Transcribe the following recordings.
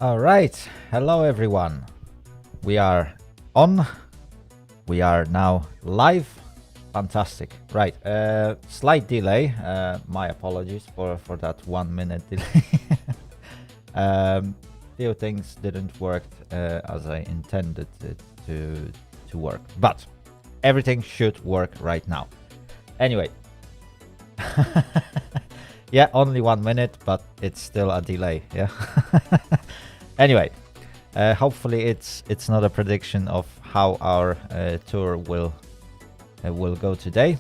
All right. Hello, everyone. We are on. We are now live. Fantastic. Right. Slight delay. My apologies for that 1 minute delay. Few things didn't work as I intended it to work, but everything should work right now. Anyway. Yeah, only 1 minute, but it's still a delay. Yeah. Anyway, hopefully it's not a prediction of how our tour will go today.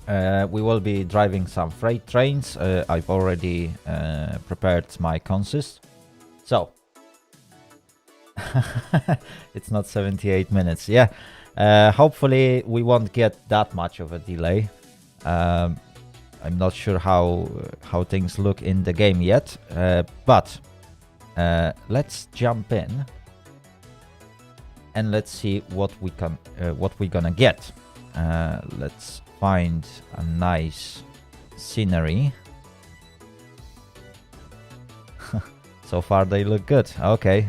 We will be driving some freight trains. I've already prepared my consist. So it's not 78 minutes. Yeah. Hopefully we won't get that much of a delay. I'm not sure how things look in the game yet, but let's jump in and let's see what we're gonna get. Let's find a nice scenery. So far they look good. Okay.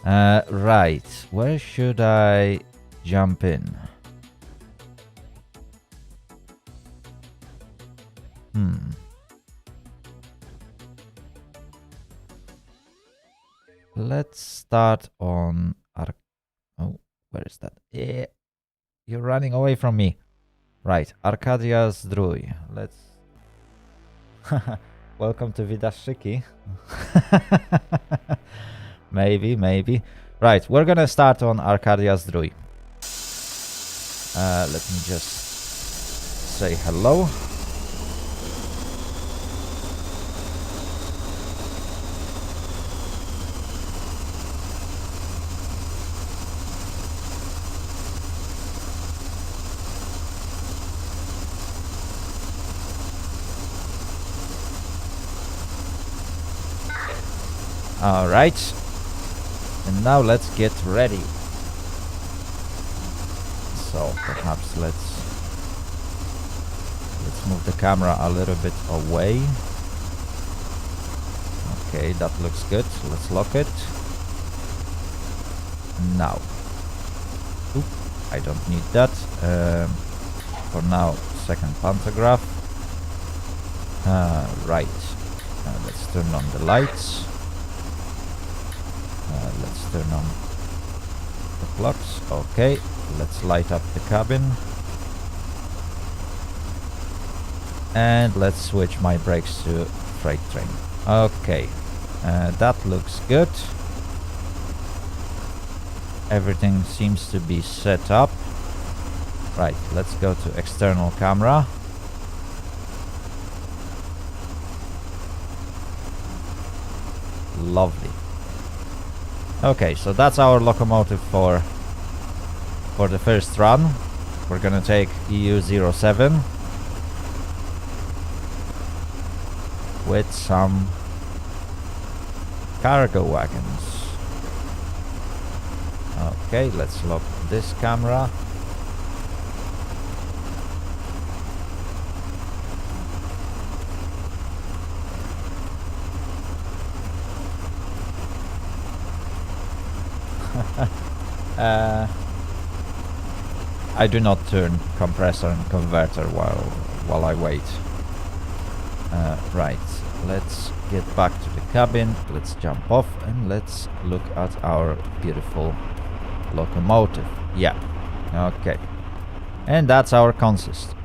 Right, where should I jump in? Let's start on oh, where is that? Yeah, you're running away from me. Right, Arcadia Zdrój. Let's. Welcome to Wydaszczyki. Maybe. Right, we're gonna start on Arcadia Zdrój. Let me just say hello. All right, and now let's get ready. So perhaps let's move the camera a little bit away. Okay, that looks good. Let's lock it. Now, oop, I don't need that. For now, second pantograph. Right, let's turn on the lights. Let's turn on the clocks. Okay, let's light up the cabin. And let's switch my brakes to freight train. Okay, that looks good. Everything seems to be set up. Right, let's go to external camera. Lovely. Okay, so that's our locomotive for the first run. We're gonna take EU07 with some cargo wagons. Okay, let's lock this camera. I do not turn compressor and converter while I wait. Right, let's get back to the cabin. Let's jump off and let's look at our beautiful locomotive. Yeah, okay. And that's our consist.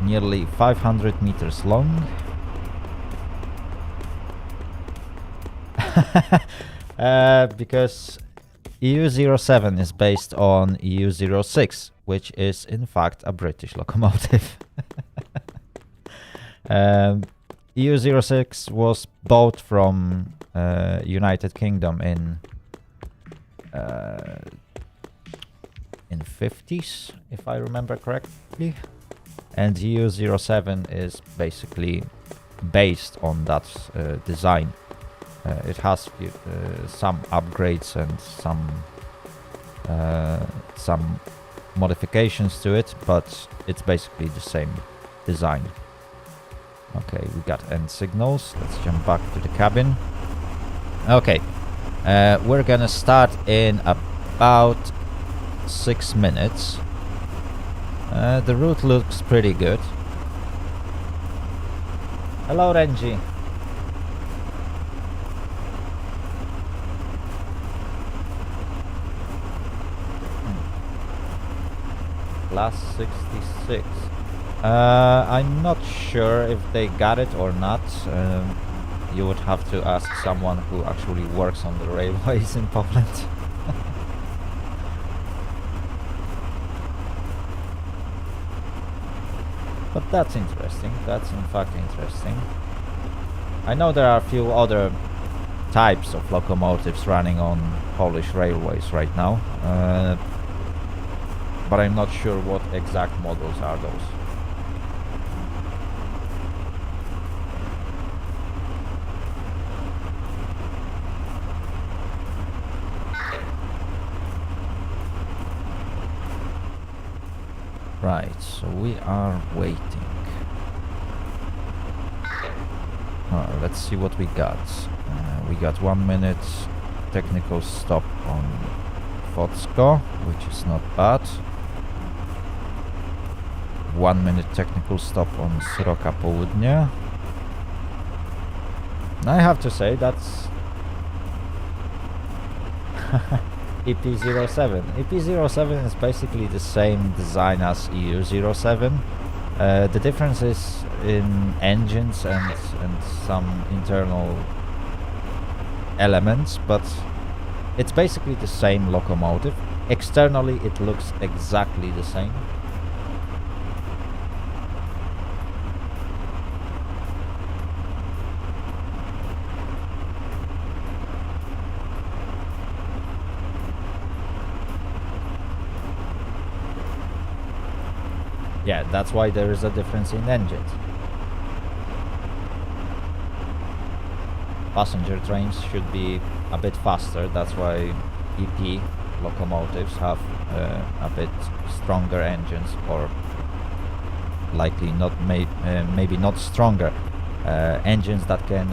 Nearly 500 meters long. Because EU07 is based on EU06, which is in fact a British locomotive. EU06 was bought from United Kingdom in 50s, if I remember correctly, and EU07 is basically based on that design. It has some upgrades and some modifications to it, but it's basically the same design. Okay, we got end signals. Let's jump back to the cabin. Okay, we're gonna start in about 6 minutes. The route looks pretty good. Hello, Renji. Class 66. I'm not sure if they got it or not. You would have to ask someone who actually works on the railways in Poland. But that's interesting. That's in fact interesting. I know there are a few other types of locomotives running on Polish railways right now. But I'm not sure what exact models are those. Right, so we are waiting. Let's see what we got. We got 1 minute technical stop on Wocko, which is not bad. 1 minute technical stop on Sroka Południe. I have to say that's EP07. EP07 is basically the same design as EU07. The difference is in engines and some internal elements, but it's basically the same locomotive. Externally it looks exactly the same. Yeah, that's why there is a difference in engines. Passenger trains should be a bit faster, that's why EP locomotives have a bit stronger engines, or likely not, maybe not stronger engines that can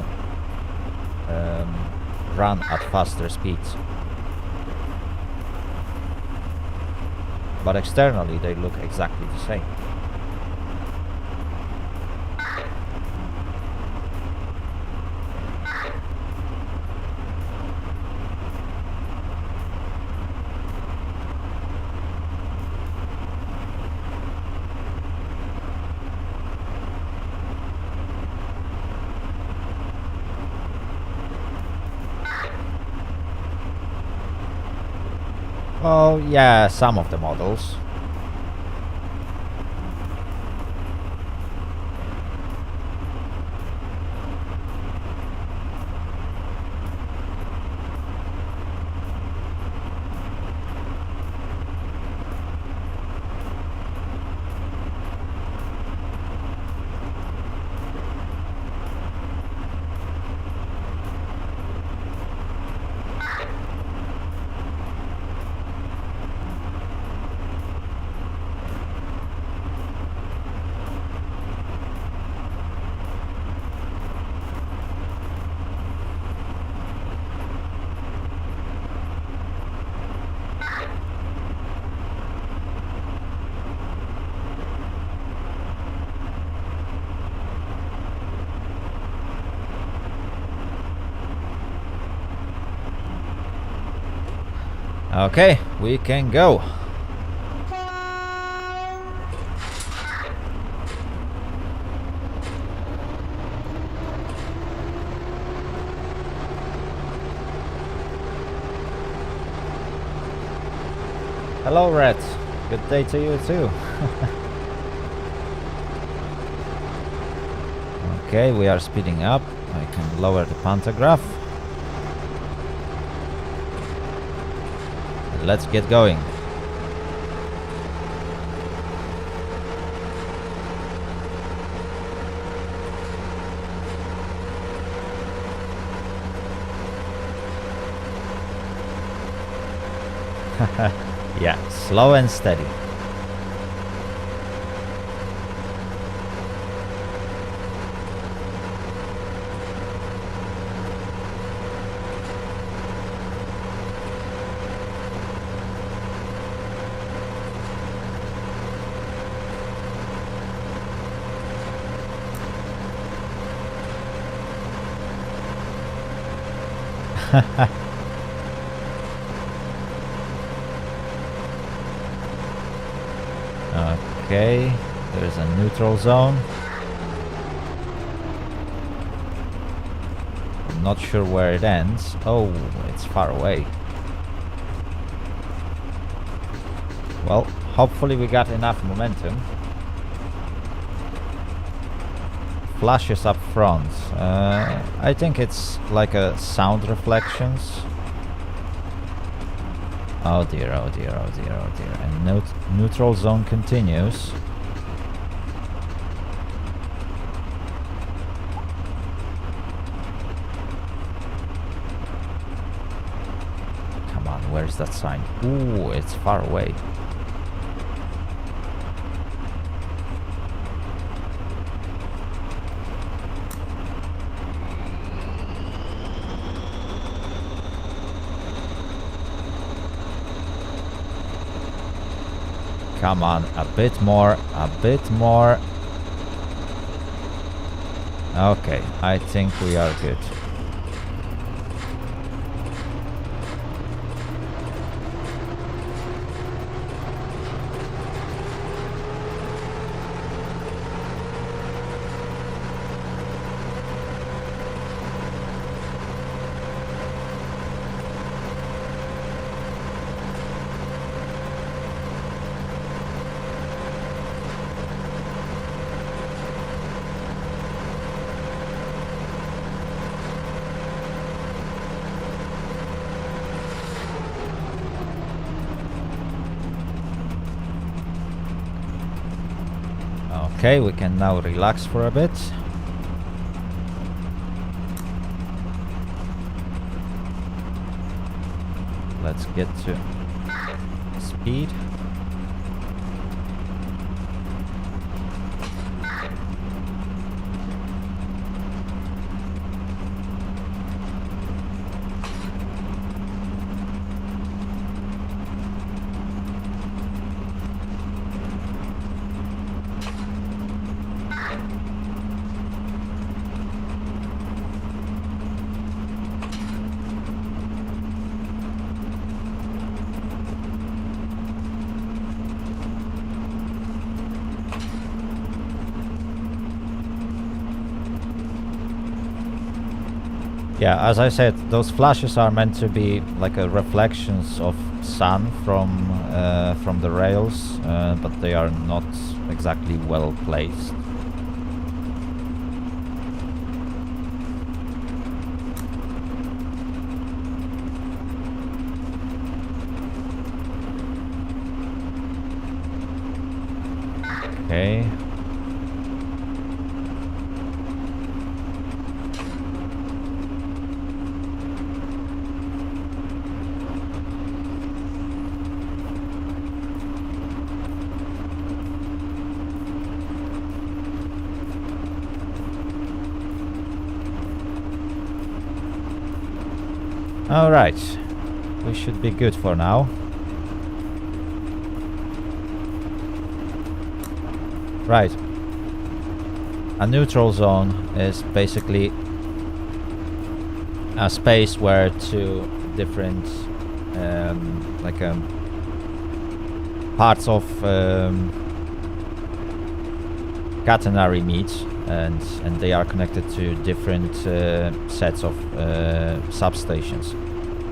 run at faster speeds. But externally they look exactly the same. Oh yeah, some of the models. Okay, we can go. Hello, Red. Good day to you too. Okay, we are speeding up. I can lower the pantograph. Let's get going. Yeah, slow and steady. Okay, there's a neutral zone. I'm not sure where it ends. Oh, it's far away. Well, hopefully we got enough momentum. Flashes up front. I think it's like a sound reflections. Oh dear, oh dear, oh dear, oh dear. And neutral zone continues. Come on, where's that sign? Ooh, it's far away. Come on, a bit more, a bit more. Okay, I think we are good. Okay, we can now relax for a bit. Let's get to speed. Yeah, as I said, those flashes are meant to be like a reflections of sun from the rails, but they are not exactly well placed. Okay. Alright, we should be good for now. Right. A neutral zone is basically a space where two different parts of catenary meet, and they are connected to different sets of substations.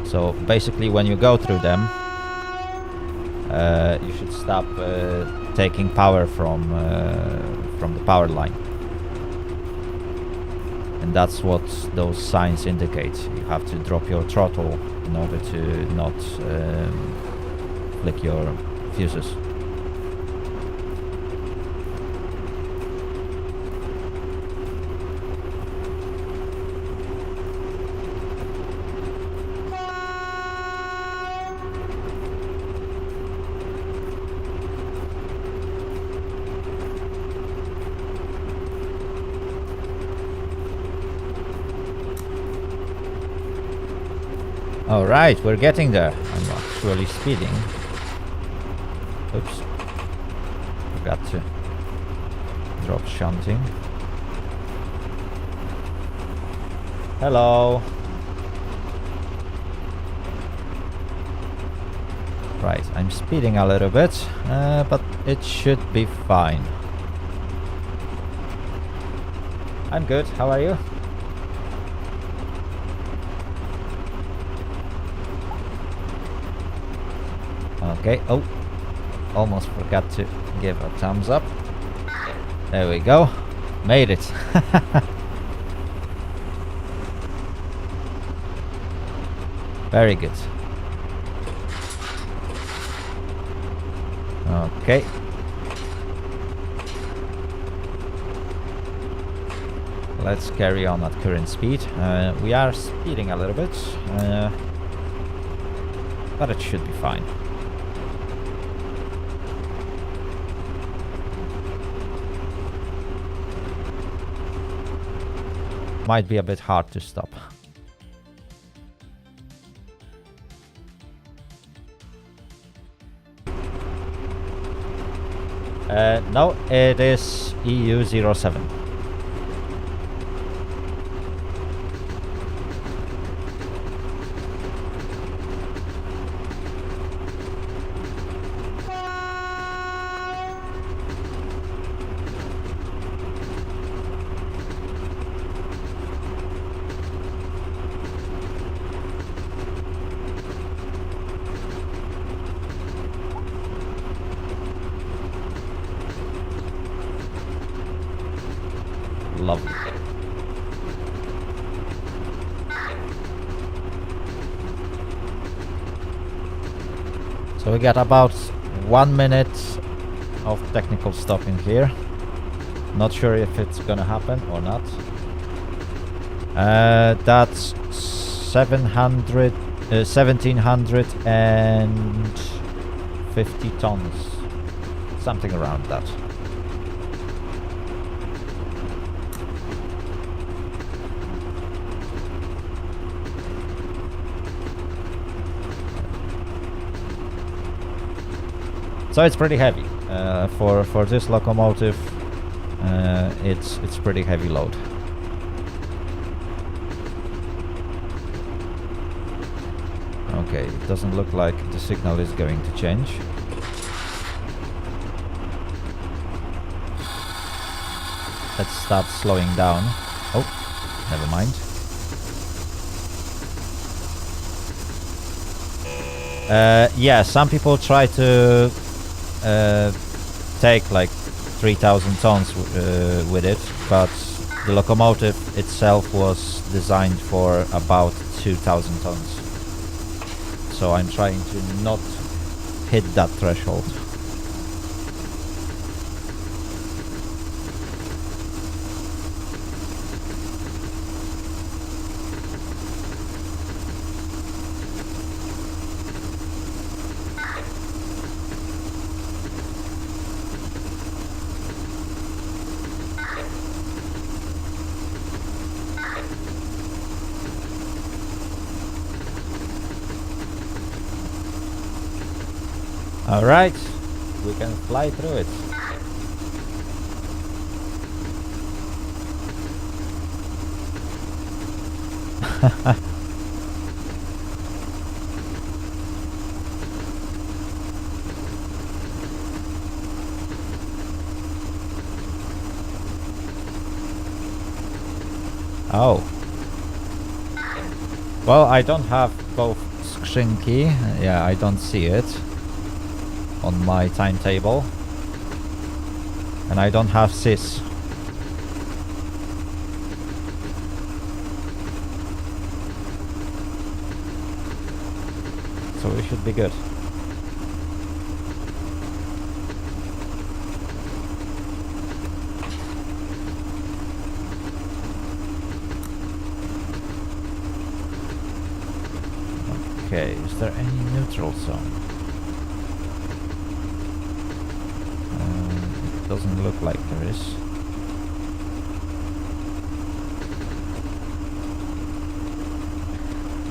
So basically, when you go through them, you should stop taking power from the power line, and that's what those signs indicate. You have to drop your throttle in order to not flick your fuses. Alright, we're getting there. I'm actually speeding. Oops. Forgot to drop shunting. Right, I'm speeding a little bit, but it should be fine. I'm good, how are you? Okay, oh, almost forgot to give a thumbs up. There we go, made it. Very good. Okay. Let's carry on at current speed. We are speeding a little bit, but it should be fine. Might be a bit hard to stop. No, it is EU07. Lovely. So we got about 1 minute of technical stopping here. Not sure if it's gonna happen or not. That's 1750 tons, something around that. So it's pretty heavy for this locomotive. It's pretty heavy load. Okay, it doesn't look like the signal is going to change. Let's start slowing down. Oh, never mind. Yeah, some people try to take like 3,000 tons with it, but the locomotive itself was designed for about 2,000 tons. So I'm trying to not hit that threshold. Alright, we can fly through it. Oh. Well, I don't have both skrzynki. Yeah, I don't see it on my timetable, and I don't have sys. So we should be good. Okay, is there any neutral zone? Doesn't look like there is.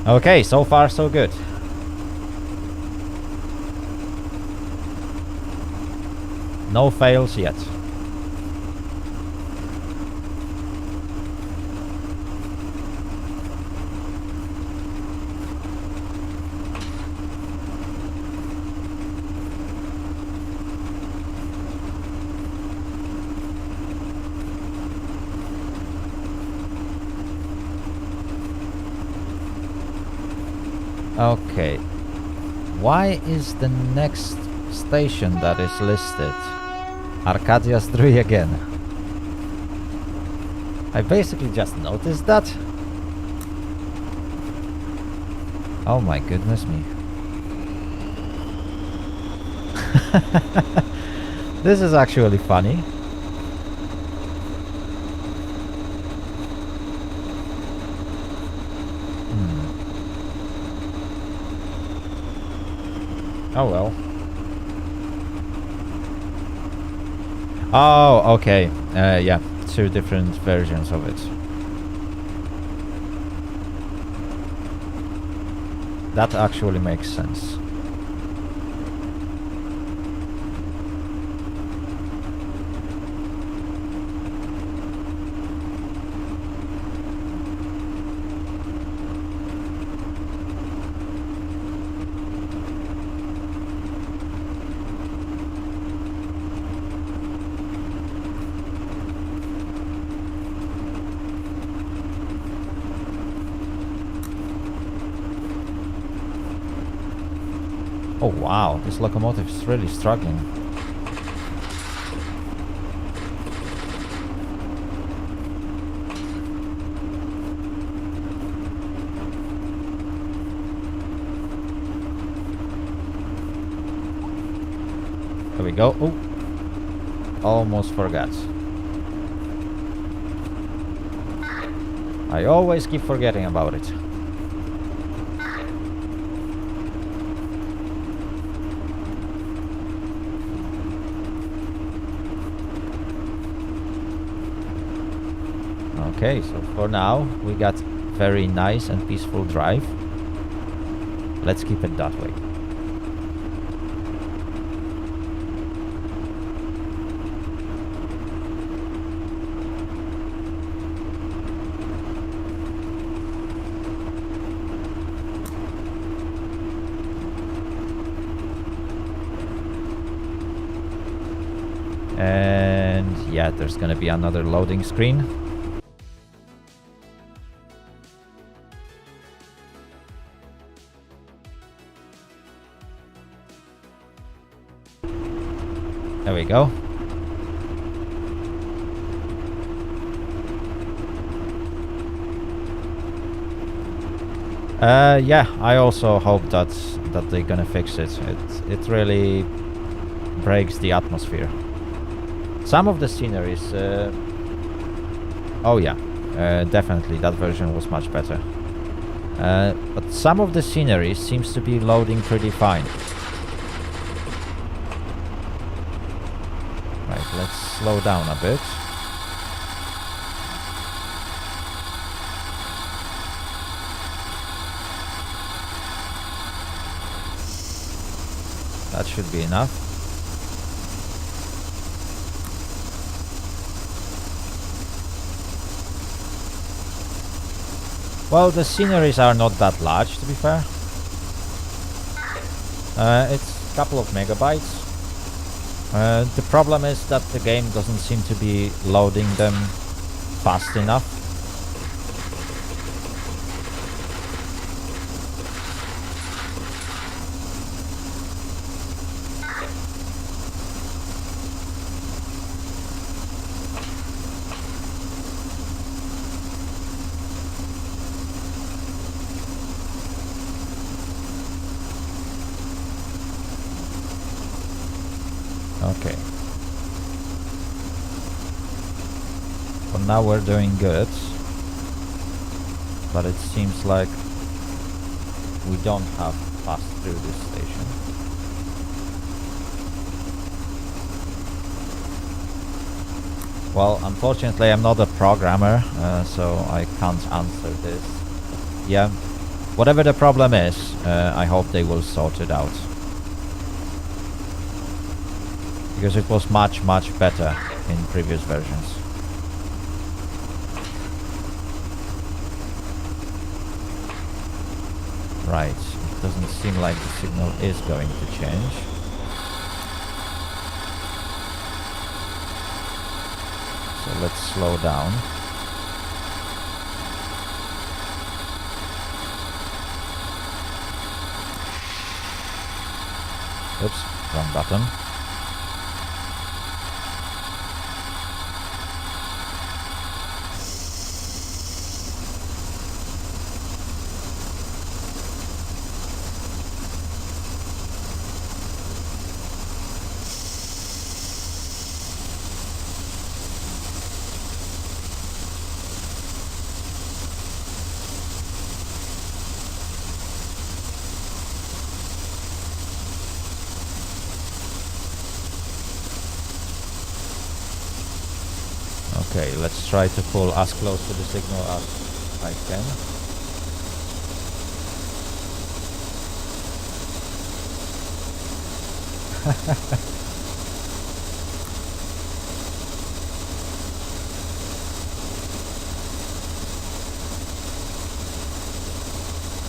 Okay, so far so good. No fails yet. Okay. Why is the next station that is listed Arcadia 3 again? I basically just noticed that. Oh my goodness me. This is actually funny. Oh well. Oh, okay. Yeah, two different versions of it. That actually makes sense. Oh wow, this locomotive is really struggling. There we go. Oh, almost forgot. I always keep forgetting about it. Okay, so for now we got very nice and peaceful drive. Let's keep it that way. And yeah, there's gonna be another loading screen. There we go. Yeah, I also hope that they're gonna fix it. It really breaks the atmosphere. Some of the sceneries, oh yeah, definitely that version was much better. But some of the scenery seems to be loading pretty fine. Right, let's slow down a bit. That should be enough. Well, the sceneries are not that large, to be fair. It's a couple of megabytes. The problem is that the game doesn't seem to be loading them fast enough. Okay. For now we're doing good. But it seems like we don't have passed through this station. Well, unfortunately I'm not a programmer, so I can't answer this. Yeah, whatever the problem is, I hope they will sort it out. Because it was much better in previous versions. Right, it doesn't seem like the signal is going to change. So let's slow down. Oops, wrong button. Okay, let's try to pull as close to the signal as I can.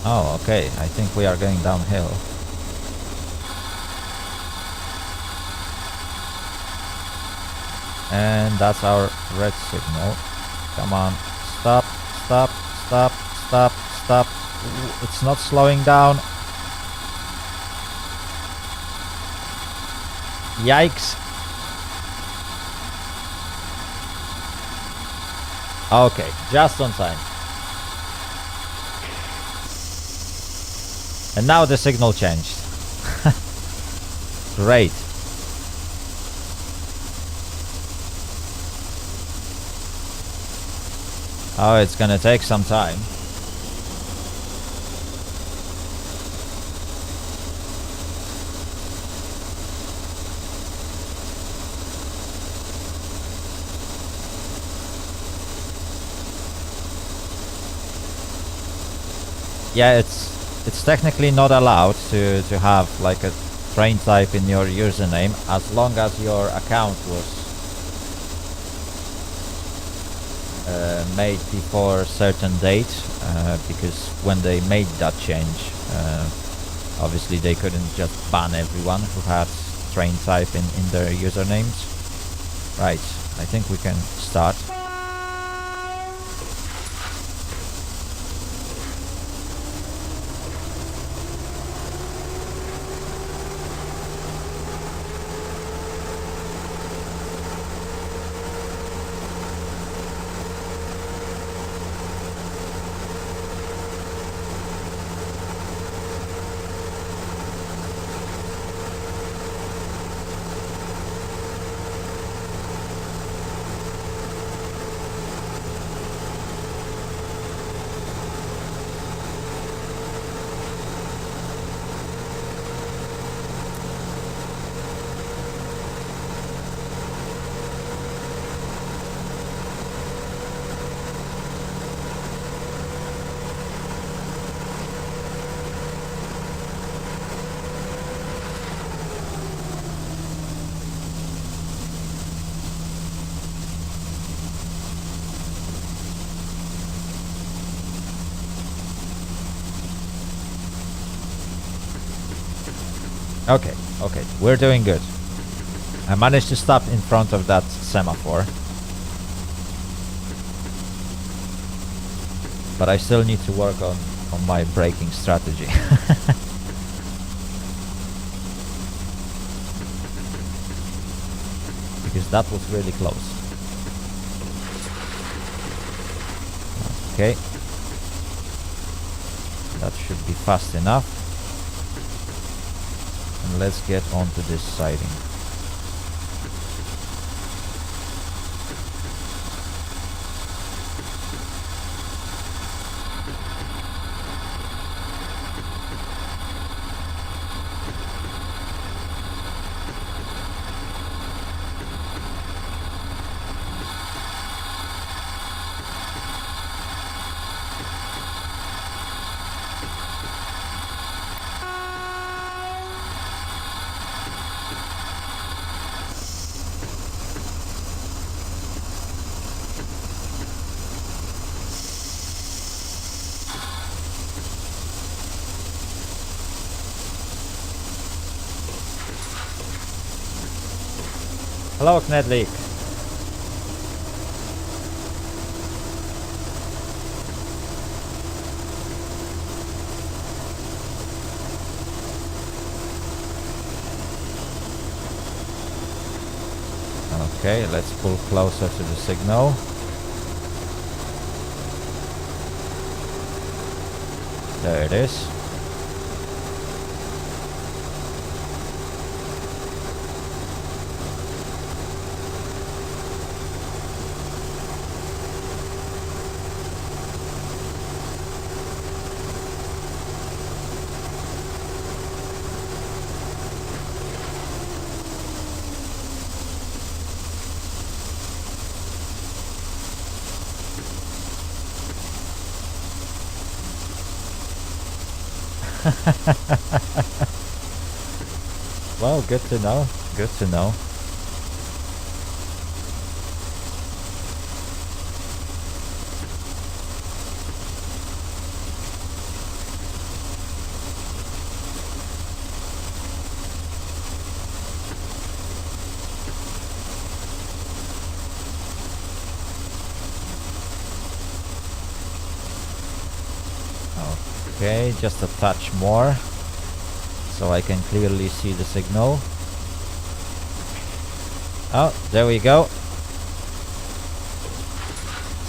Oh, okay, I think we are going downhill. And that's our red signal. Come on, stop, stop, stop, stop, stop. It's not slowing down. Yikes. Okay, just on time. And now the signal changed. Great. Oh, it's gonna take some time. Yeah, it's technically not allowed to have like a train type in your username as long as your account was made before a certain date, because when they made that change, obviously they couldn't just ban everyone who had train type in their usernames. Right, I think we can start. Okay, okay, we're doing good. I managed to stop in front of that semaphore. But I still need to work on my braking strategy. Because that was really close. Okay. That should be fast enough. And let's get onto this siding. Hello, Knedlik. Okay, let's pull closer to the signal. There it is. Well, good to know. Good to know. Okay, just a touch more, so I can clearly see the signal. Oh, there we go.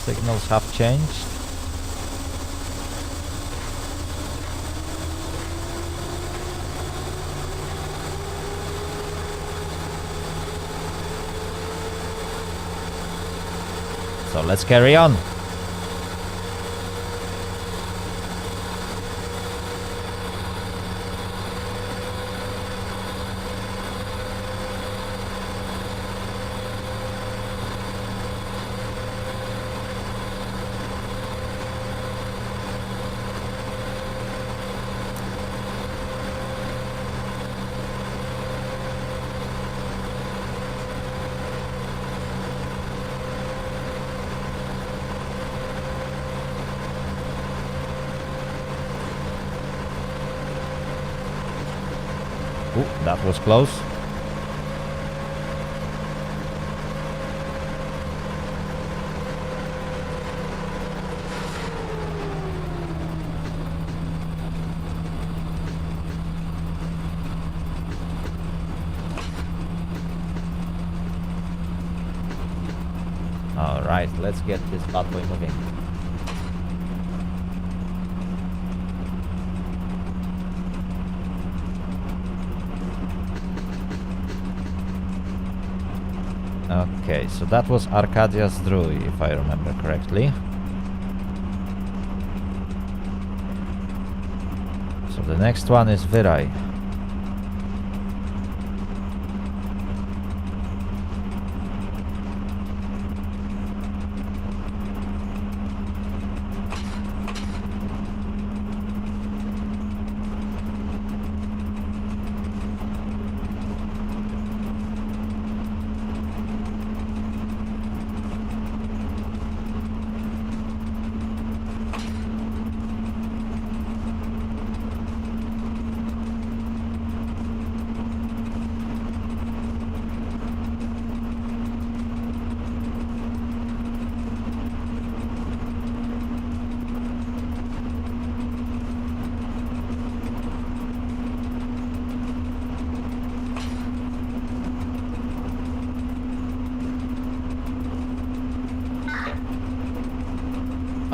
Signals have changed. So let's carry on. Ooh, that was close. All right, let's get this bad boy moving. Okay, so that was Arcadia's Druid, if I remember correctly. So the next one is Virai.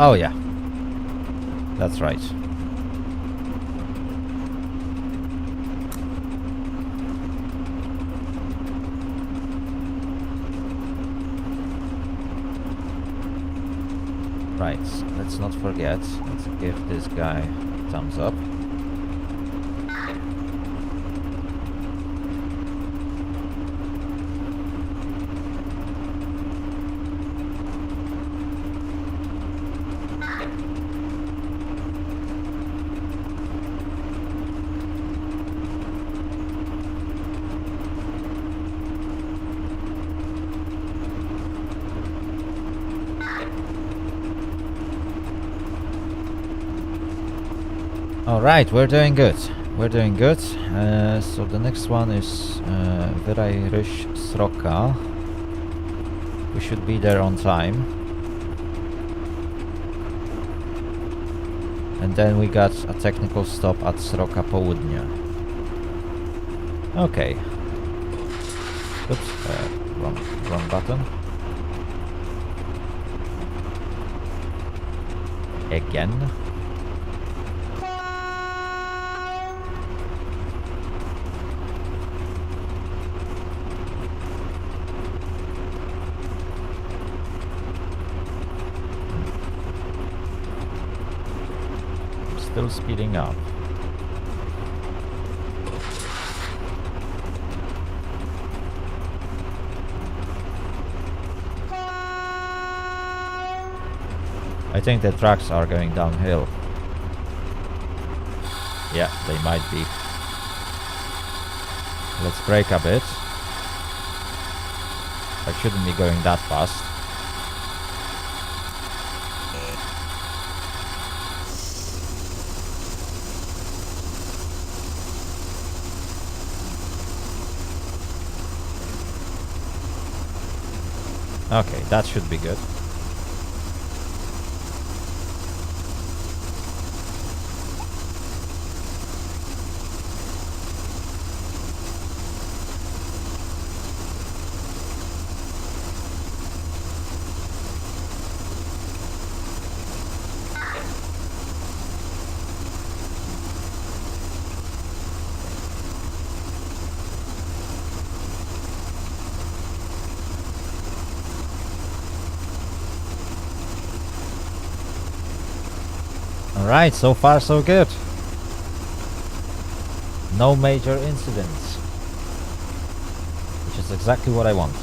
Oh yeah, that's right. Right, let's not forget, let's give this guy a thumbs up. Alright, we're doing good. We're doing good. So the next one is Virai Rysh Sroka. We should be there on time. And then we got a technical stop at Sroka Południe. Okay. Oops. Wrong button. Again. I'm still speeding up. I think the tracks are going downhill. Yeah, they might be. Let's brake a bit. I shouldn't be going that fast. Okay, that should be good. Alright, so far so good. No major incidents. Which is exactly what I want.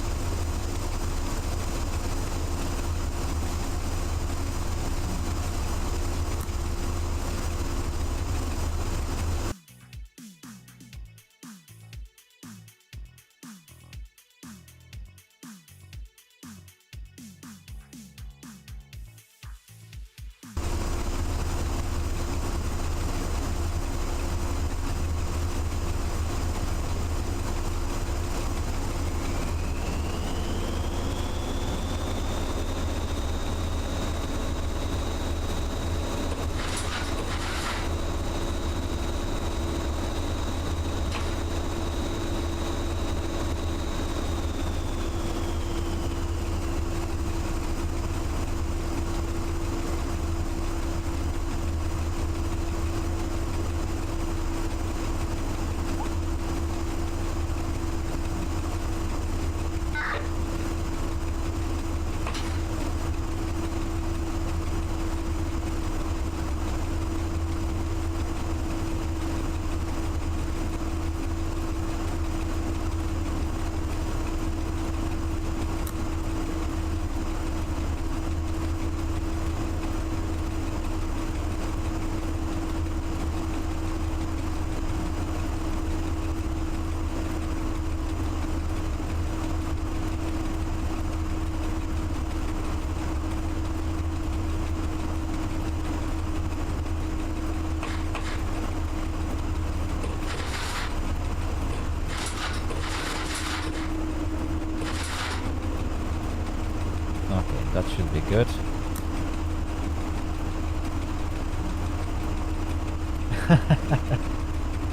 That should be good.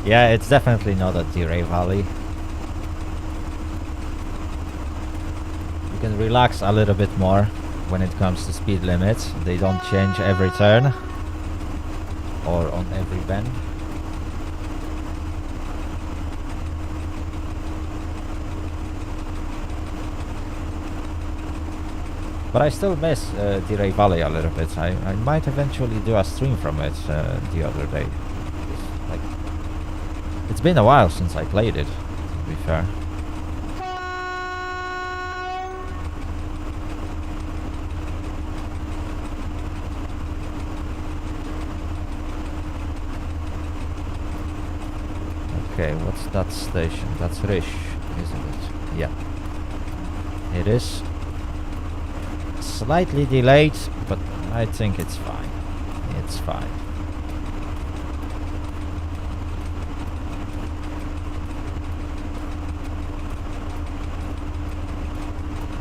Yeah, it's definitely not a D-Ray Valley. You can relax a little bit more when it comes to speed limits. They don't change every turn or on every bend. But I still miss D-Ray Valley a little bit. I might eventually do a stream from it the other day. It's been a while since I played it, to be fair. Okay, what's that station? That's Rish, isn't it? Yeah. It is. Slightly delayed, but I think it's fine. It's fine.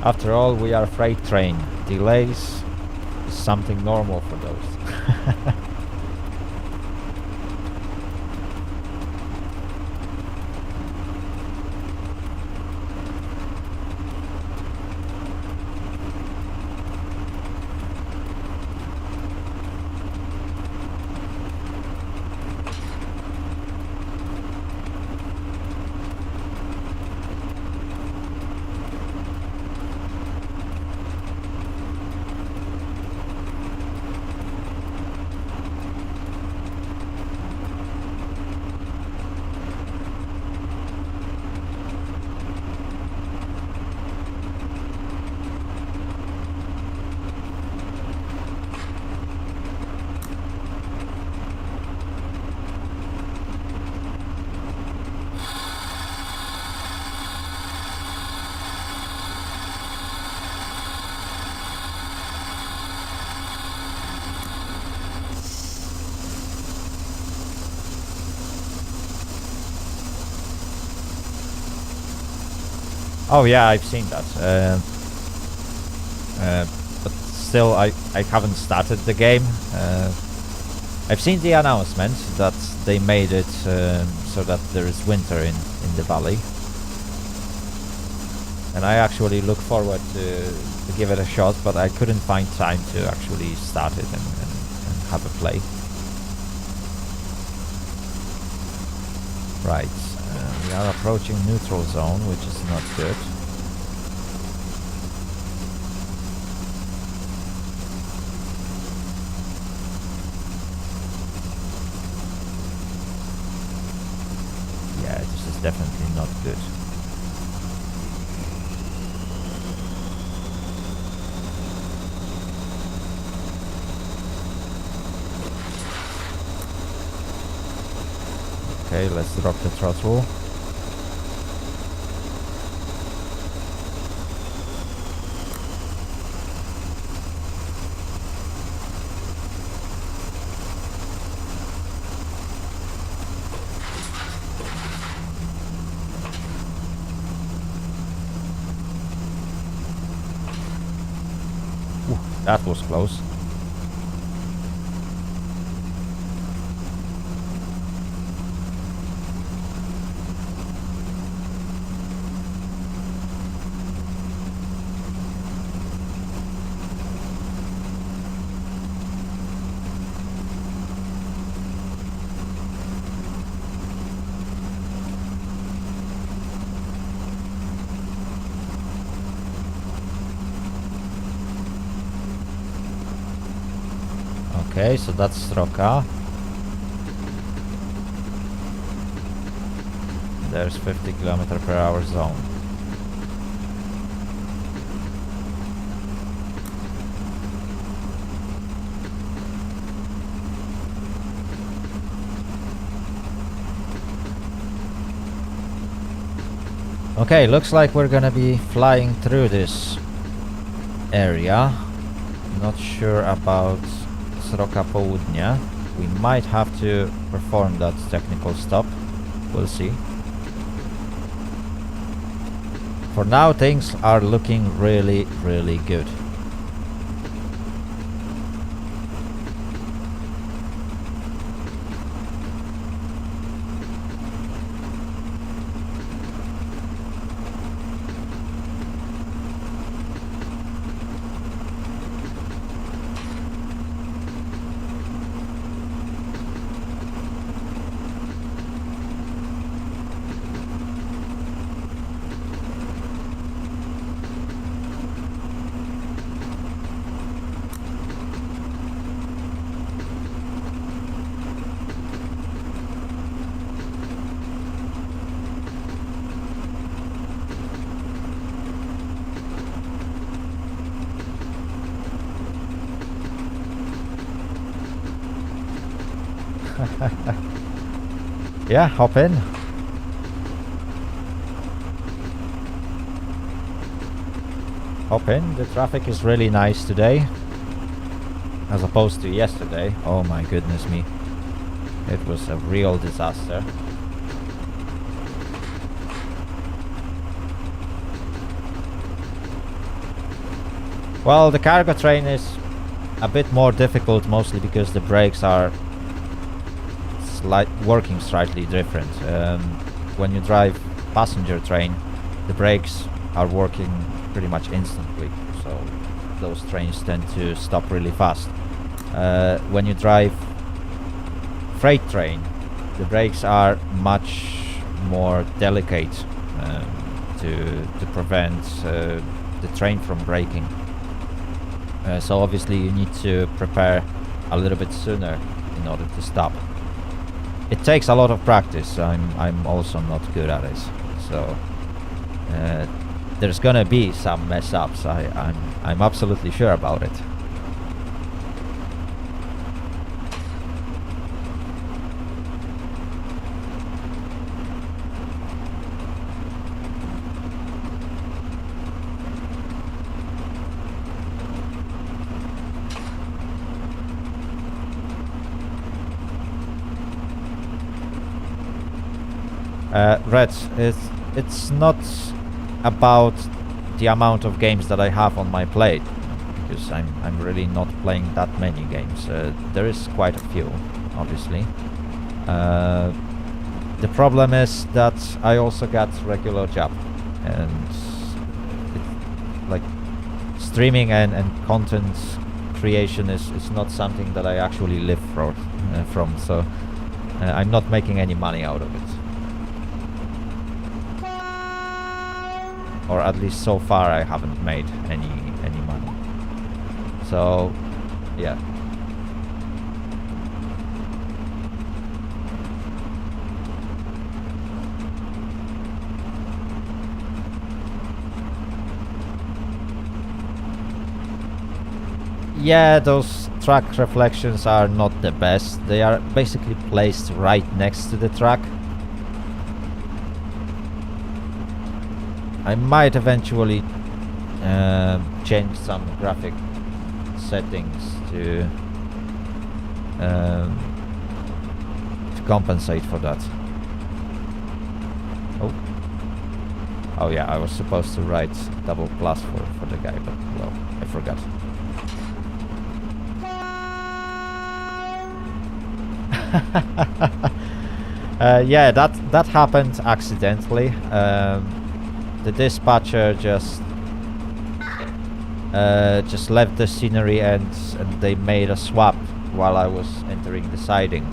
After all, we are a freight train. Delays is something normal for those. Oh yeah, I've seen that. But still, I haven't started the game. I've seen the announcement that they made it so that there is winter in the valley. And I actually look forward to give it a shot, but I couldn't find time to actually start it and have a play. Right, we are approaching neutral zone, which is not good. Yeah, this is definitely not good. Okay, let's drop the throttle. Ooh, that was close. Okay, so that's Sroka. There's 50 km/h zone. Okay, looks like we're gonna be flying through this area. Not sure about Sroka Południe. We might have to perform that technical stop. We'll see. For now, things are looking really, really good. Yeah, hop in. Hop in. The traffic is really nice today, as opposed to yesterday. Oh my goodness me. It was a real disaster. Well, the cargo train is a bit more difficult, mostly because the brakes are working slightly different. When you drive passenger train, the brakes are working pretty much instantly, so those trains tend to stop really fast. When you drive freight train, the brakes are much more delicate to prevent the train from braking. So obviously you need to prepare a little bit sooner in order to stop. It takes a lot of practice. I'm also not good at it, so there's gonna be some mess ups. I'm absolutely sure about it. Red, it's not about the amount of games that I have on my plate, because I'm really not playing that many games. There is quite a few, obviously. The problem is that I also got regular job, and like streaming and content creation is not something that I actually live from, so I'm not making any money out of it. Or at least so far I haven't made any money. So yeah. Yeah, those track reflections are not the best. They are basically placed right next to the track. I might eventually change some graphic settings to compensate for that. Oh yeah, I was supposed to write double plus for the guy, but well, I forgot. Yeah, that happened accidentally. The dispatcher just left the scenery and they made a swap while I was entering the siding.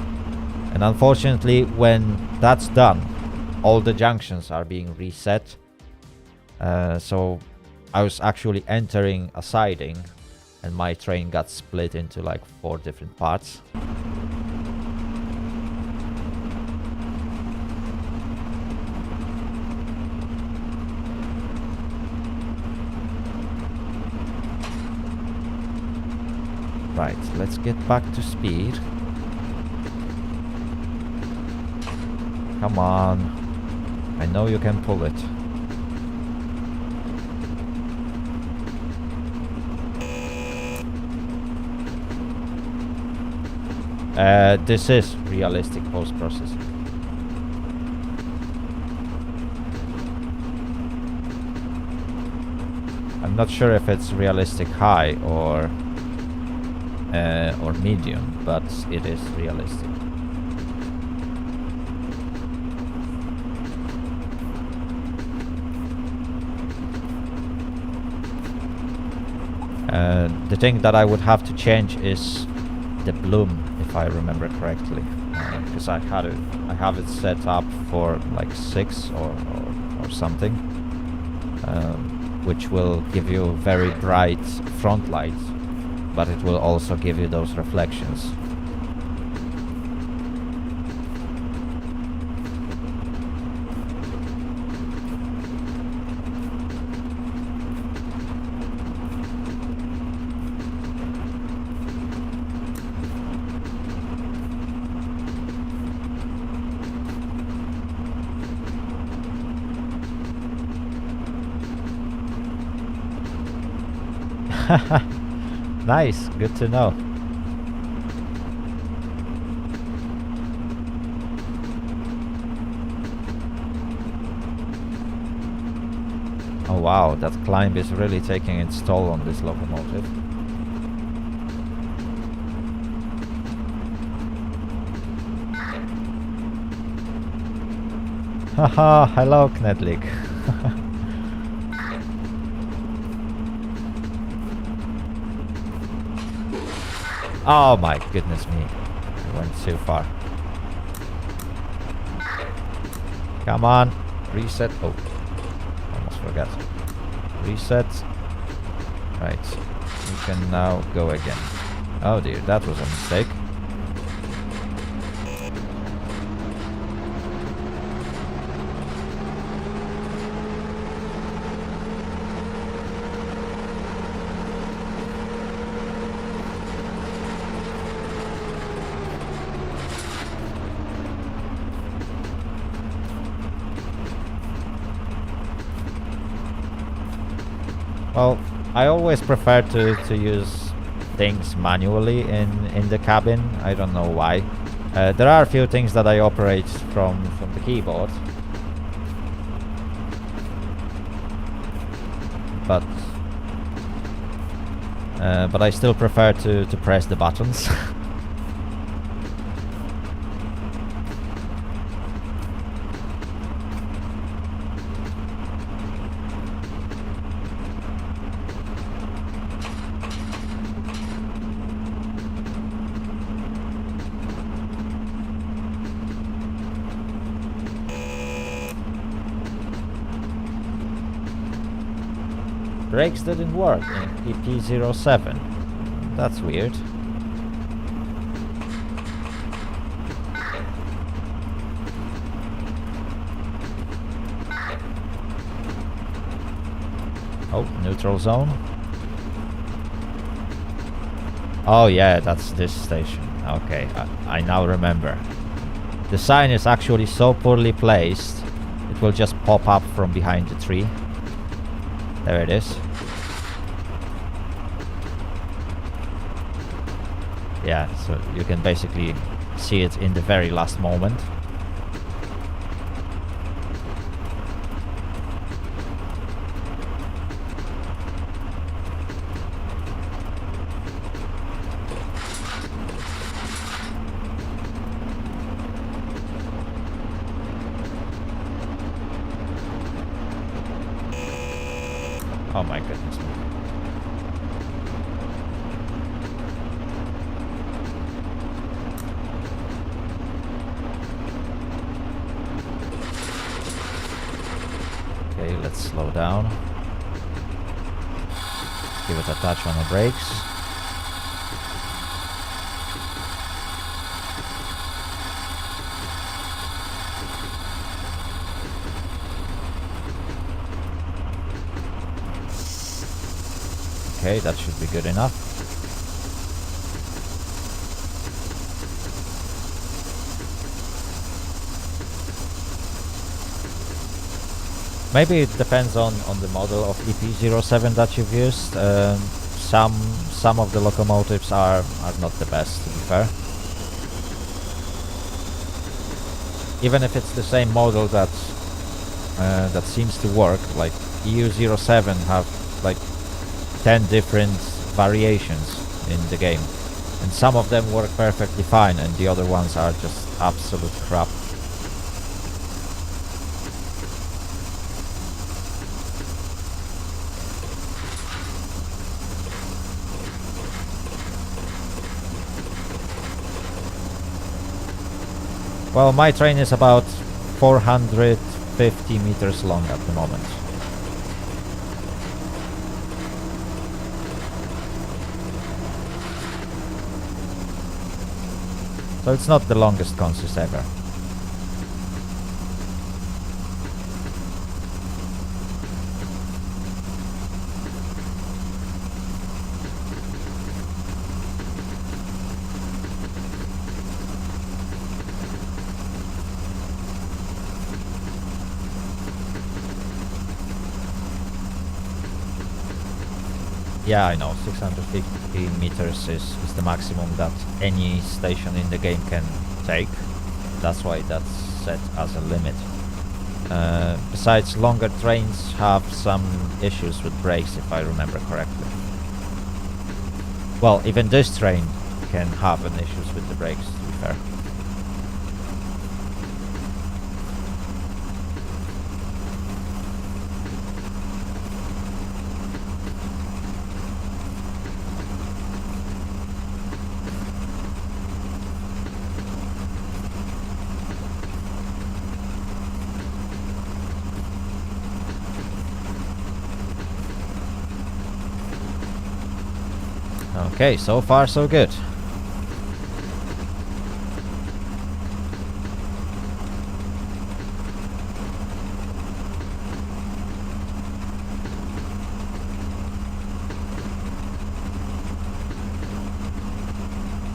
And unfortunately, when that's done, all the junctions are being reset. So I was actually entering a siding and my train got split into like 4 different parts. Right, let's get back to speed. Come on. I know you can pull it. This is realistic post-processing. I'm not sure if it's realistic high or medium, but it is realistic. The thing that I would have to change is the bloom, if I remember correctly, because I have it set up for like 6 or something, which will give you very bright front lights, but it will also give you those reflections. Nice, good to know. Oh wow, that climb is really taking its toll on this locomotive. Haha, hello Knedlik. Oh my goodness me, I went too far. Come on, reset. Oh, almost forgot. Reset. Right, you can now go again. Oh dear, that was a mistake. Well, I always prefer to use things manually in the cabin. I don't know why. There are a few things that I operate from the keyboard. But I still prefer to press the buttons. Brakes didn't work in EP07. That's weird. Oh, neutral zone. Oh yeah, that's this station. Okay, I now remember. The sign is actually so poorly placed, it will just pop up from behind the tree. There it is. Yeah, so you can basically see it in the very last moment. Oh my goodness. Okay, let's slow down. Let's give it a touch on the brakes. Okay, that should be good enough. Maybe it depends on the model of EP07 that you've used. Some of the locomotives are not the best, to be fair. Even if it's the same model that seems to work, like EU07 have like 10 different variations in the game, and some of them work perfectly fine and the other ones are just absolute crap. Well, my train is about 450 meters long at the moment. So it's not the longest consist ever. Yeah, I know, 650 meters is the maximum that any station in the game can take. That's why that's set as a limit. Besides, longer trains have some issues with brakes, if I remember correctly. Well, even this train can have an issues with the brakes, to be fair. Okay, so far so good.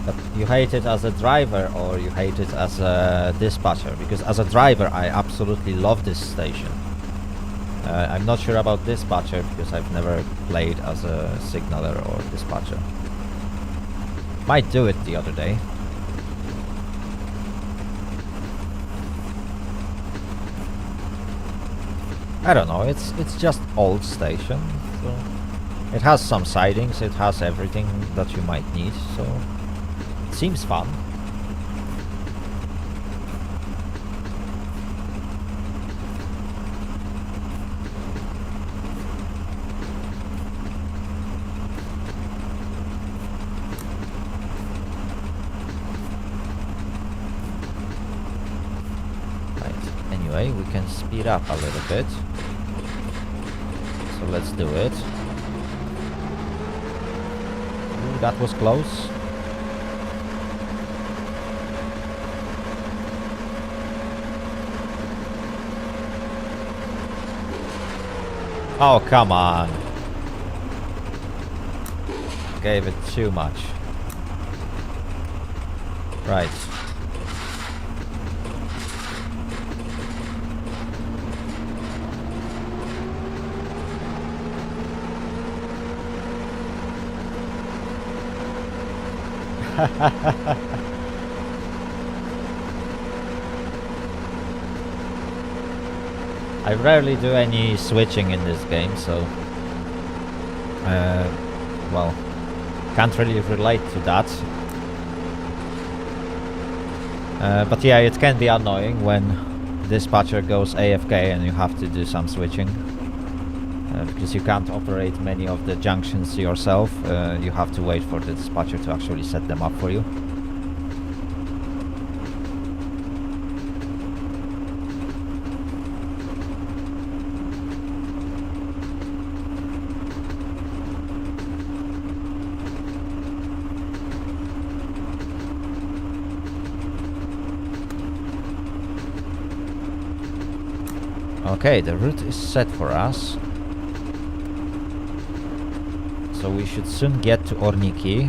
But you hate it as a driver or you hate it as a dispatcher? Because as a driver I absolutely love this station. I'm not sure about dispatcher because I've never played as a signaler or dispatcher. Might do it the other day. I don't know, it's just old station, so It has some sidings, it has everything that you might need, so it seems fun. Anyway, we can speed up a little bit. So let's do it. Ooh, that was close. Oh, come on. Gave it too much. Right. I rarely do any switching in this game, so well, can't really relate to that. But yeah, it can be annoying when dispatcher goes AFK and you have to do some switching. Because you can't operate many of the junctions yourself, you have to wait for the dispatcher to actually set them up for you. Okay, the route is set for us. So we should soon get to Oriki,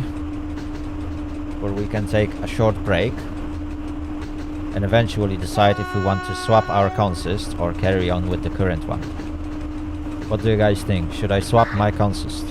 where we can take a short break and eventually decide if we want to swap our consist or carry on with the current one. What do you guys think? Should I swap my consist?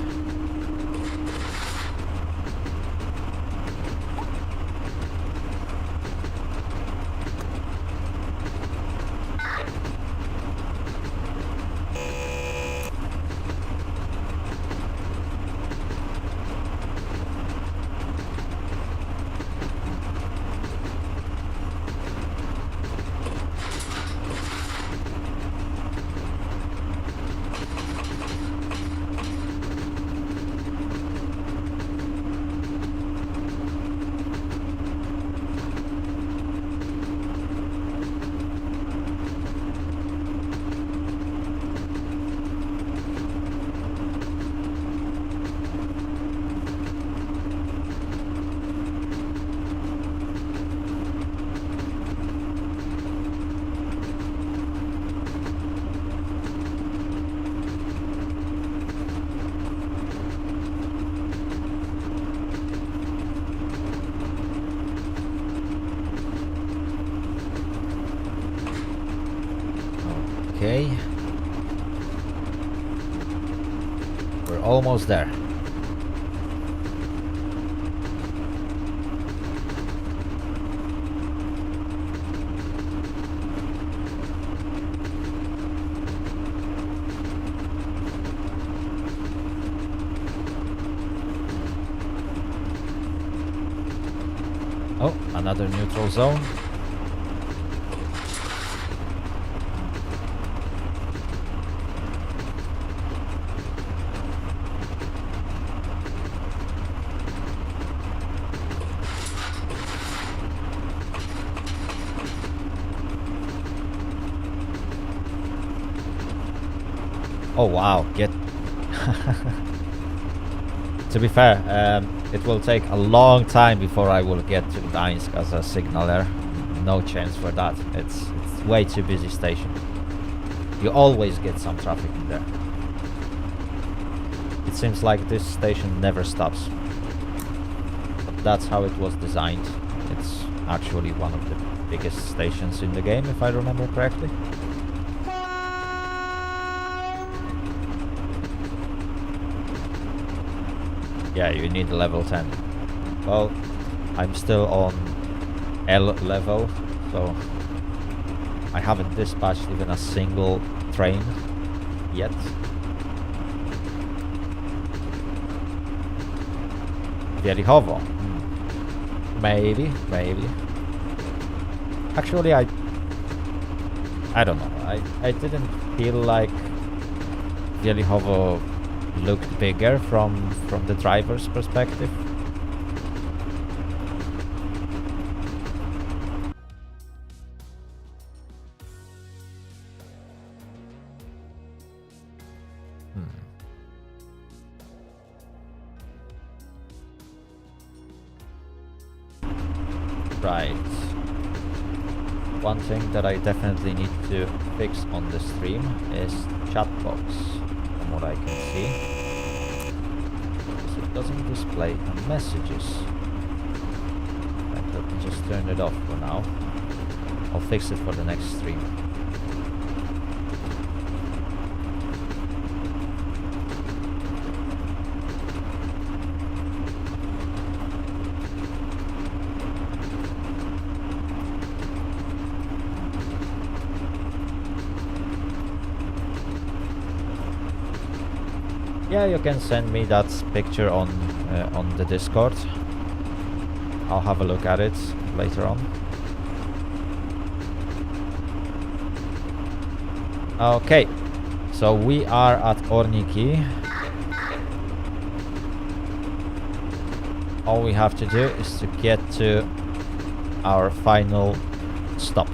Okay. We're almost there. Oh, another neutral zone. Oh wow, get... To be fair, it will take a long time before I will get to Gdańsk as a signaler. No chance for that. It's way too busy station. You always get some traffic in there. It seems like this station never stops. But that's how it was designed. It's actually one of the biggest stations in the game, if I remember correctly. Yeah, you need level 10. Well, I'm still on L level, so I haven't dispatched even a single train yet. Wielichowo. Maybe. Actually, I don't know. I didn't feel like Wielichowo looked bigger from the driver's perspective. Right. One thing that I definitely need to fix on the stream is chat box, from what I can see. Because it doesn't display messages. Let me just turn it off for now. I'll fix it for the next stream. Yeah, you can send me that picture on the Discord. I'll have a look at it later on. Okay, so we are at Oriki. All we have to do is to get to our final stop.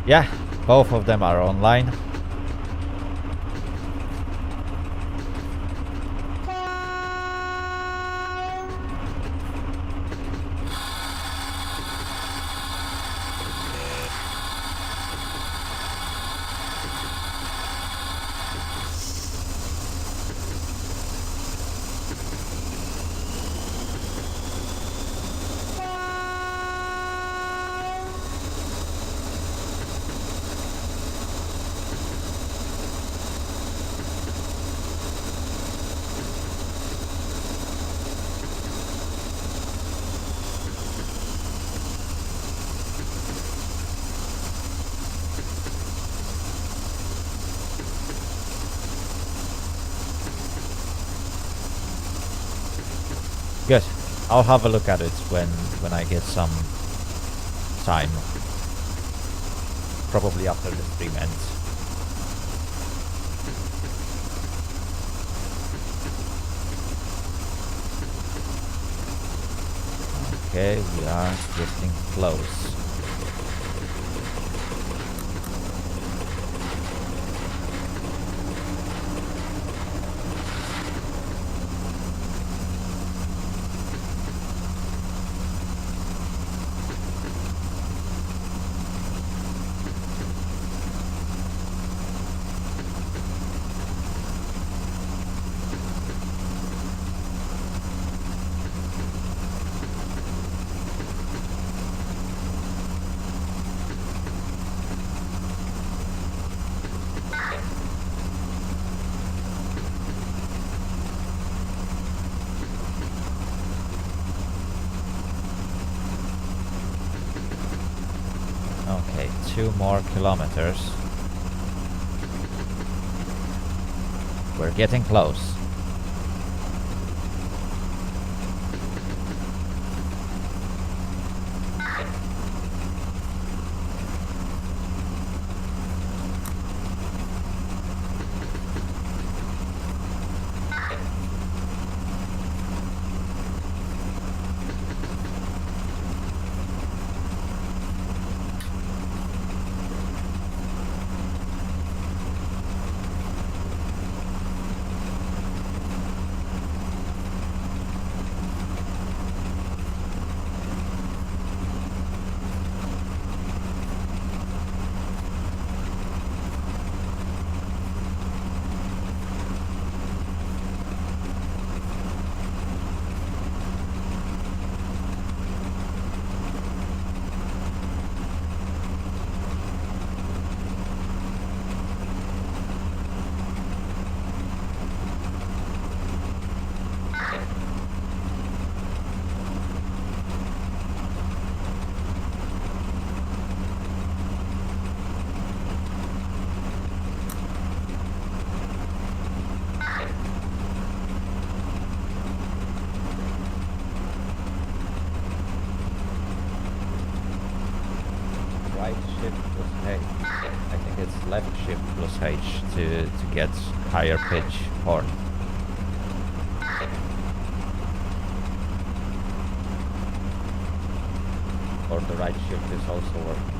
Yeah, both of them are online. Good. I'll have a look at it when I get some time. Probably after the stream ends. Okay, we are getting close. Okay, 2 more kilometers. We're getting close. right shift plus H. I think it's left shift plus H to get higher pitch horn. Or the right shift is also working.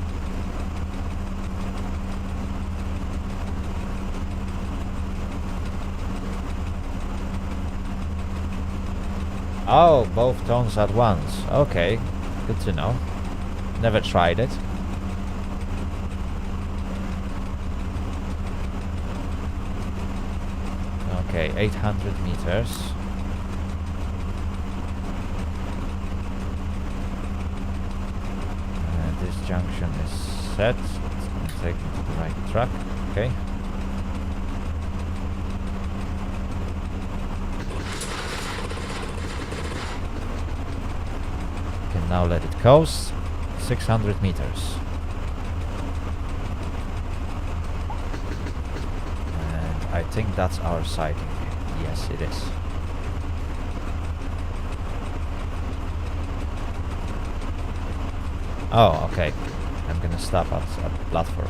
Oh, both tones at once. Okay, good to know. Never tried it. Okay, 800 meters. This junction is set. It's going to take me to the right track. Okay. Can now let it coast. 600 meters. And I think that's our sighting. Yes, it is. Oh, okay. I'm gonna stop at the platform.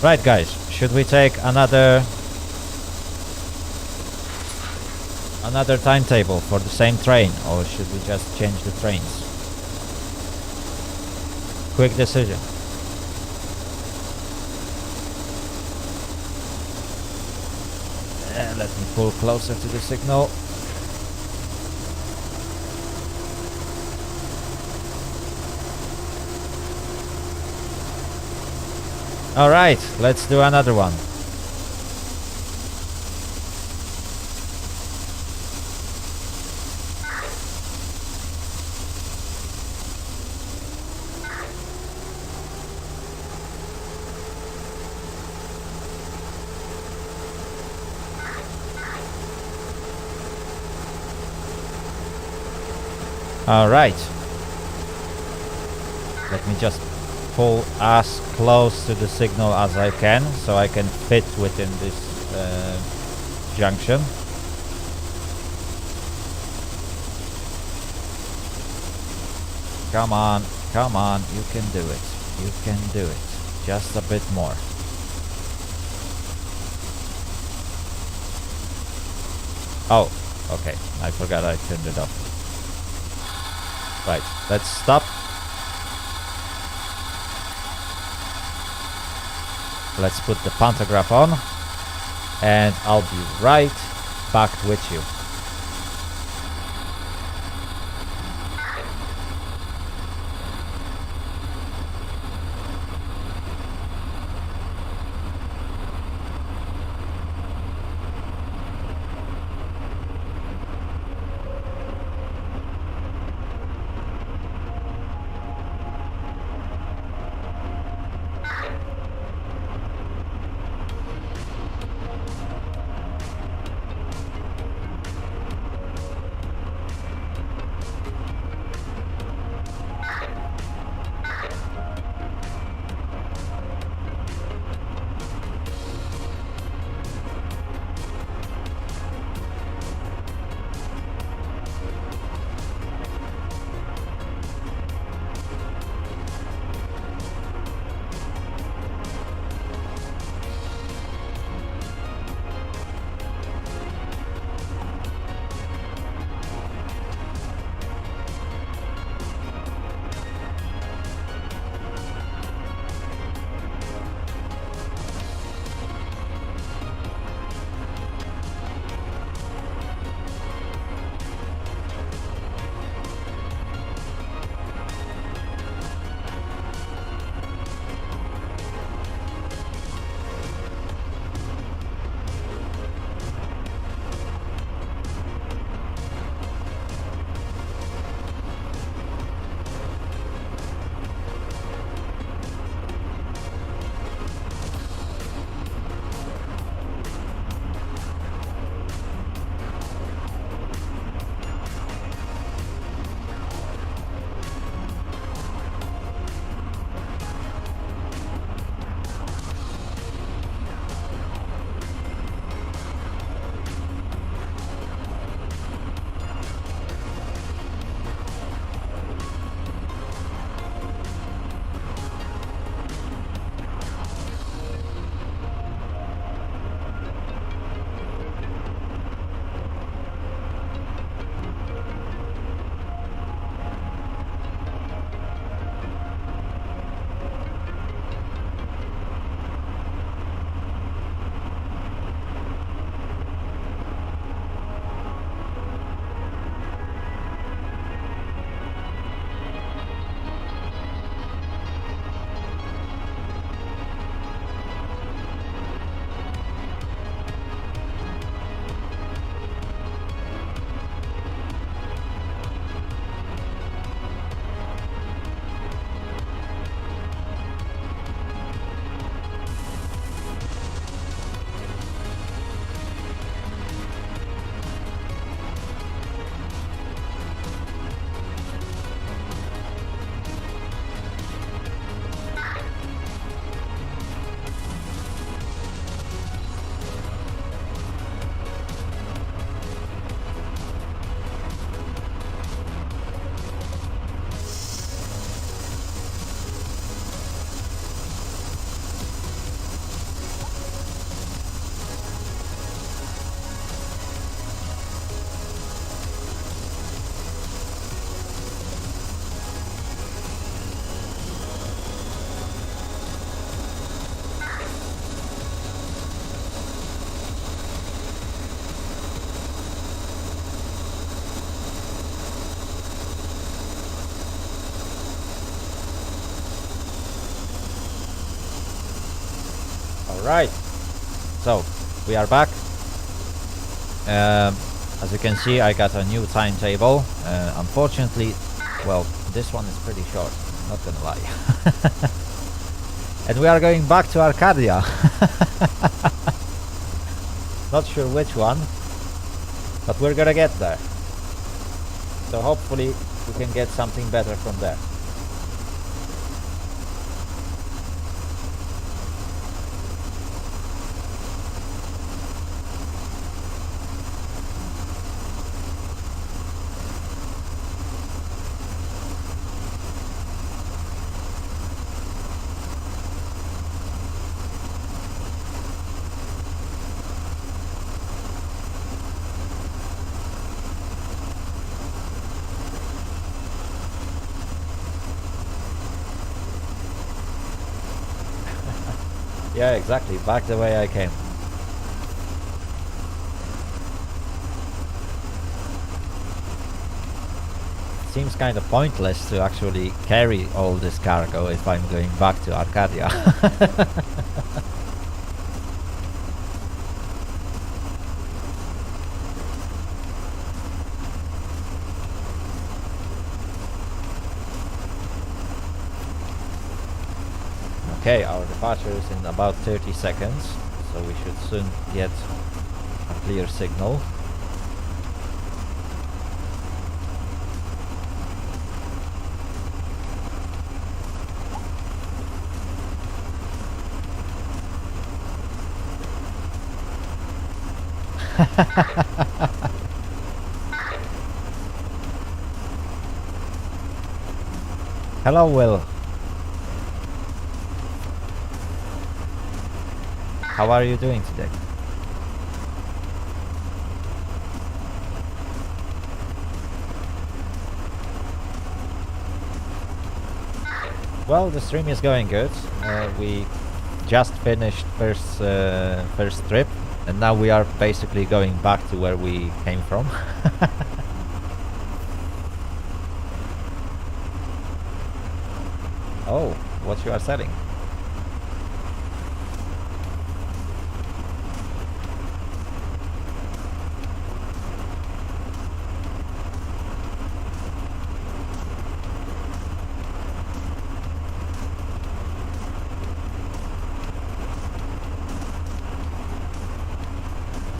Right, guys, should we take another timetable for the same train, or should we just change the trains? Quick decision. Let me pull closer to the signal. All right, let's do another one. All right. Let me just pull as close to the signal as I can, so I can fit within this junction. Come on, come on, you can do it. You can do it. Just a bit more. Oh, okay. I forgot I turned it off. Right, let's stop. Let's put the pantograph on, and I'll be right back with you. Right, so we are back. As you can see, I got a new timetable. Unfortunately, well, this one is pretty short, not gonna lie. And we are going back to Arcadia. Not sure which one, but we're gonna get there. So hopefully we can get something better from there. Yeah, exactly, back the way I came. Seems kind of pointless to actually carry all this cargo if I'm going back to Arcadia. Okay, our departure is in about 30 seconds, so we should soon get a clear signal. Hello, Will. How are you doing today? Well, the stream is going good. We just finished first trip, and now we are basically going back to where we came from. Oh, what you are selling?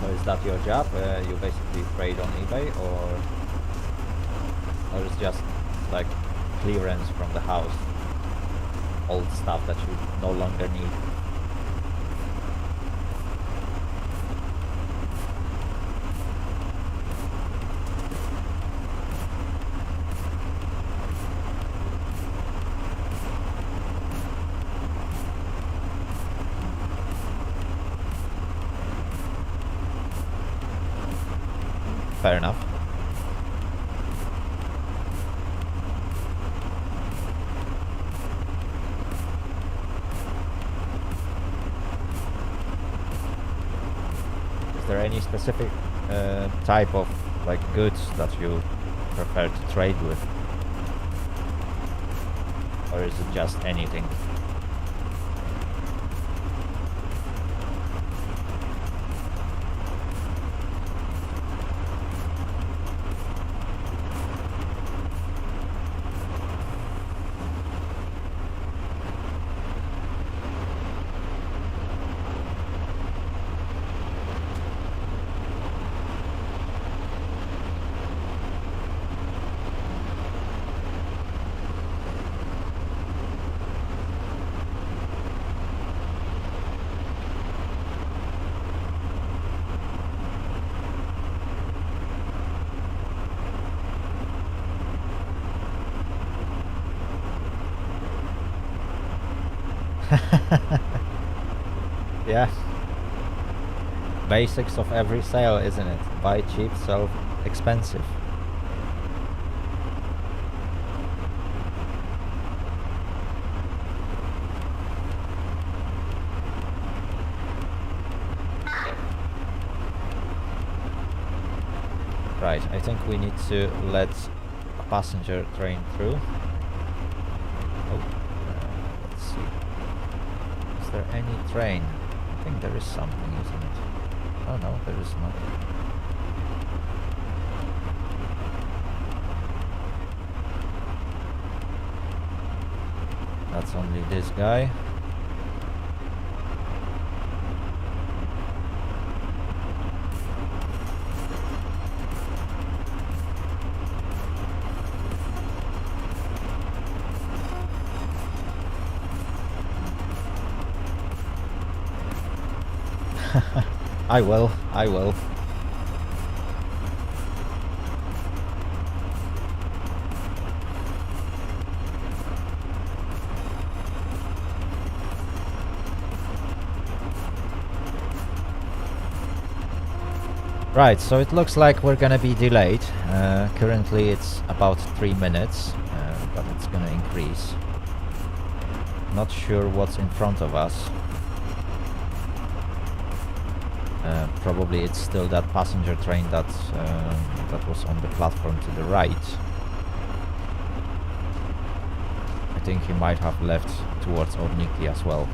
Is that your job? You basically trade on eBay, or it's just like clearance from the house, old stuff that you no longer need? Fair enough. Is there any specific type of like goods that you prefer to trade with, or is it just anything? Yeah. Basics of every sale, isn't it? Buy cheap, sell expensive. Right, I think we need to let a passenger train through. Oh, let's see. Is there any train think there is something, isn't it? Oh no, there is not. That's only this guy. I will. Right, so it looks like we're gonna be delayed. Currently it's about 3 minutes, but it's gonna increase. Not sure what's in front of us. Probably it's still that passenger train that was on the platform to the right. I think he might have left towards Oriki as well.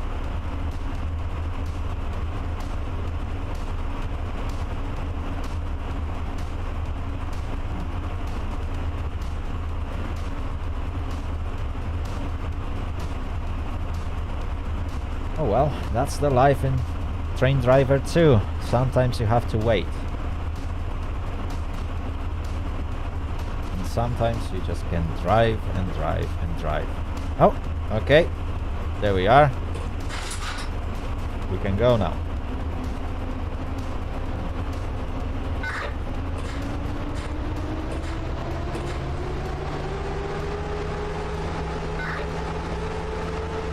Oh well, that's the life in Train Driver 2. Sometimes you have to wait. And sometimes you just can drive and drive and drive. Oh, okay. There we are. We can go now.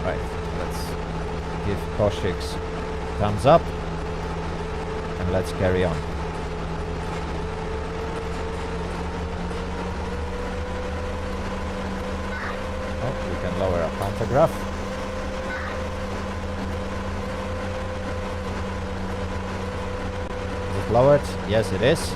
Right, let's give Koshik's thumbs up. And let's carry on. Oh, we can lower a pantograph. Is it lowered? Yes, it is.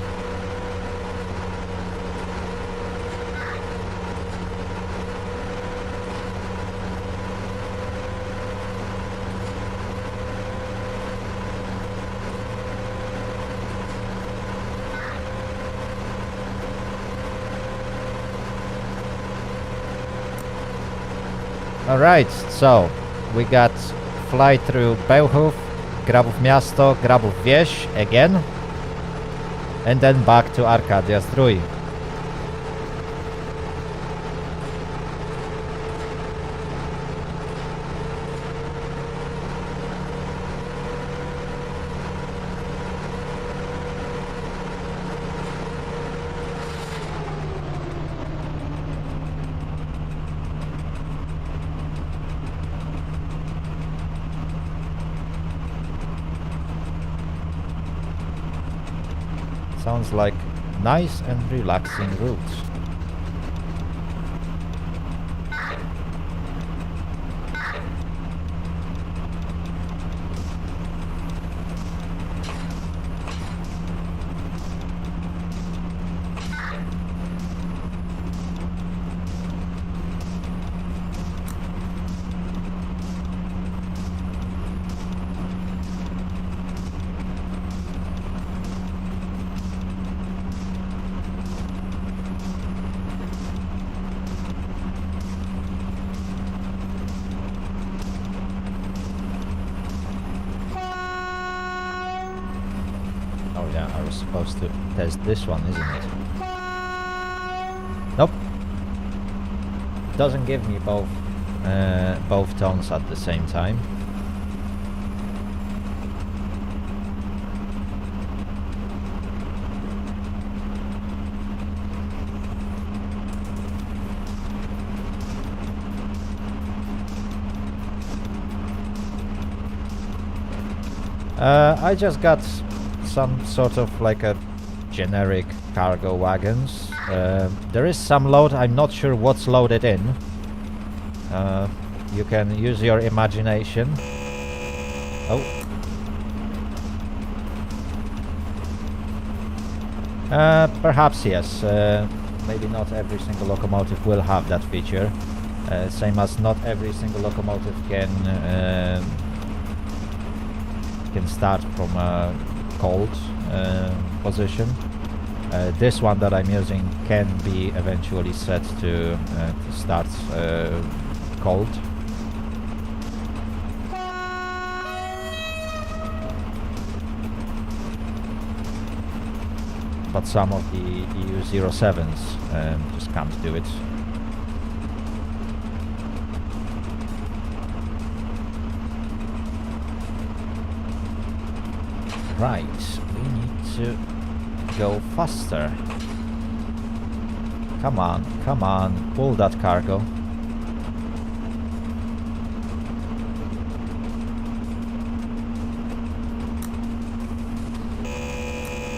Alright, so we got fly through Bełchów, Grabów Miasto, Grabów Wieś again, and then back to Arcadia Zdrój. Sounds like nice and relaxing route. Supposed to test this one, isn't it? Nope. Doesn't give me both tones at the same time. I just got some sort of like a generic cargo wagons. There is some load, I'm not sure what's loaded in. You can use your imagination. Oh. Perhaps yes. Maybe not every single locomotive will have that feature. Same as not every single locomotive can start from a cold position. This one that I'm using can be eventually set to start cold. But some of the EU07s just can't do it. Right, we need to go faster. Come on, pull that cargo.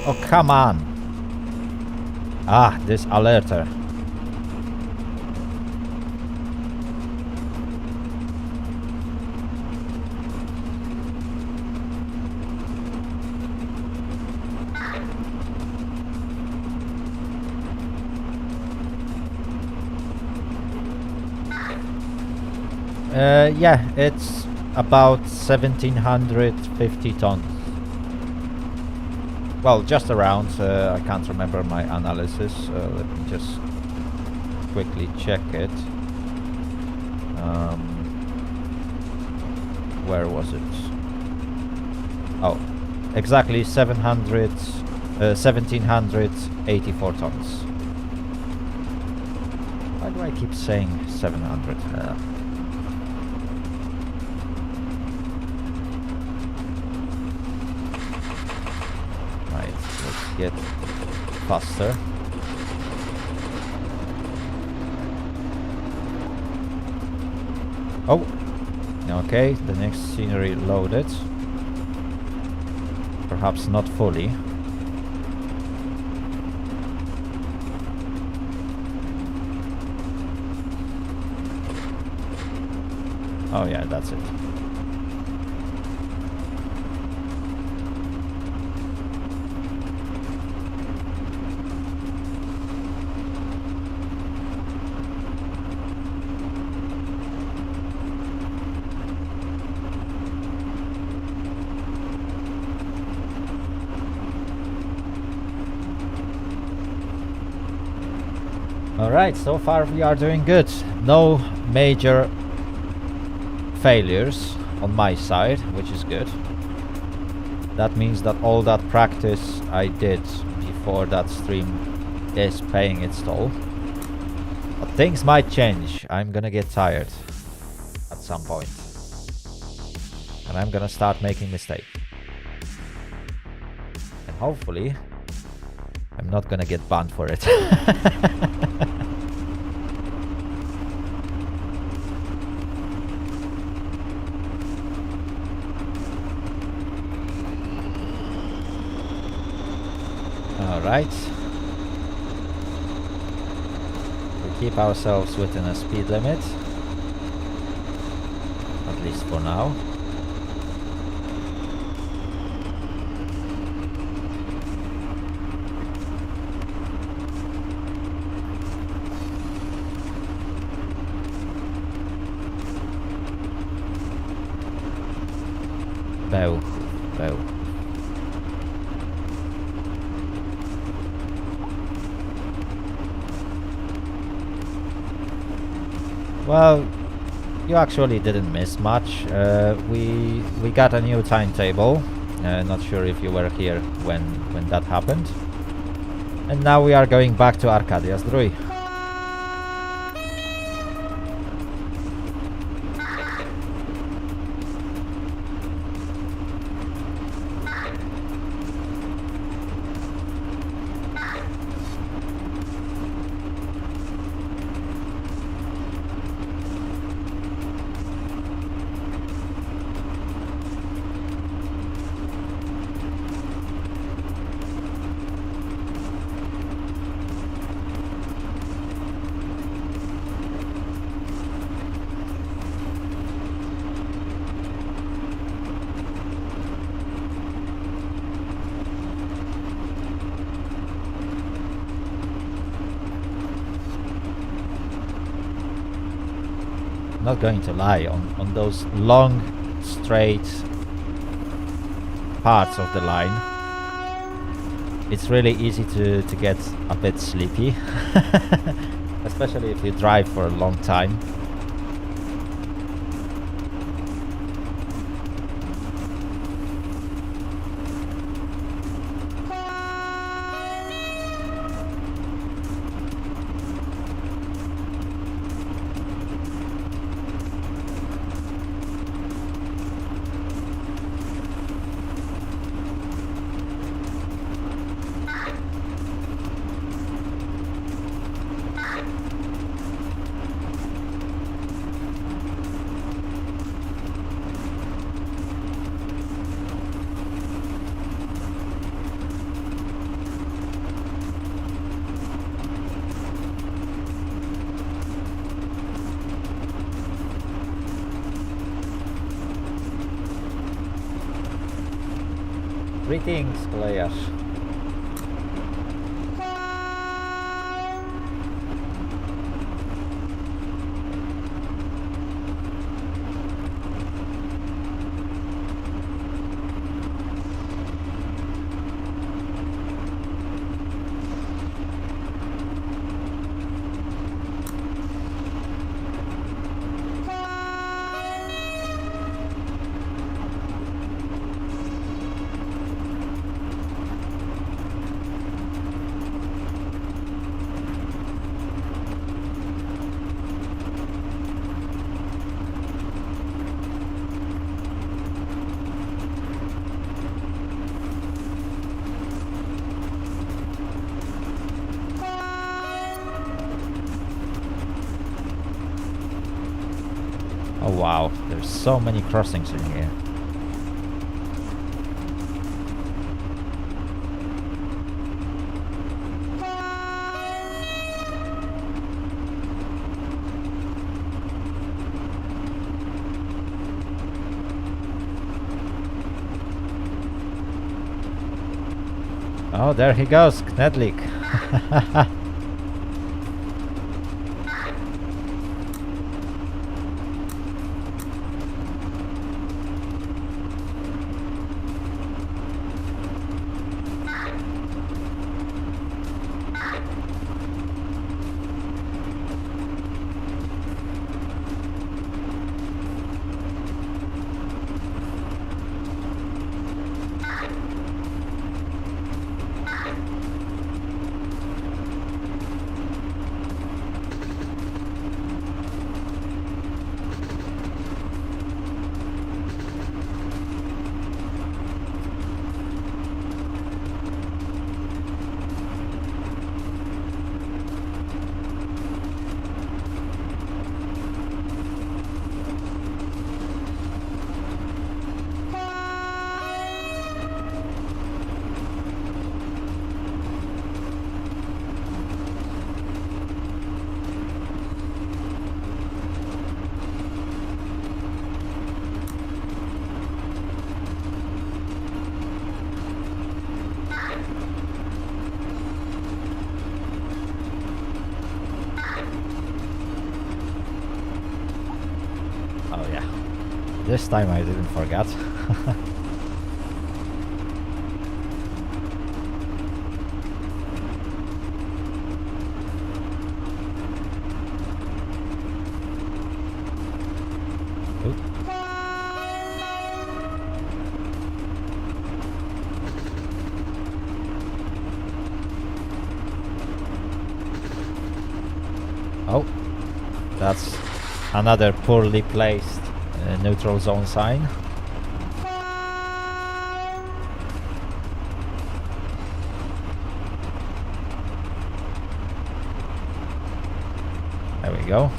Oh, come on! Ah, this alerter. Yeah, it's about 1750 tons. Well, just around. I can't remember my analysis. Let me just quickly check it. Where was it? Oh, exactly 1784 tons. Why do I keep saying 700? Get faster. Oh, okay, the next scenery loaded. Perhaps not fully. Oh yeah, that's it. Alright, so far we are doing good. No major failures on my side, which is good. That means that all that practice I did before that stream is paying its toll. But things might change. I'm gonna get tired at some point. And I'm gonna start making mistakes. And hopefully I'm not gonna get banned for it. Alright. We keep ourselves within a speed limit. At least for now. Beł. Well, you actually didn't miss much. We got a new timetable. Not sure if you were here when that happened. And now we are going back to Arcadia Zdrój. Not going to lie, on those long straight parts of the line, it's really easy to get a bit sleepy, especially if you drive for a long time. Greetings, players. Oh wow, there's so many crossings in here. Oh, there he goes, Knedlik. Oh yeah, this time I didn't forget. Oh, that's another poorly placed neutral zone sign. There we go.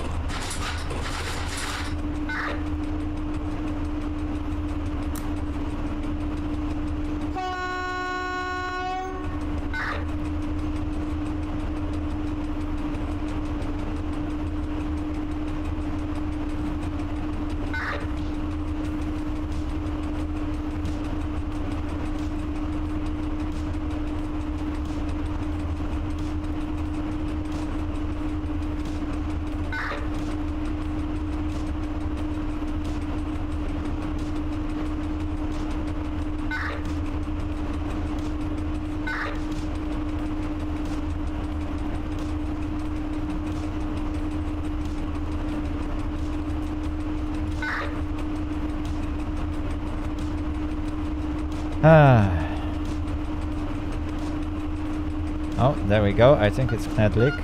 Oh, there we go. I think it's Knedlik.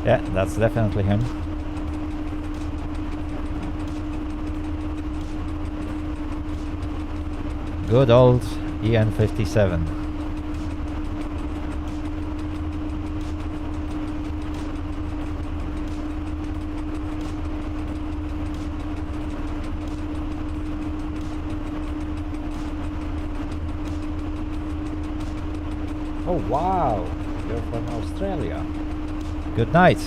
Yeah, that's definitely him. Good old EN57. Oh wow, you're from Australia. Good night.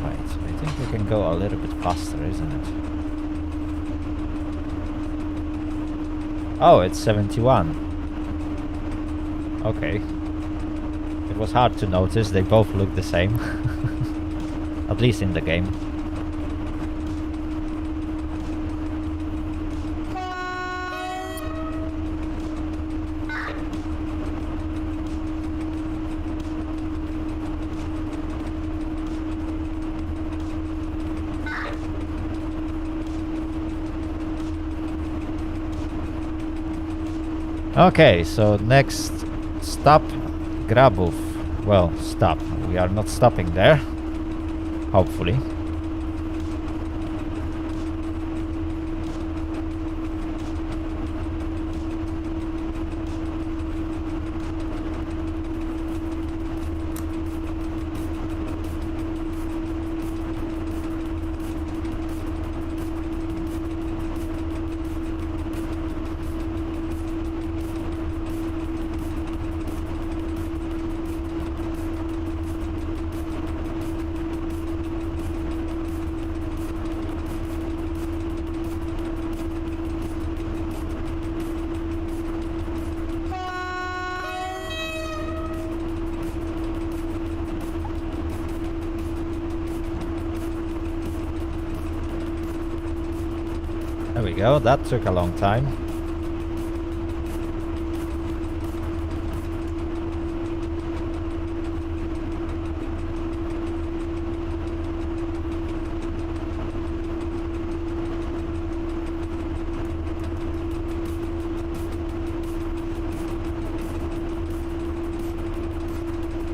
Right, I think we can go a little bit faster, isn't it? Oh, it's 71. Okay. It was hard to notice, they both look the same. At least in the game. Okay, so next stop, Grabów. Well, stop. We are not stopping there. Hopefully. There we go, that took a long time.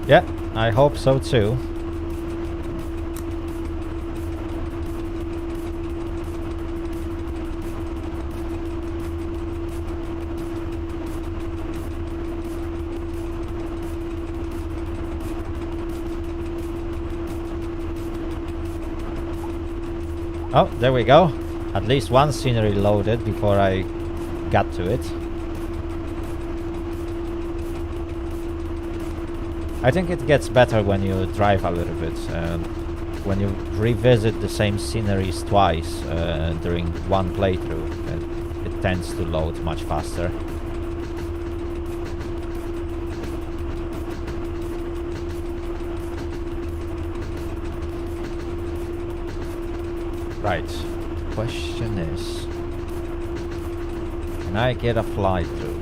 Yeah, I hope so too. Oh, there we go. At least one scenery loaded before I got to it. I think it gets better when you drive a little bit. When you revisit the same sceneries twice during one playthrough, it tends to load much faster. Right, question is, can I get a fly through?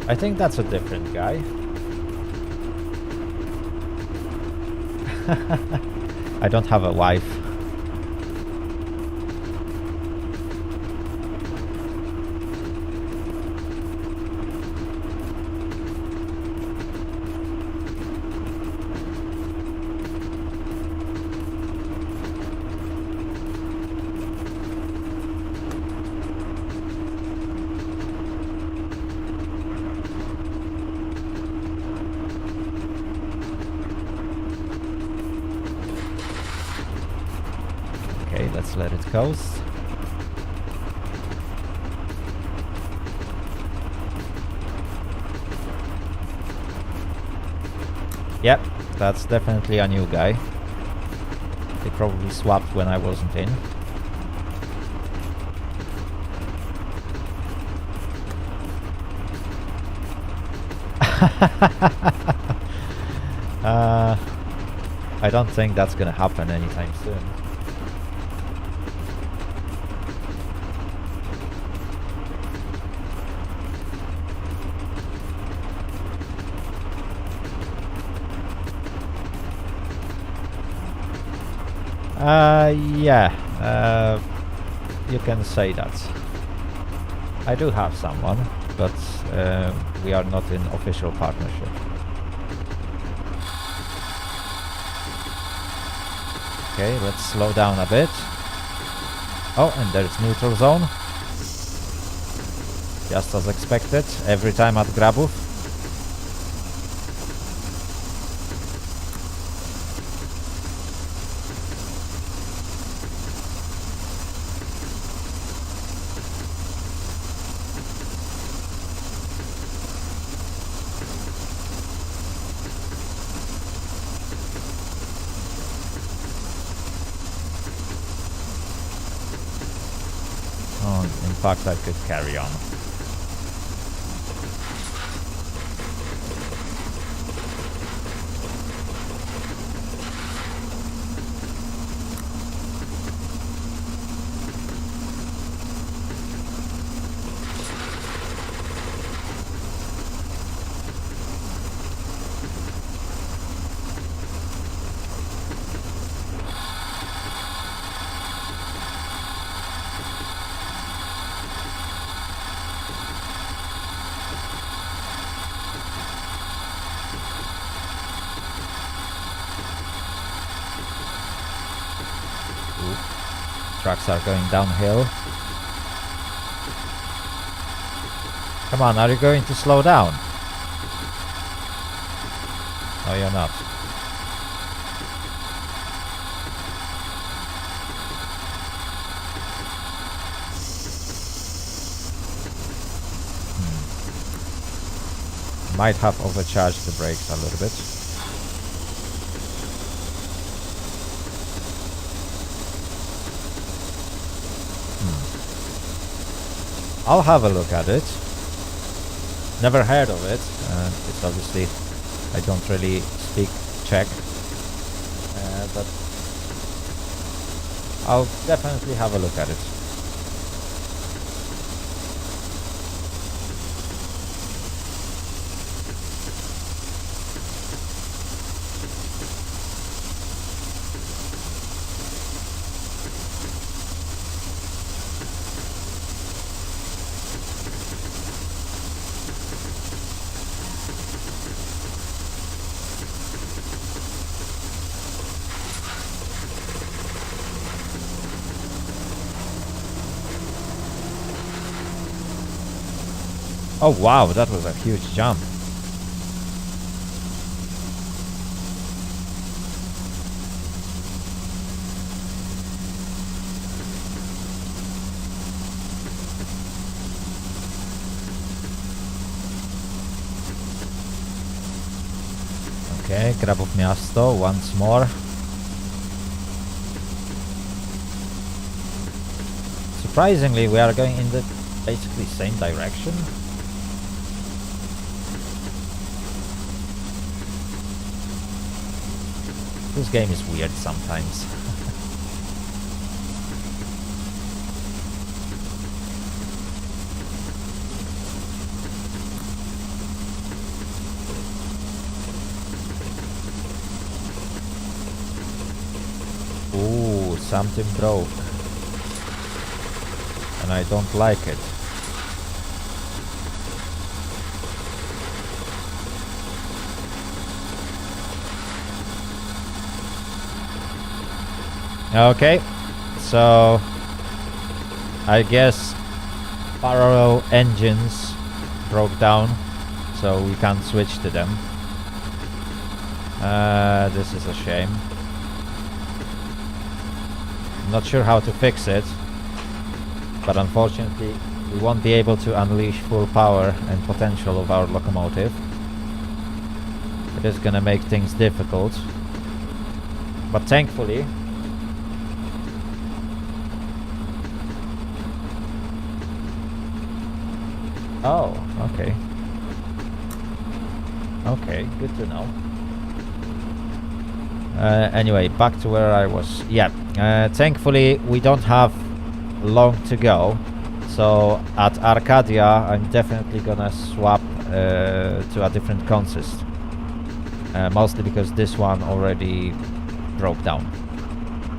I think that's a different guy. I don't have a wife. Let's let it coast. Yep, that's definitely a new guy. They probably swapped when I wasn't in. I don't think that's gonna happen anytime soon. Yeah, you can say that. I do have someone, but we are not in official partnership. Okay, let's slow down a bit. Oh, and there's neutral zone. Just as expected, every time at Grabów. In fact, I could carry on. Trucks are going downhill. Come on, are you going to slow down? No, you're not. Might have overcharged the brakes a little bit. I'll have a look at it. Never heard of it. It's obviously, I don't really speak Czech, but I'll definitely have a look at it. Oh wow, that was a huge jump. Okay, Grabów Miasto once more. Surprisingly, we are going in the basically same direction. This game is weird sometimes. Ooh, something broke. And I don't like it. Okay, so I guess parallel engines broke down, so we can't switch to them. This is a shame. I'm not sure how to fix it, but unfortunately we won't be able to unleash full power and potential of our locomotive. This is gonna make things difficult. But thankfully... Oh, okay. Okay, good to know. Anyway, back to where I was. Yeah, thankfully we don't have long to go. So at Arcadia, I'm definitely gonna swap to a different consist. Mostly because this one already broke down.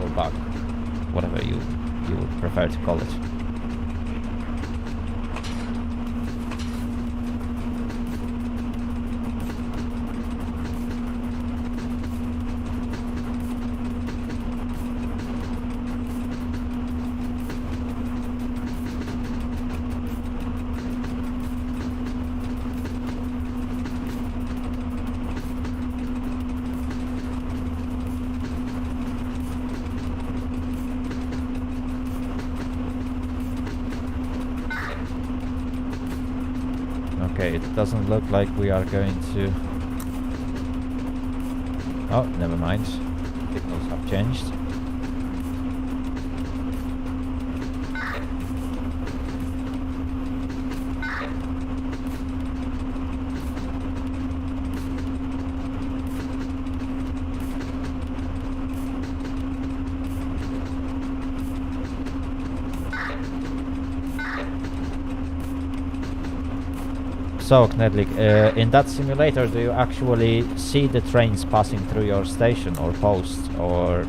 Or bug. Whatever you would prefer to call it. Okay, it doesn't look like we are going to... Oh, never mind. Signals have changed. So, Knedlik, in that simulator, do you actually see the trains passing through your station or post, or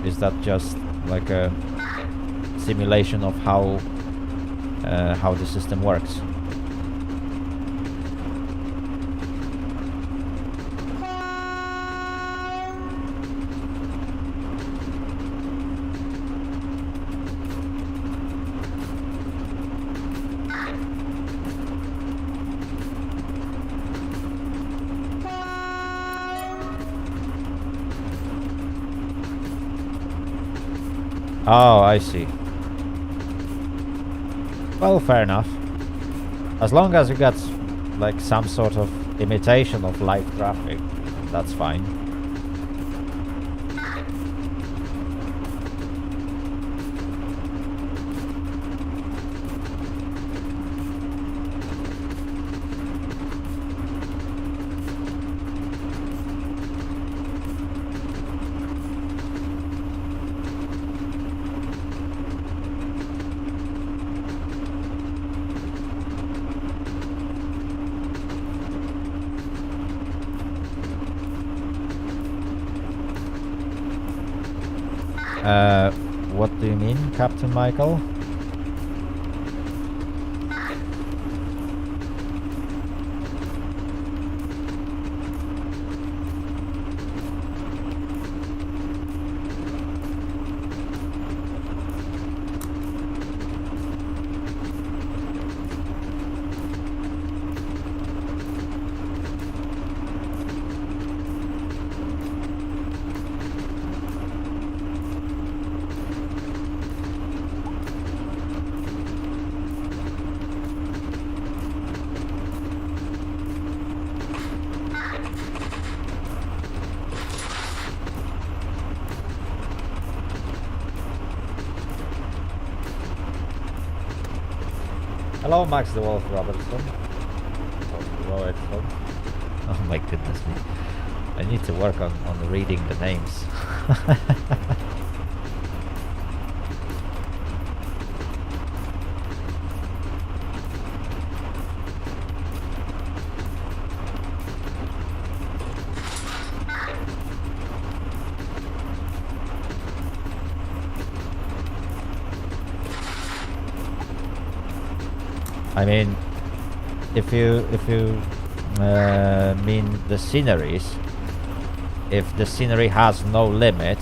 is that just like a simulation of how the system works? Oh, I see. Well, fair enough. As long as you get like some sort of imitation of live traffic, that's fine. What do you mean, Captain Michael? Hello, Max the Wolf Robertson. Oh my goodness me. I need to work on reading the names. I mean, if you mean the sceneries, if the scenery has no limit,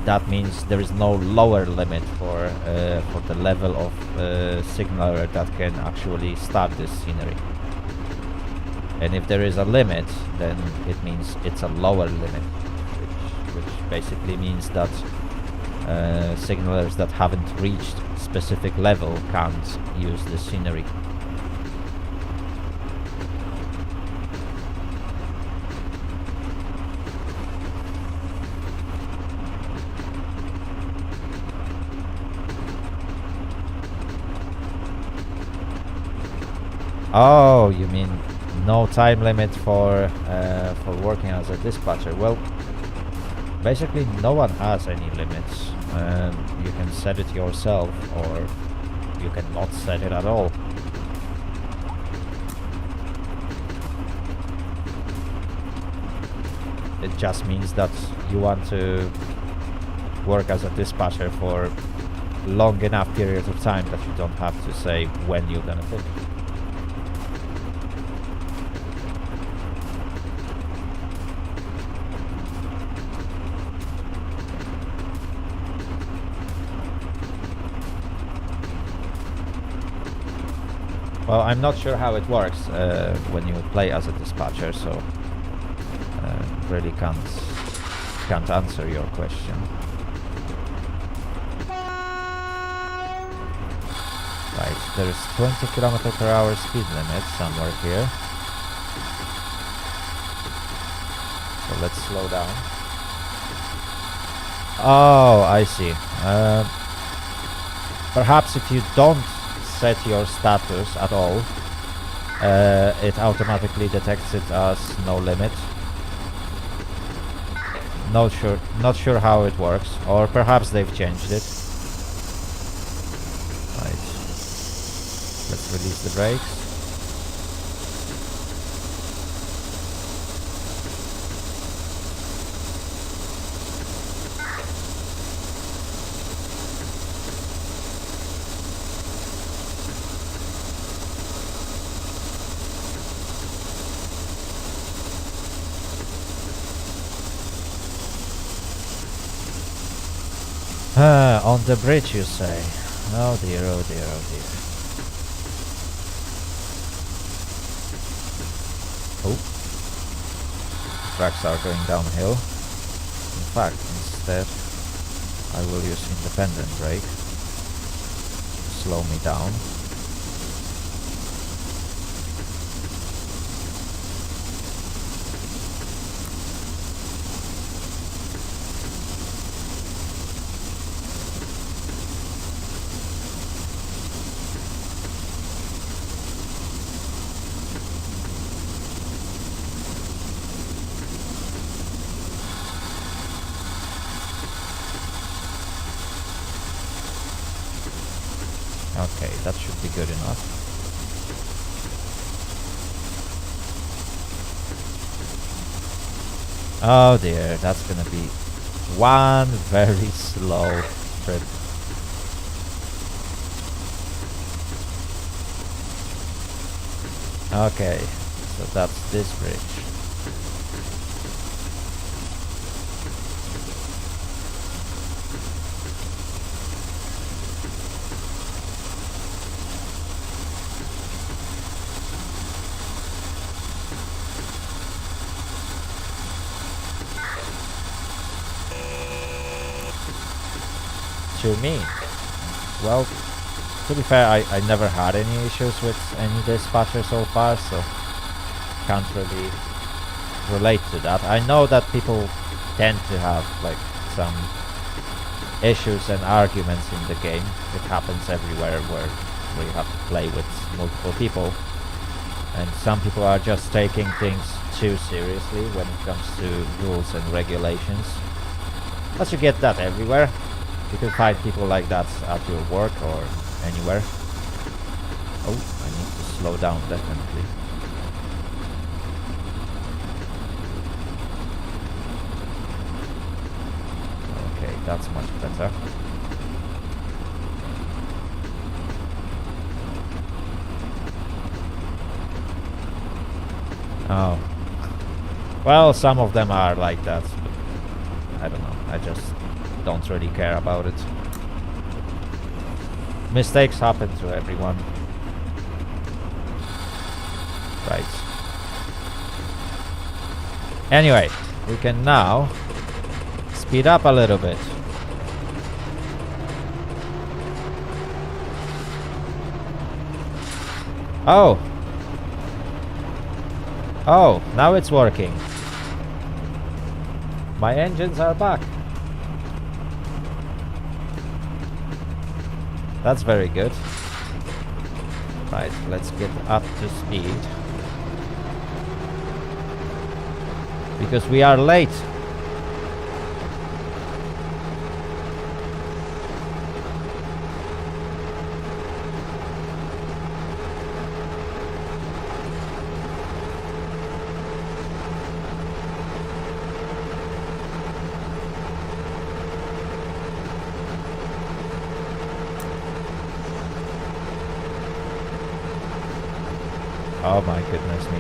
that means there is no lower limit for the level of signaler that can actually start this scenery. And if there is a limit, then it means it's a lower limit, which basically means that signalers that haven't reached specific level can't use the scenery. Oh, you mean no time limit for working as a dispatcher? Well, basically no one has any limits. You can set it yourself, or you can not set it at all. It just means that you want to work as a dispatcher for long enough periods of time that you don't have to say when you're gonna finish. Well, I'm not sure how it works when you play as a dispatcher, so really can't answer your question. Right, there is 20 km/h speed limit somewhere here. So let's slow down. Oh, I see. Perhaps if you don't set your status at all, it automatically detects it as no limit. Not sure how it works, or perhaps they've changed it. Right. Let's release the brakes. On the bridge, you say? Oh dear, oh dear, oh dear. Oh. Tracks are going downhill. In fact, instead, I will use independent brake. Slow me down. Okay, that should be good enough. Oh dear, that's gonna be one very slow trip. Okay, so that's this bridge. To me, well, to be fair, I never had any issues with any dispatcher so far, so can't really relate to that. I know that people tend to have like some issues and arguments in the game. It happens everywhere where you have to play with multiple people, and some people are just taking things too seriously when it comes to rules and regulations. But you get that everywhere. You can find people like that at your work or anywhere. Oh, I need to slow down, definitely. Okay, that's much better. Oh. Well, some of them are like that. I don't know. I just don't really care about it. Mistakes happen to everyone. Right. Anyway, we can now speed up a little bit. Oh. Oh, now it's working. My engines are back. That's very good. Right, let's get up to speed. Because we are late. Oh my goodness me.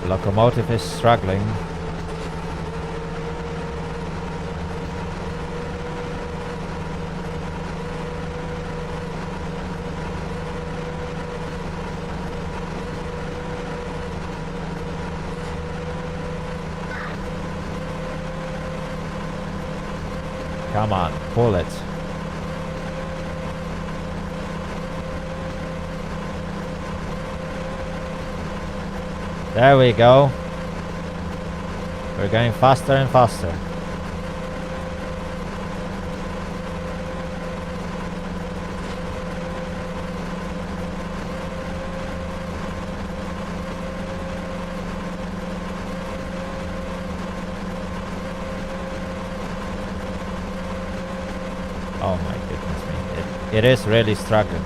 The locomotive is struggling. Come on, pull it. There we go. We're going faster and faster. Oh my goodness me. It is really struggling.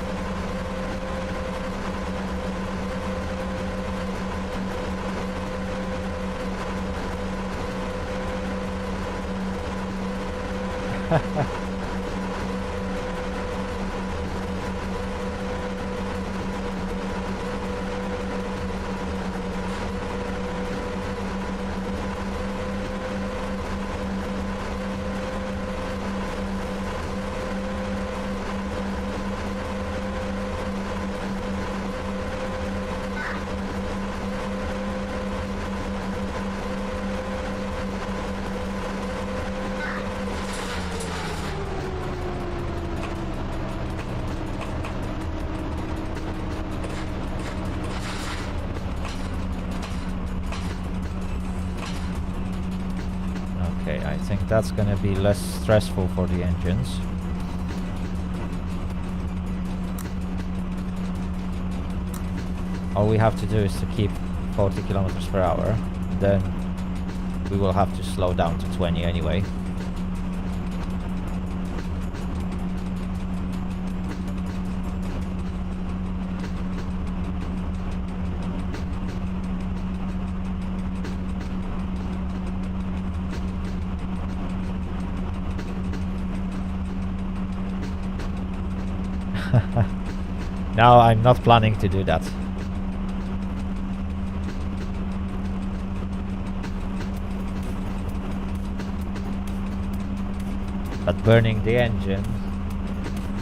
Okay, I think that's gonna be less stressful for the engines. All we have to do is to keep 40 kilometers per hour, then we will have to slow down to 20 anyway. No, I'm not planning to do that. But burning the engine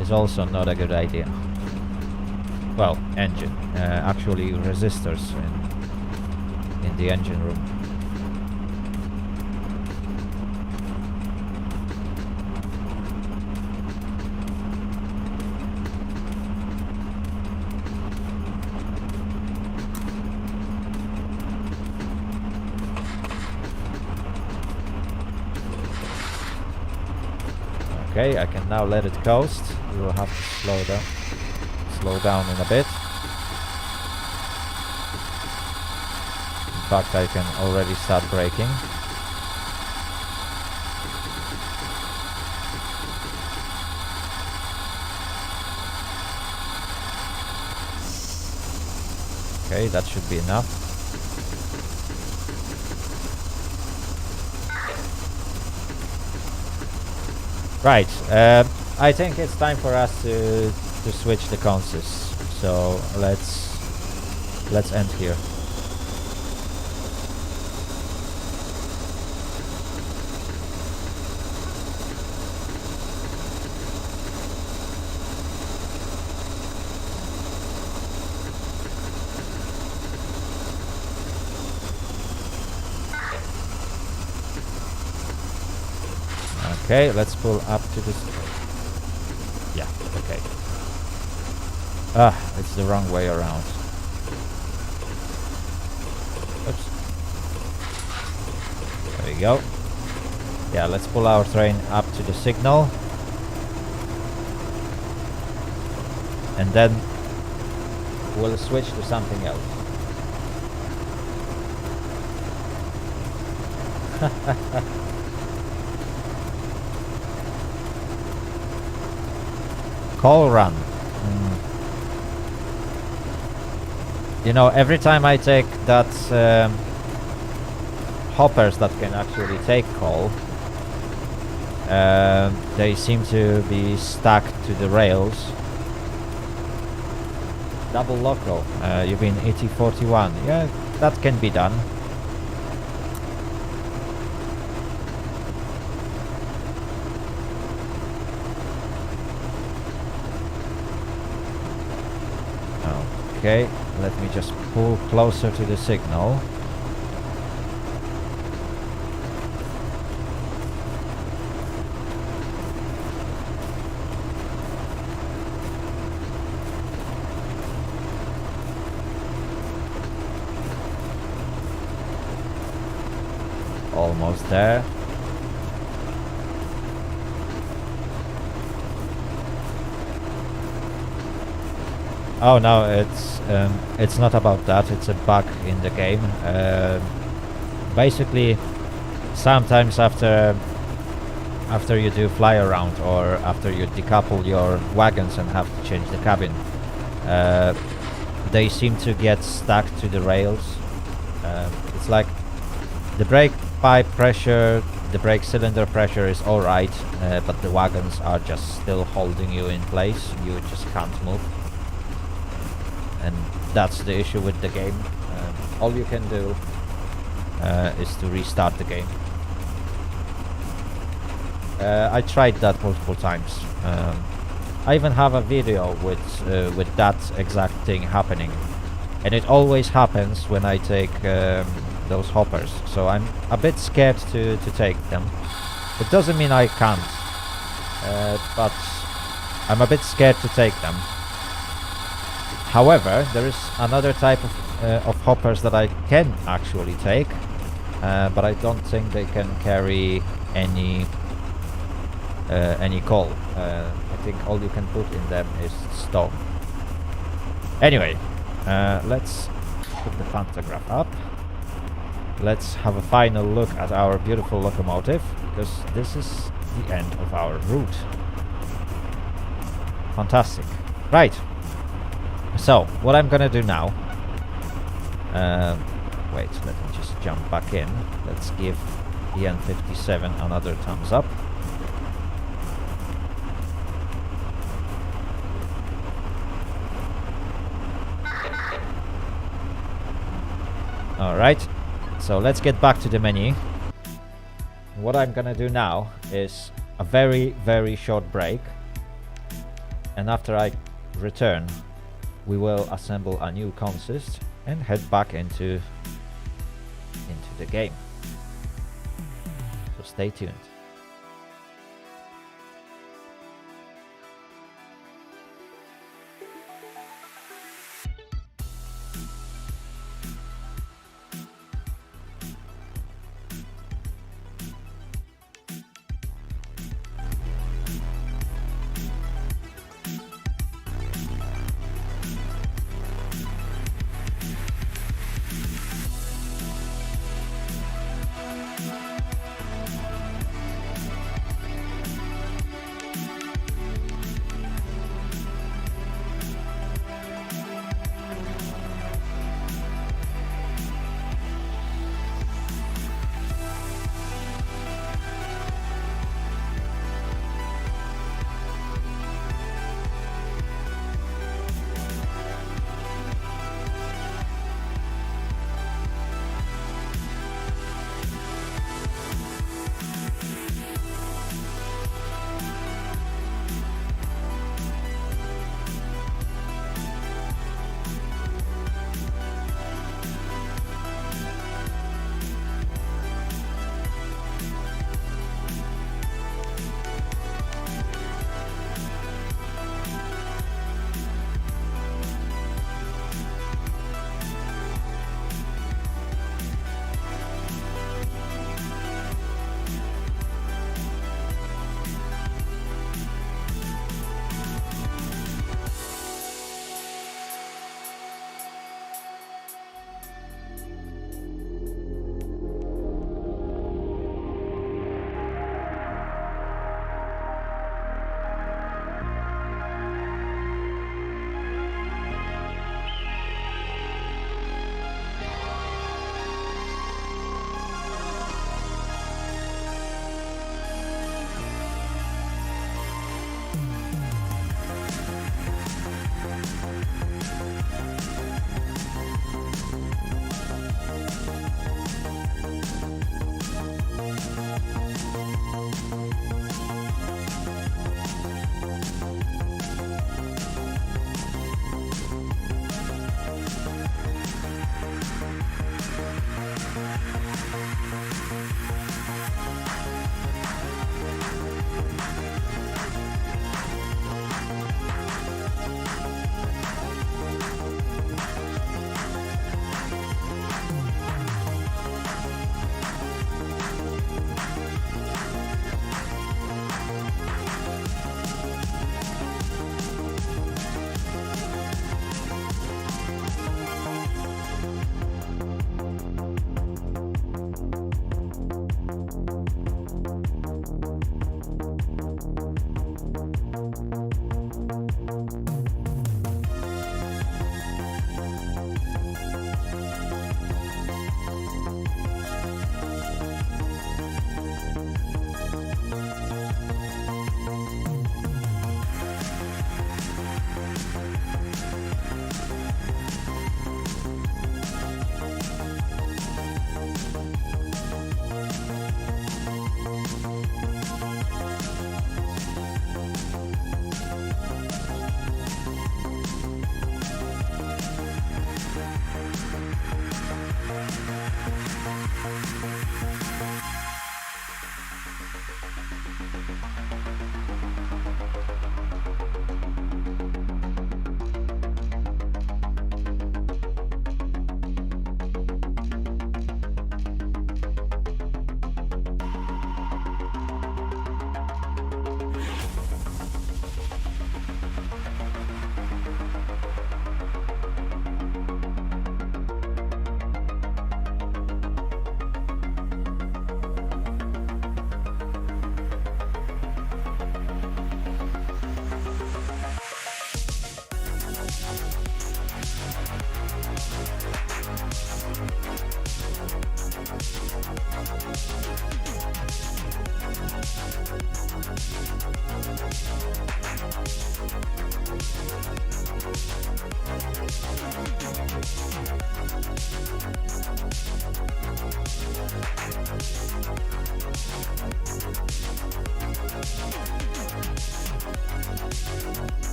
is also not a good idea. Well, engine. Actually resistors in the engine room. Okay, I can now let it coast. We will have to slow down in a bit. In fact, I can already start braking. Okay, that should be enough. Right, I think it's time for us to switch the consoles. So let's end here. Okay, let's pull up to this. Yeah, okay. Ah, it's the wrong way around. Oops. There we go. Yeah, let's pull our train up to the signal. And then we'll switch to something else. Coal run. You know, every time I take that hoppers that can actually take coal, they seem to be stuck to the rails. Double loco. You've been ET41. Yeah, that can be done. Okay, let me just pull closer to the signal. Almost there. Oh no, it's not about that. It's a bug in the game. Basically, sometimes after you do fly around or after you decouple your wagons and have to change the cabin, they seem to get stuck to the rails. It's like the brake pipe pressure, the brake cylinder pressure is alright, but the wagons are just still holding you in place. You just can't move. And that's the issue with the game. All you can do is to restart the game. I tried that multiple times. I even have a video with that exact thing happening, and it always happens when I take those hoppers. So I'm a bit scared to take them. It doesn't mean I can't, but I'm a bit scared to take them. However, there is another type of hoppers that I can actually take, but I don't think they can carry any coal. I think all you can put in them is stone. Anyway, let's put the pantograph up. Let's have a final look at our beautiful locomotive, because this is the end of our route. Fantastic. Right. So, what I'm gonna do now... wait, let me just jump back in. Let's give EN57 another thumbs up. Alright, so let's get back to the menu. What I'm gonna do now is a very, very short break. And after I return, we will assemble a new consist and head back into the game. So stay tuned.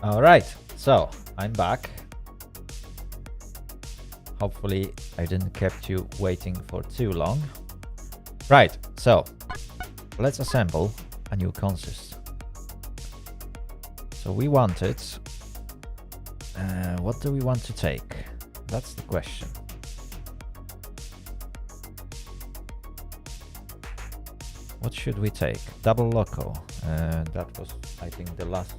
All right, so I'm back. Hopefully I didn't kept you waiting for too long. Right, so let's assemble a new consist. So we want it. What do we want to take? That's the question. What should we take? Double loco. That was, I think, the last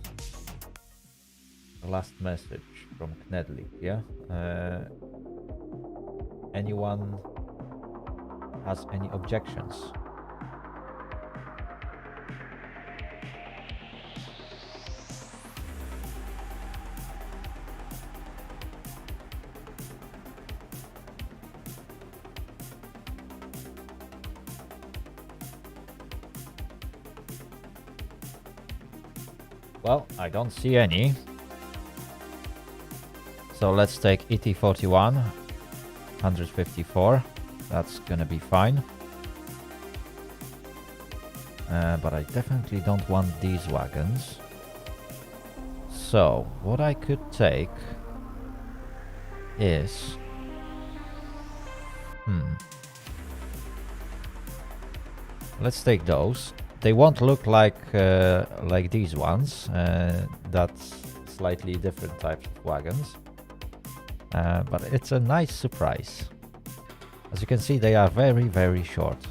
message from Knedley. Yeah. Anyone has any objections? Well, I don't see any. So let's take ET41, 154. That's gonna be fine. But I definitely don't want these wagons. So what I could take is... Let's take those. They won't look like these ones. That's slightly different types of wagons. But it's a nice surprise. As you can see, they are very, very short.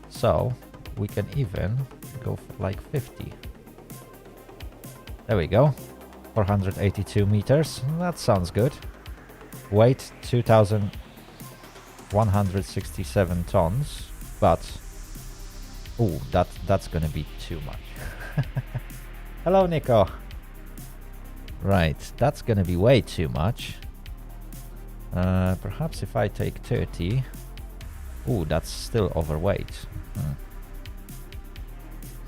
So we can even go for like 50. There we go. 482 meters. That sounds good. Weight 2,167 tons. But ooh, that's gonna be too much. Hello, Nico. Right, that's gonna be way too much. Perhaps if I take 30. Ooh, that's still overweight.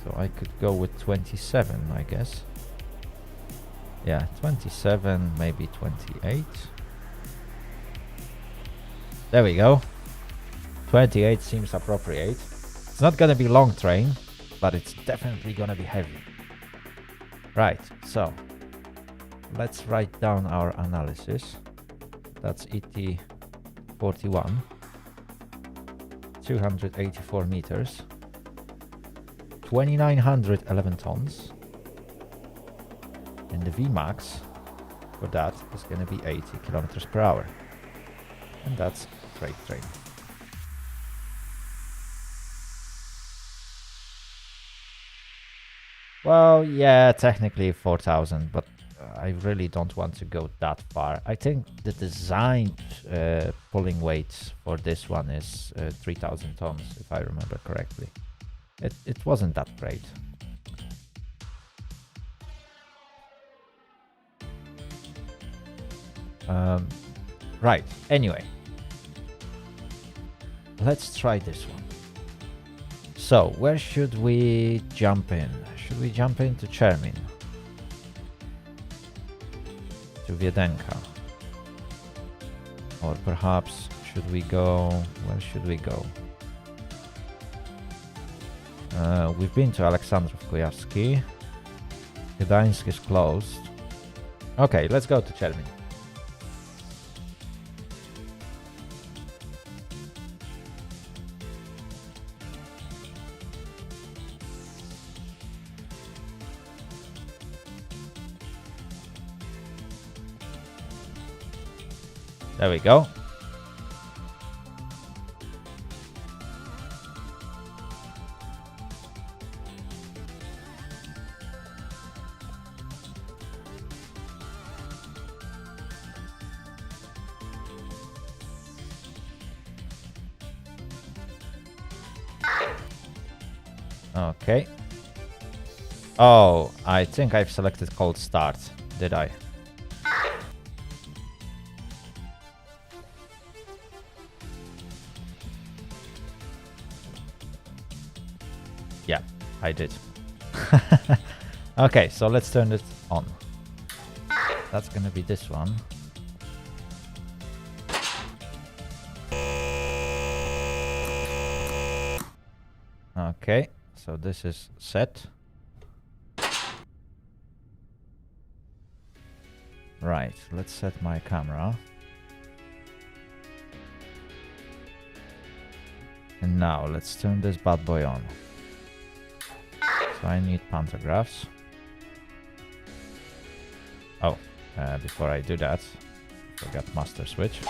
So I could go with 27, I guess. Yeah, 27, maybe 28. There we go. 28 seems appropriate. It's not gonna be long train, but it's definitely gonna be heavy. Right, so let's write down our analysis. That's ET41, 284 meters, 2,911 tons, and the Vmax for that is going to be 80 kilometers per hour, and that's freight train. Well, yeah, technically 4,000, but I really don't want to go that far. I think the designed pulling weight for this one is 3,000 tons, if I remember correctly. It wasn't that great. Right, anyway. Let's try this one. So, where should we jump in? Should we jump into Chermin? To Wiedenka? Or perhaps, should we go... Where should we go? We've been to Aleksandrów Kujawski. Gdańsk is closed. Okay, let's go to Chermin. There we go. Okay. Oh, I think I've selected cold start, did I? Yeah, I did. Okay, so let's turn it on. That's gonna be this one. Okay, so this is set. Right, let's set my camera. And now let's turn this bad boy on. So I need pantographs. Oh, before I do that, forgot master switch.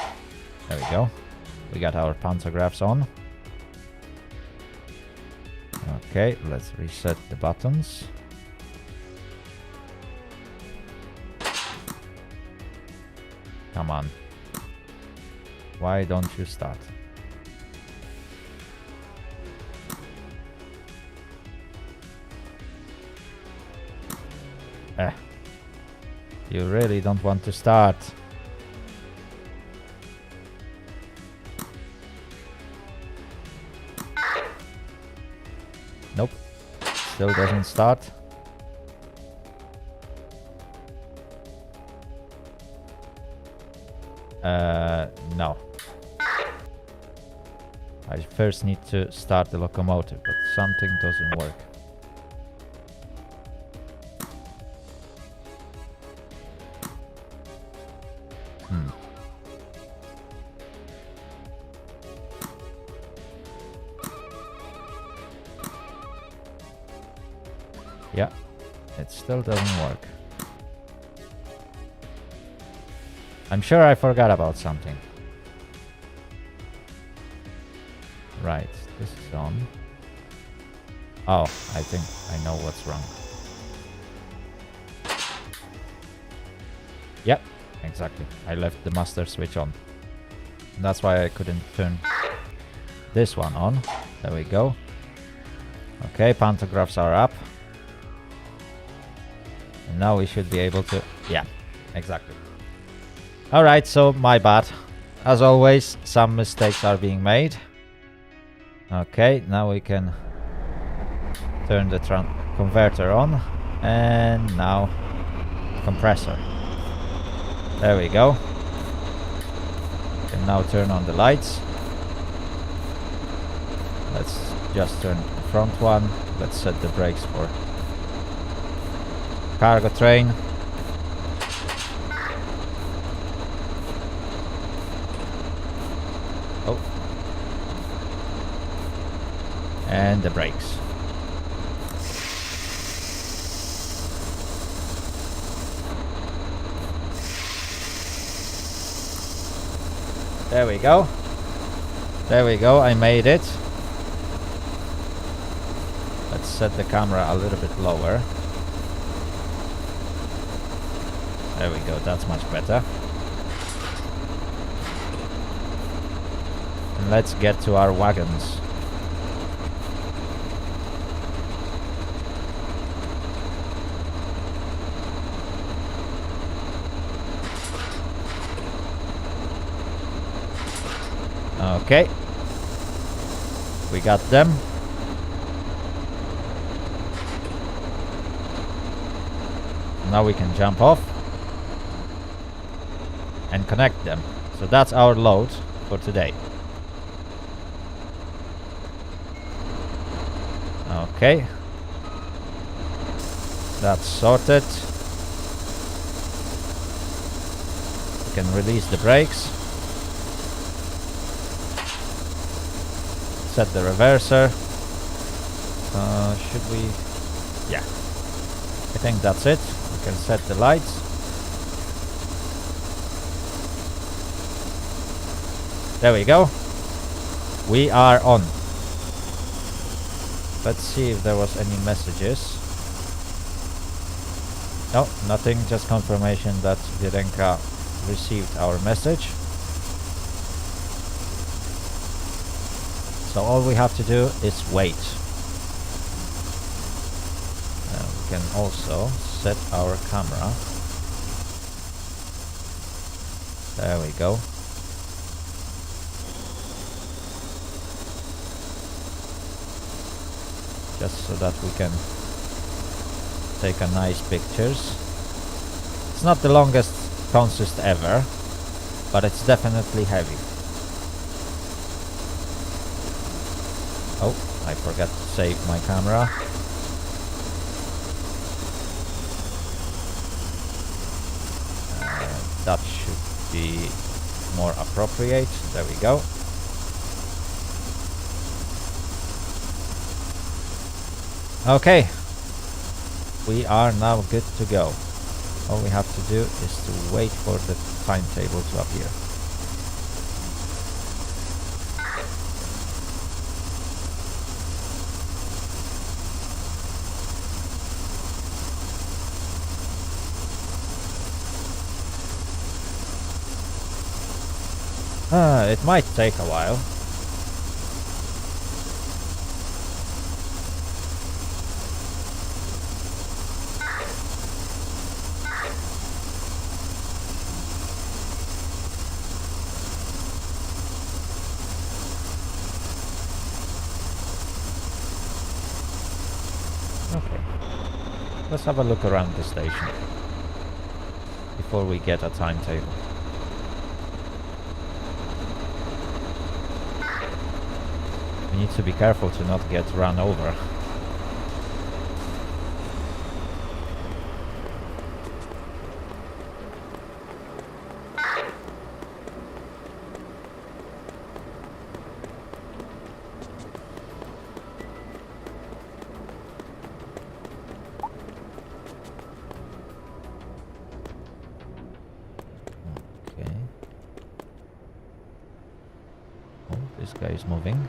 There we go. We got our pantographs on. Okay, let's reset the buttons. Come on. Why don't you start? You really don't want to start. Nope. Still doesn't start. No. I first need to start the locomotive, but something doesn't work. Yeah, it still doesn't work. I'm sure I forgot about something. Right, this is on. Oh, I think I know what's wrong. Yep, exactly. I left the master switch on. That's why I couldn't turn this one on. There we go. Okay, pantographs are up. And now we should be able to... Yeah, exactly. Alright, so my bad. As always, some mistakes are being made. Okay, now we can turn the converter on. And now compressor. There we go. Can now turn on the lights. Let's just turn the front one. Let's set the brakes for cargo train. Oh. And the brakes. There we go. There we go, I made it. Let's set the camera a little bit lower. There we go, that's much better. And let's get to our wagons. Okay. We got them. Now we can jump off and connect them. So that's our load for today. Okay. That's sorted. We can release the brakes. Set the reverser. Should we? Yeah. I think that's it. We can set the lights. There we go. We are on. Let's see if there was any messages. No, nothing. Just confirmation that Virenka received our message. So all we have to do is wait. We can also set our camera. There we go. Just so that we can take a nice pictures. It's not the longest consist ever, but it's definitely heavy. Oh, I forgot to save my camera. That should be more appropriate. There we go. Okay, we are now good to go. All we have to do is to wait for the timetable to appear. It might take a while. Okay, let's have a look around the station before we get a timetable. We need to be careful to not get run over. Okay. Oh, this guy is moving.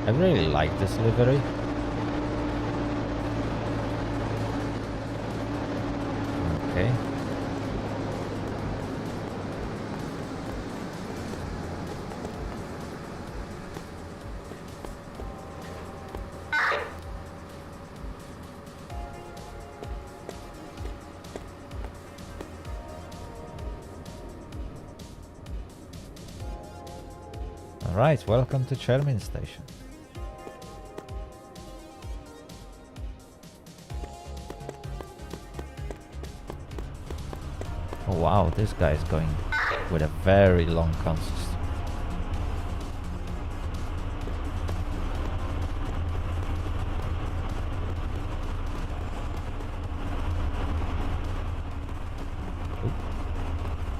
I really like this livery. Okay. Alright, welcome to Chermin Station. Oh wow, this guy is going with a very long consist.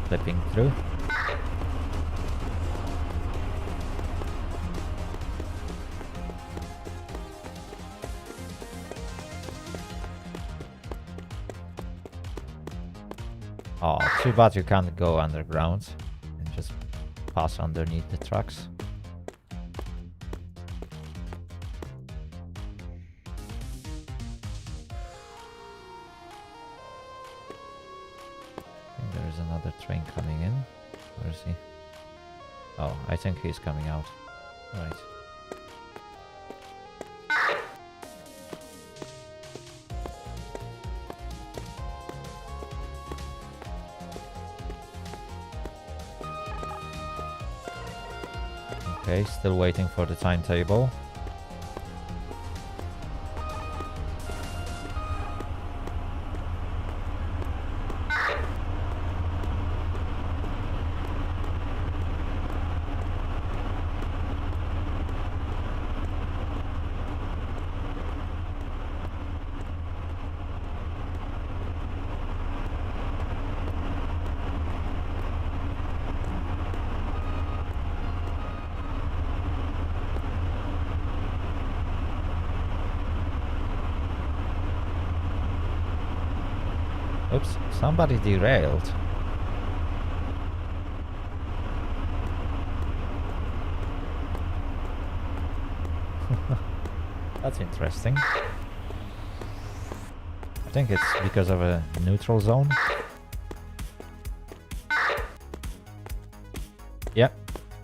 Flipping through. Oh, too bad you can't go underground and just pass underneath the tracks. I think there is another train coming in. Where is he? Oh, I think he's coming out. Right. Okay, still waiting for the timetable. Oops, somebody derailed. That's interesting. I think it's because of a neutral zone. Yeah,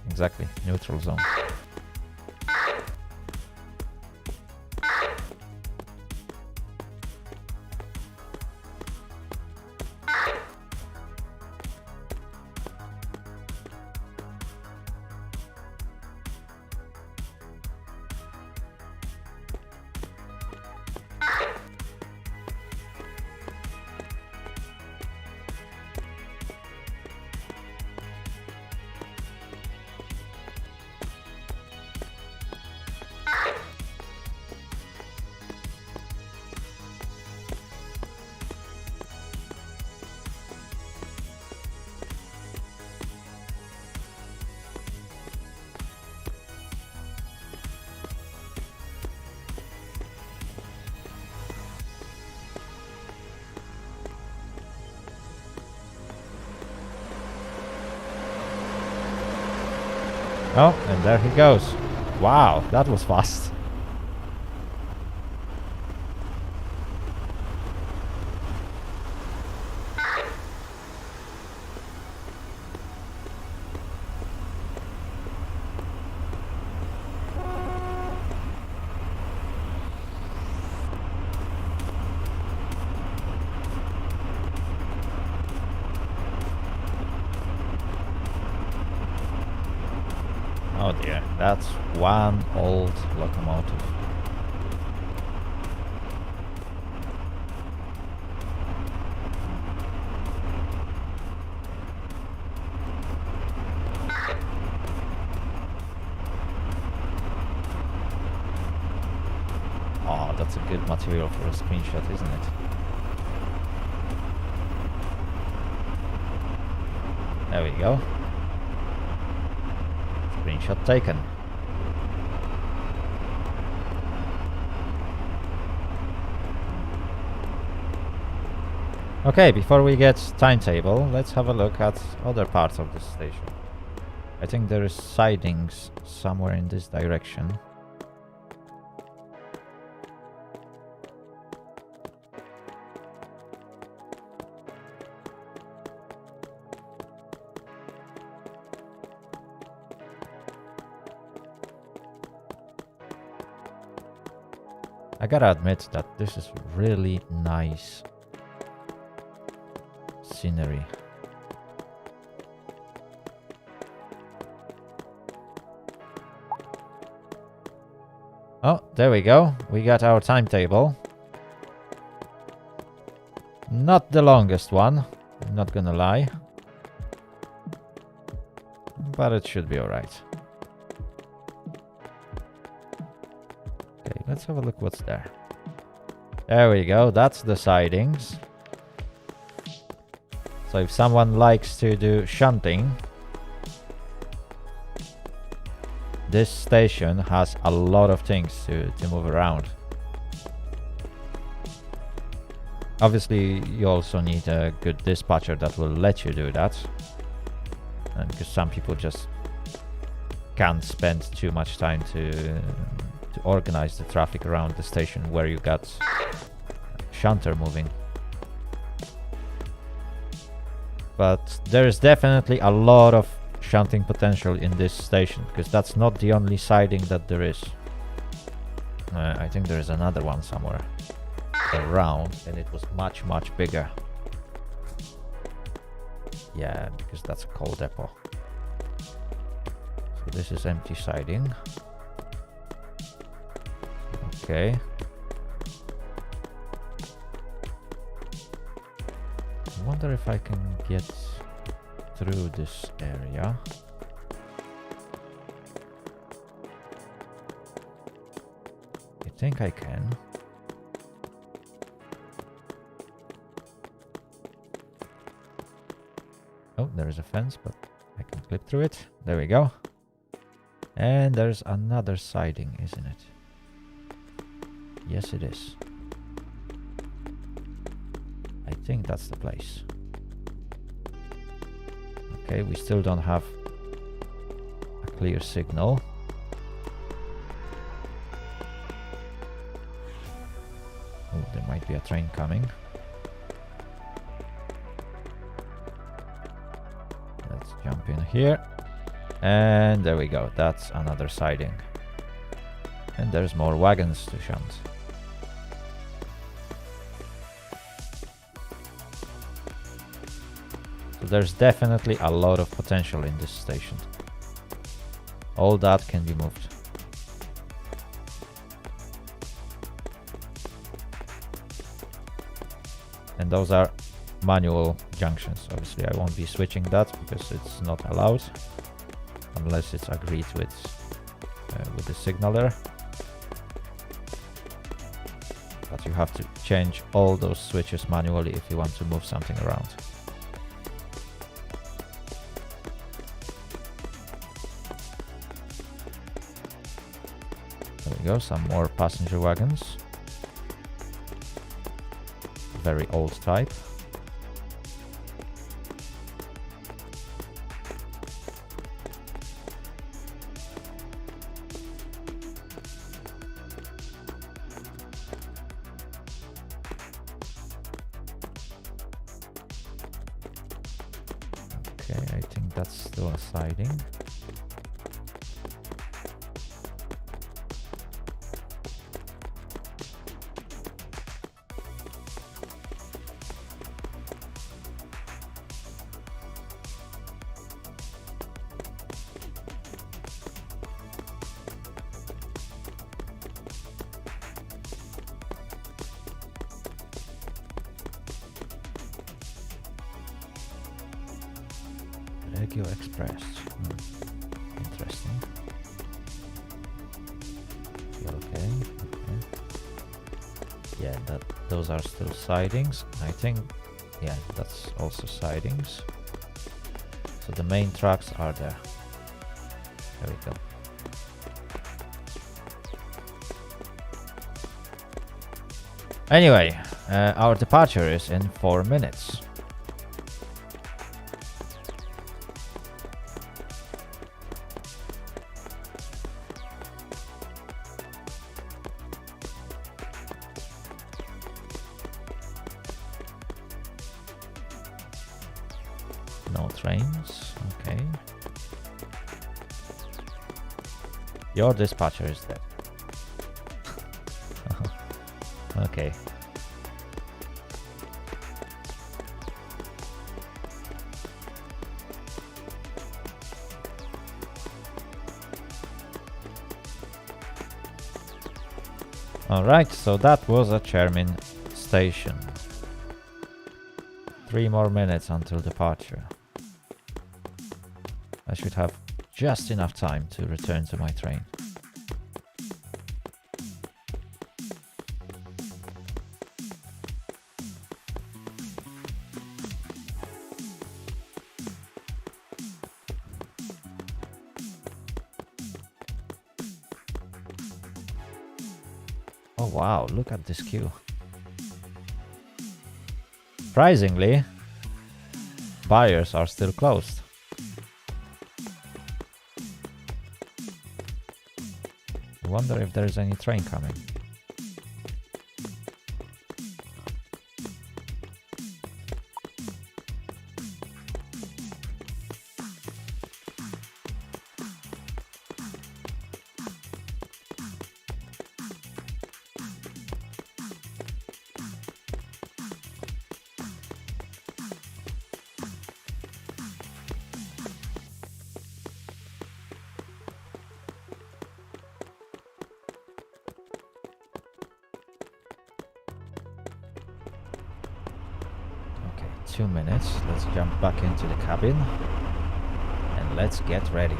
exactly, neutral zone. Oh, and there he goes. Wow, that was fast. Oh dear, that's one old locomotive. Oh, that's a good material for a screenshot, isn't it? There we go. Screenshot taken. Okay, before we get timetable, let's have a look at other parts of the station. I think there is sidings somewhere in this direction. I gotta admit that this is really nice scenery. Oh, there we go. We got our timetable. Not the longest one, I'm not gonna lie. But it should be alright. Okay, let's have a look what's there. There we go, that's the sidings. So if someone likes to do shunting, this station has a lot of things to move around. Obviously, you also need a good dispatcher that will let you do that. And because some people just can't spend too much time to organize the traffic around the station where you got shunter moving. But there is definitely a lot of shunting potential in this station, because that's not the only siding that there is. I think there is another one somewhere around, and it was much bigger. Yeah, because that's a coal depot. So this is empty siding. Okay. I wonder if I can get through this area. I think I can. Oh, there is a fence, but I can clip through it. There we go. And there's another siding, isn't it? Yes, it is. I think that's the place. Okay, we still don't have a clear signal. Oh, there might be a train coming. Let's jump in here. And there we go. That's another siding. And there's more wagons to shunt. So there's definitely a lot of potential in this station. All that can be moved. And those are manual junctions. Obviously I won't be switching that because it's not allowed unless it's agreed with the signaler. But you have to change all those switches manually if you want to move something around. There we go, some more passenger wagons. Very old type. Okay, I think that's still a siding. Regio Express. Interesting. Okay. Yeah, those are still sidings. I think, yeah, that's also sidings. So the main tracks are there. There we go. Anyway, our departure is in 4 minutes. No trains, okay. Your dispatcher is dead. Okay. Alright, so that was a Chermin station. 3 more minutes until departure. I should have just enough time to return to my train. Oh wow, look at this queue. surprisingly, buyers are still closed. I wonder if there's any train coming. Okay, 2 minutes. Let's jump back into the cabin and let's get ready.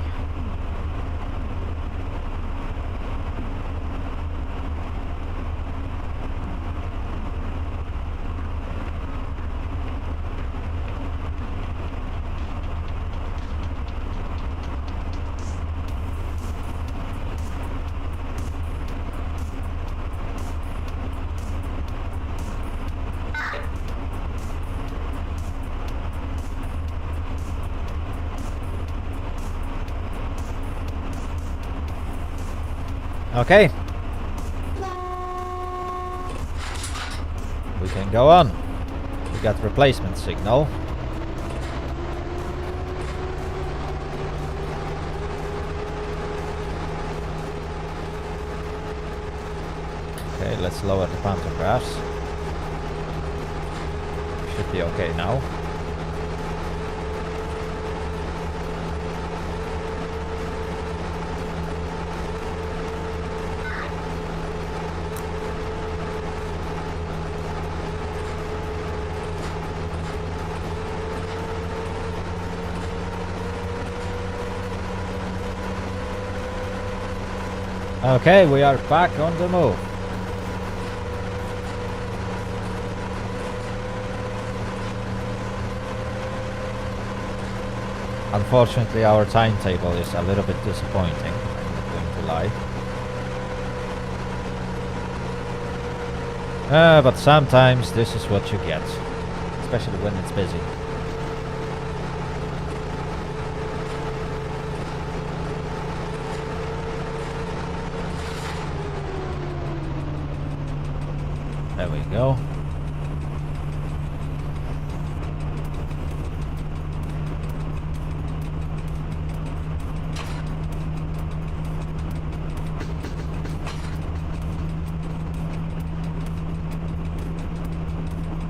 Okay. We can go on. We got replacement signal. Okay, let's lower the pantographs. Should be okay now. Okay, we are back on the move. Unfortunately, our timetable is a little bit disappointing, I'm not going to lie. But sometimes this is what you get, especially when it's busy. There we go.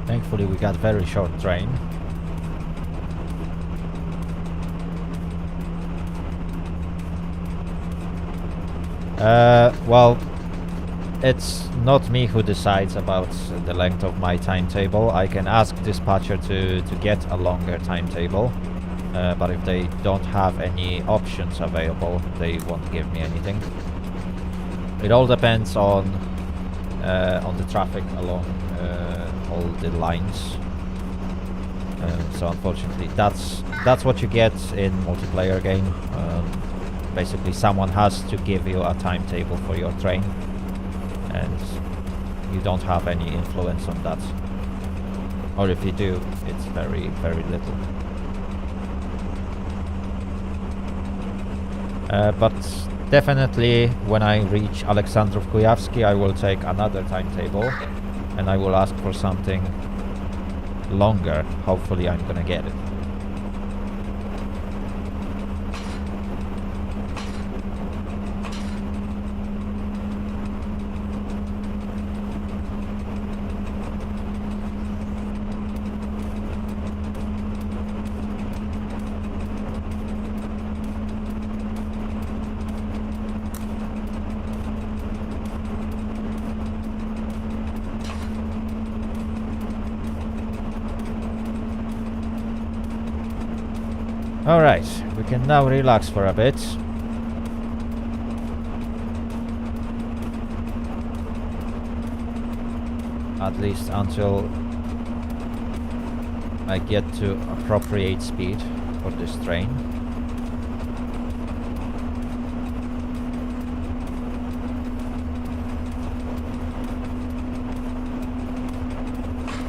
Thankfully we got very short train. Well, it's not me who decides about the length of my timetable. I can ask dispatcher to get a longer timetable, but if they don't have any options available, they won't give me anything. It all depends on the traffic along all the lines. So unfortunately, that's what you get in multiplayer game. Basically, someone has to give you a timetable for your train, and you don't have any influence on that. Or if you do, it's very, very little. But definitely, when I reach Aleksandrów-Kujawski, I will take another timetable, and I will ask for something longer. Hopefully, I'm gonna get it. Alright, we can now relax for a bit. At least until I get to appropriate speed for this train.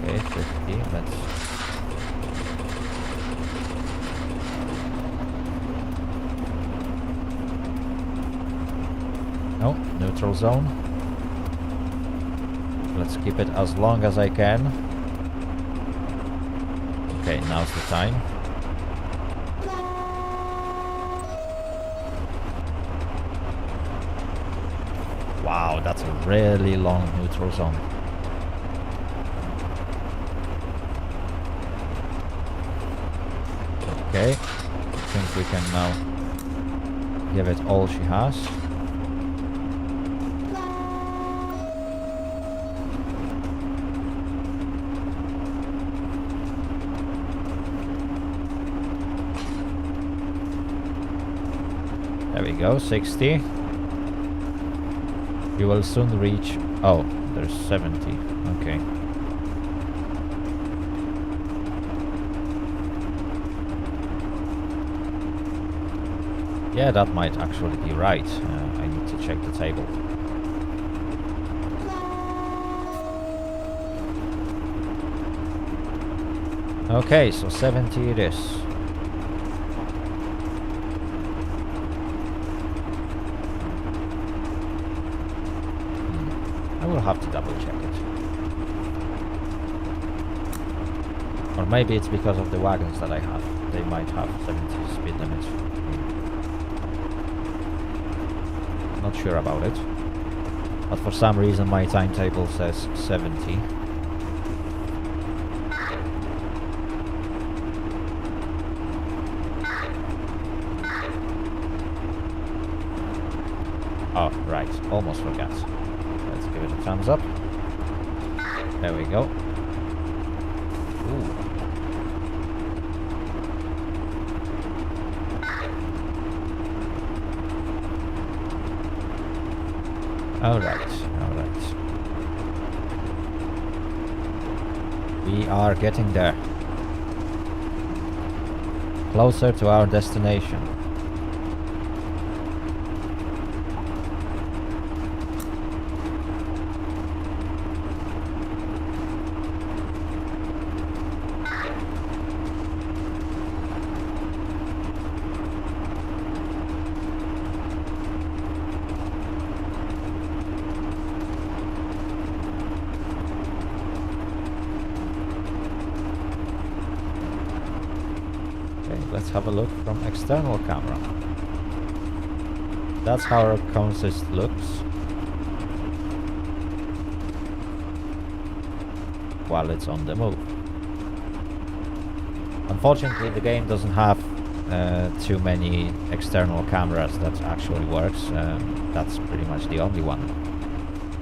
Okay, 50, let's No, neutral zone. Let's keep it as long as I can. Okay, now's the time. Wow, that's a really long neutral zone. Okay, I think we can now give it all she has. There we go, 60. You will soon reach... Oh, there's 70. Okay. Yeah, that might actually be right. I need to check the table. Okay, so 70 it is. I will have to double check it. Or maybe it's because of the wagons that I have. They might have 70 speed limit. Not sure about it. But for some reason my timetable says 70. Oh, right. Almost forgot. Let's give it a thumbs up. There we go. Ooh. Alright, alright. We are getting there. Closer to our destination. Let's have a look from external camera. That's how our consist looks while it's on the move. Unfortunately, the game doesn't have too many external cameras that actually works. That's pretty much the only one.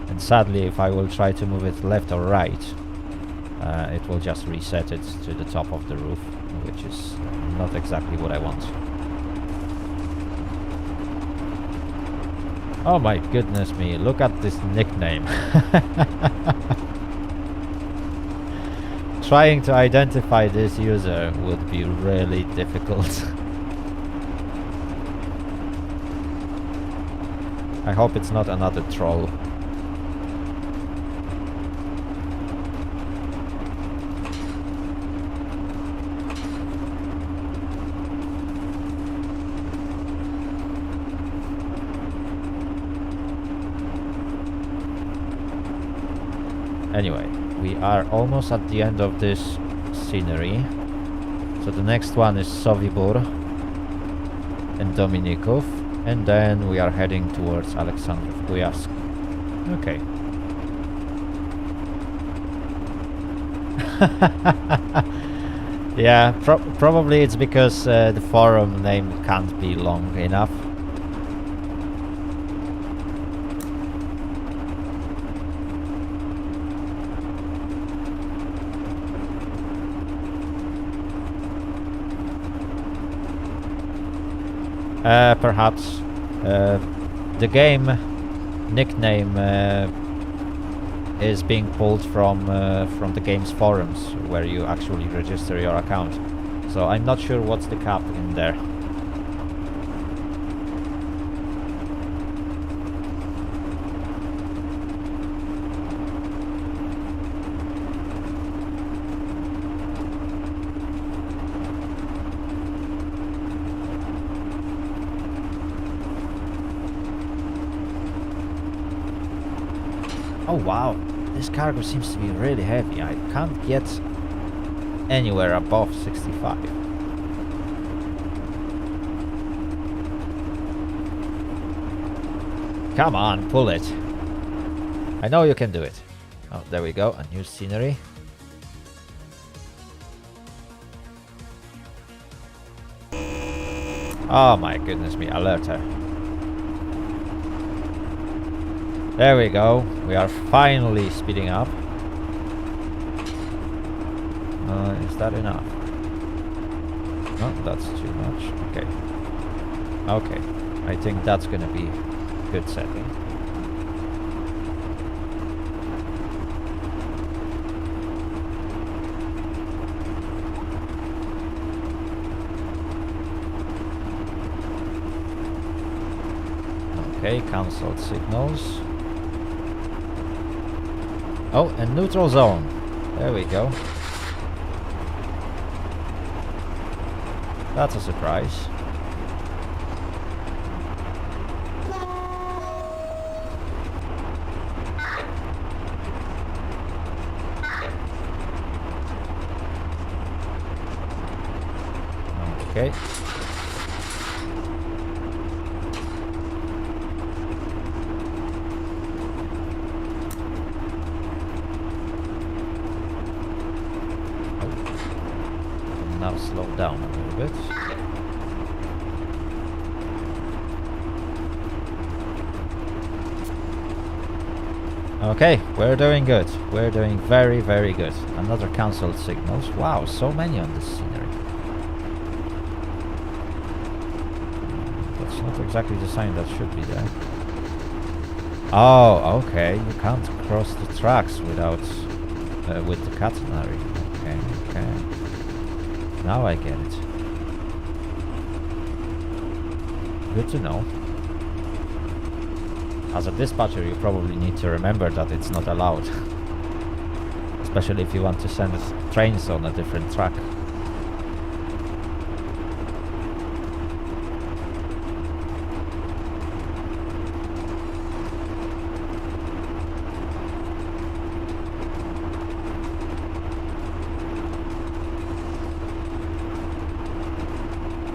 And sadly, if I will try to move it left or right, it will just reset it to the top of the roof, which is not exactly what I want. Oh my goodness me, look at this nickname. Trying to identify this user would be really difficult. I hope it's not another troll. Anyway, we are almost at the end of this scenery. So the next one is Sobibór and Dominikov, and then we are heading towards Aleksandrów Kujawsk. Okay. Yeah, probably it's because the forum name can't be long enough. Perhaps the game nickname is being pulled from the game's forums, where you actually register your account. So I'm not sure what's the cap in there. Oh wow, this cargo seems to be really heavy. I can't get anywhere above 65. Come on, pull it. I know you can do it. Oh, there we go, a new scenery. Oh my goodness me, alert her. There we go, we are finally speeding up. Is that enough? No, that's too much. Okay. Okay, I think that's gonna be a good setting. Okay, cancelled signals. Oh, and neutral zone. There we go. That's a surprise. Okay. Now slow down a little bit. Okay, we're doing good. We're doing very, very good. Another cancelled signals. Wow, so many on this scenery. That's not exactly the sign that should be there. Oh, okay. You can't cross the tracks without with the catenary. Okay, okay. Now I get it. Good to know. As a dispatcher, you probably need to remember that it's not allowed. Especially if you want to send trains on a different track.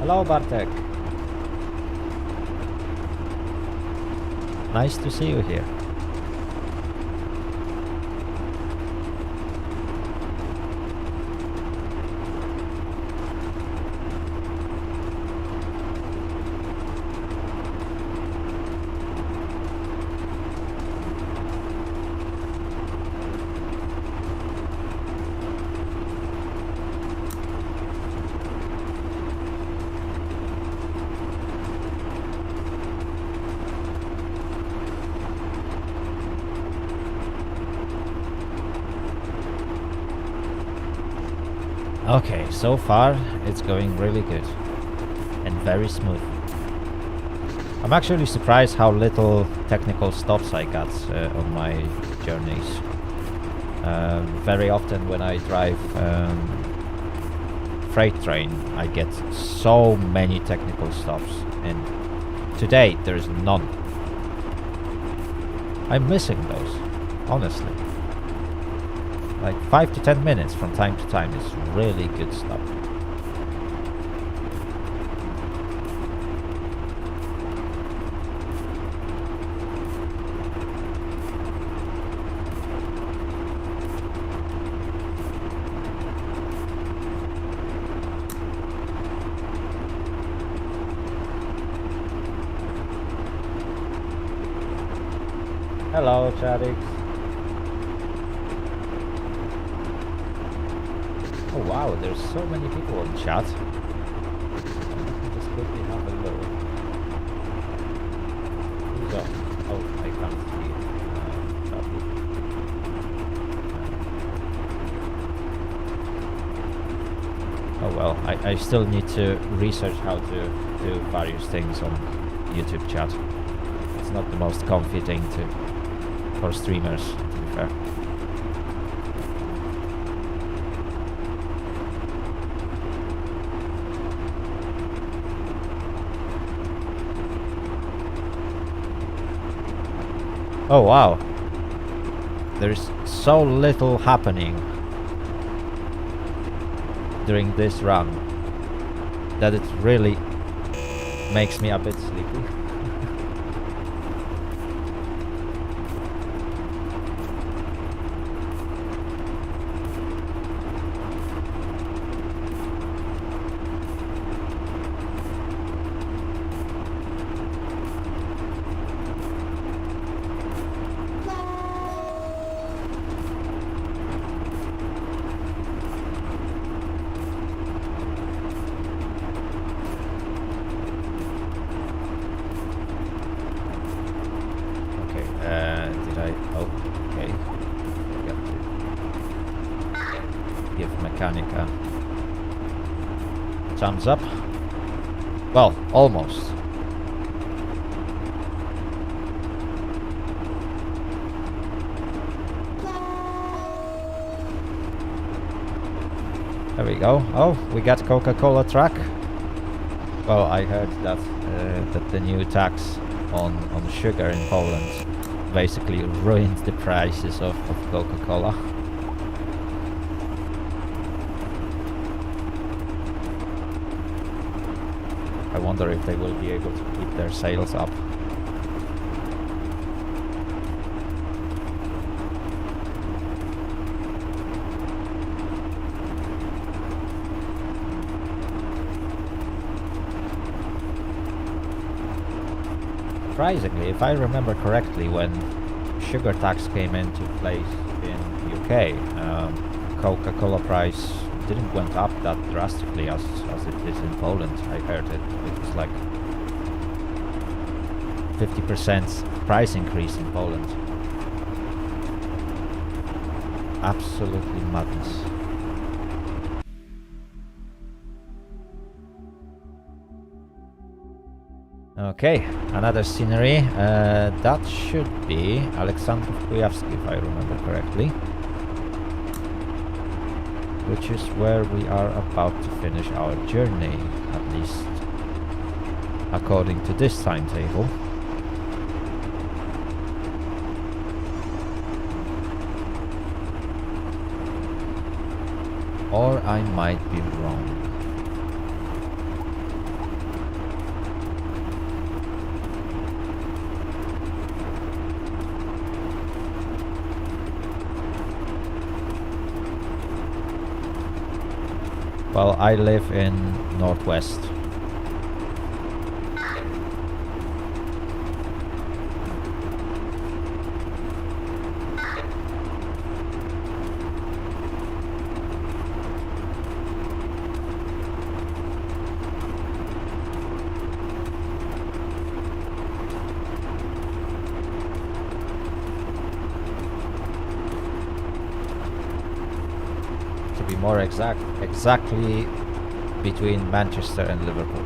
Hello, Bartek. Nice to see you here. Okay, so far it's going really good and very smooth. I'm actually surprised how little technical stops I got on my journeys. Very often when I drive freight train, I get so many technical stops, and today there's none. I'm missing those, honestly. Like 5 to 10 minutes from time to time is really good stuff. Hello, Chadix. Oh wow, there's so many people in chat. Let me just quickly have a look. Who's on? Oh, I can't see chat. Oh well, I still need to research how to do various things on YouTube chat. It's not the most comfy thing for streamers, to be fair. Oh wow. There's so little happening during this run that it really makes me a bit sleepy. Did I? Oh, okay. Forgot to give mechanic a thumbs up. Well, almost. There we go. Oh, we got Coca-Cola truck. Well, I heard that that the new tax on sugar in Poland basically ruined the prices of Coca-Cola. I wonder if they will be able to keep their sales up. Surprisingly, if I remember correctly, when sugar tax came into place in UK, Coca-Cola price didn't went up that drastically as it is in Poland. I heard it was like 50% price increase in Poland. Absolutely madness. Okay, another scenery. That should be Aleksandrów Kujawski, if I remember correctly. Which is where we are about to finish our journey, at least according to this timetable. Or I might be wrong. Well, I live in Northwest. To be more exactly between Manchester and Liverpool.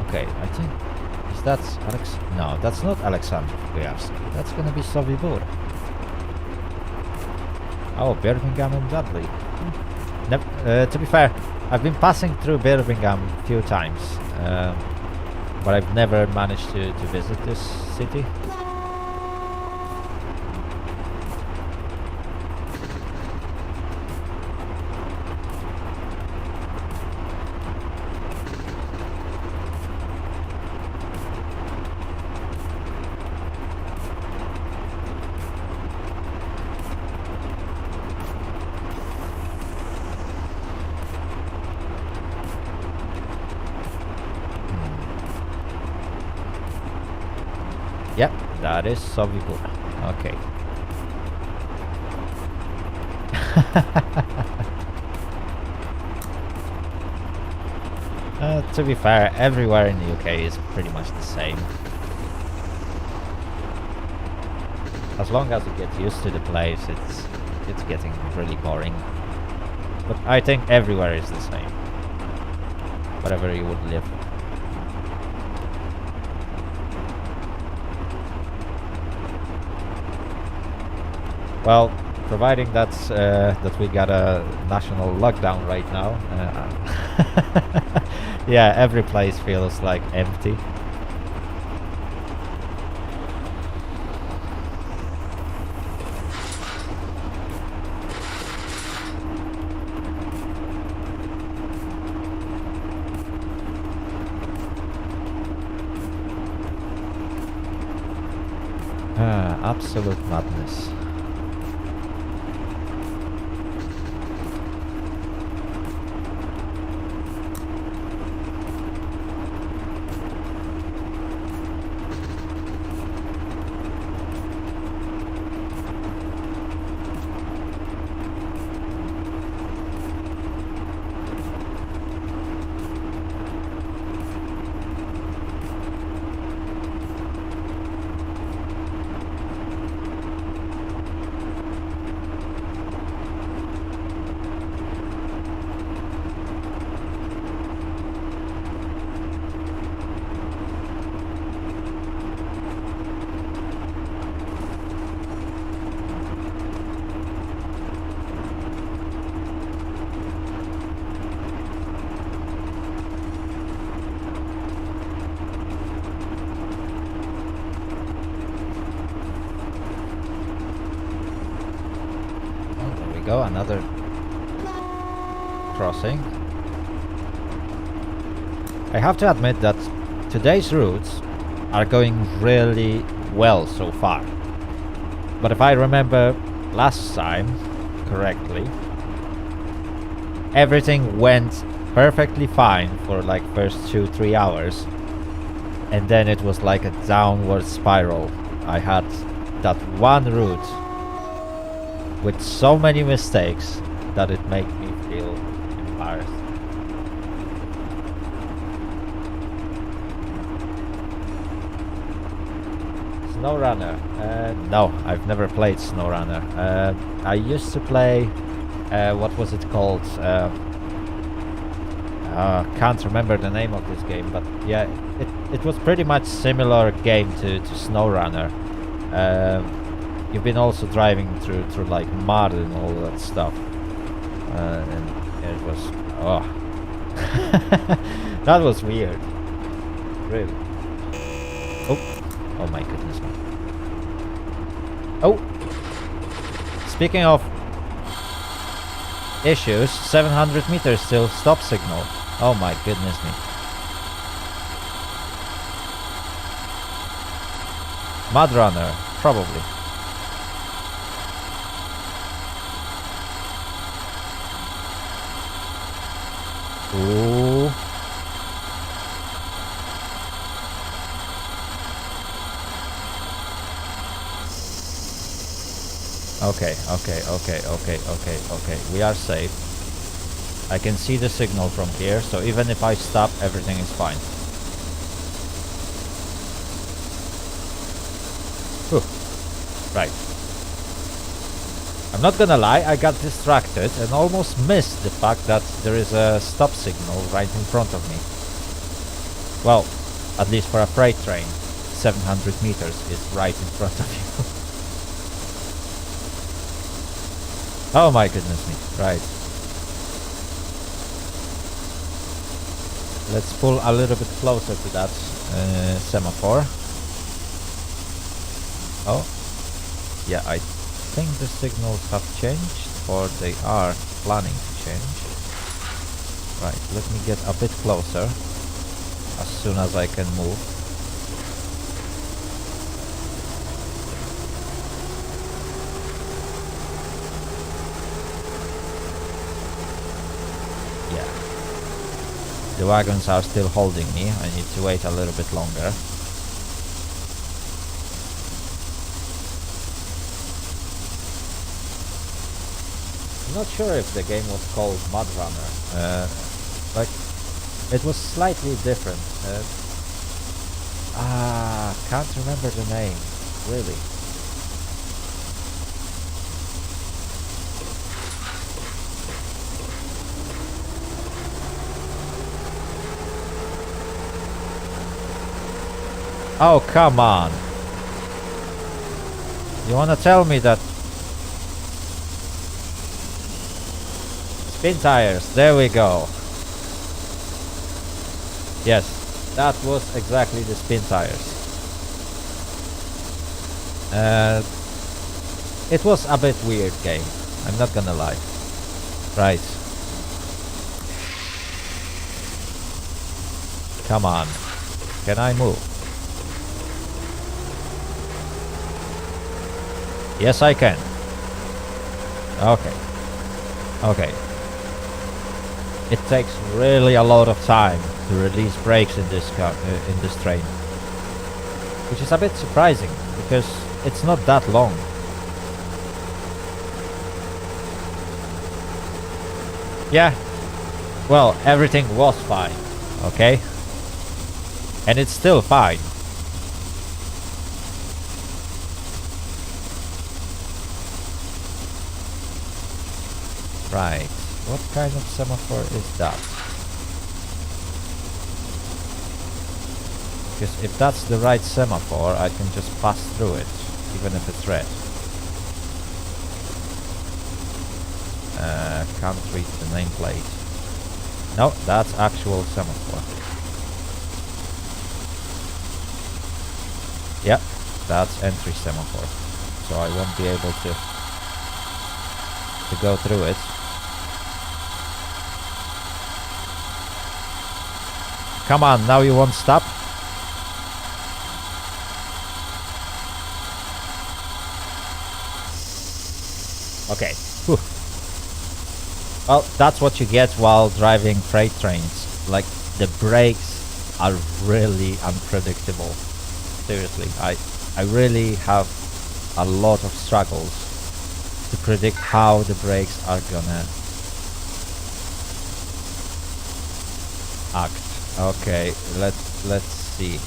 Okay, I think that's Alex. No, that's not Aleksandrów Kujawski. That's gonna be Sobibór. Oh, Birmingham and Dudley. To be fair, I've been passing through Birmingham a few times, but I've never managed to visit this city. Yep, that is Sobibór. Okay. To be fair, everywhere in the UK is pretty much the same. As long as you get used to the place, it's getting really boring. But I think everywhere is the same. Wherever you would live. Well, providing that's that we got a national lockdown right now. Yeah, every place feels like empty. Absolute madness. Go, another crossing. I have to admit that today's routes are going really well so far. But if I remember last time correctly, everything went perfectly fine for like first 2-3 hours, and then it was like a downward spiral. I had that one route with so many mistakes that it made me feel embarrassed. SnowRunner. No, I've never played SnowRunner. I used to play, what was it called? Can't remember the name of this game, but yeah, it was pretty much similar game to SnowRunner. You've been also driving through like mud and all that stuff, and it was that was weird, really. Oh my goodness me. Oh, speaking of issues, 700 meters still stop signal. Oh my goodness me. Mud runner, probably. Ooh. Okay. We are safe. I can see the signal from here, so even if I stop, everything is fine. Whew. Right. I'm not gonna lie, I got distracted and almost missed the fact that there is a stop signal right in front of me. Well, at least for a freight train, 700 meters is right in front of you. Oh my goodness me, right. Let's pull a little bit closer to that semaphore. Oh, yeah, I think the signals have changed, or they are planning to change. Right, let me get a bit closer as soon as I can move. Yeah, the wagons are still holding me. I need to wait a little bit longer. Not sure if the game was called Mud Runner. Like, it was slightly different. Can't remember the name, really. Oh, come on. You wanna tell me that... Spin tires, there we go. Yes, that was exactly the spin tires. It was a bit weird game, I'm not gonna lie. Right. Come on. Can I move? Yes, I can. Okay. Okay. It takes really a lot of time to release brakes in this car, in this train, which is a bit surprising because it's not that long. Yeah. Well, everything was fine. Okay. And it's still fine. Right. What kind of semaphore is that? Because if that's the right semaphore, I can just pass through it, even if it's red. Can't read the nameplate. No, that's actual semaphore. Yeah, that's entry semaphore. So I won't be able to go through it. Come on, now you won't stop? Okay. Whew. Well, that's what you get while driving freight trains. Like, the brakes are really unpredictable. Seriously, I really have a lot of struggles to predict how the brakes are gonna act. Okay, let's see.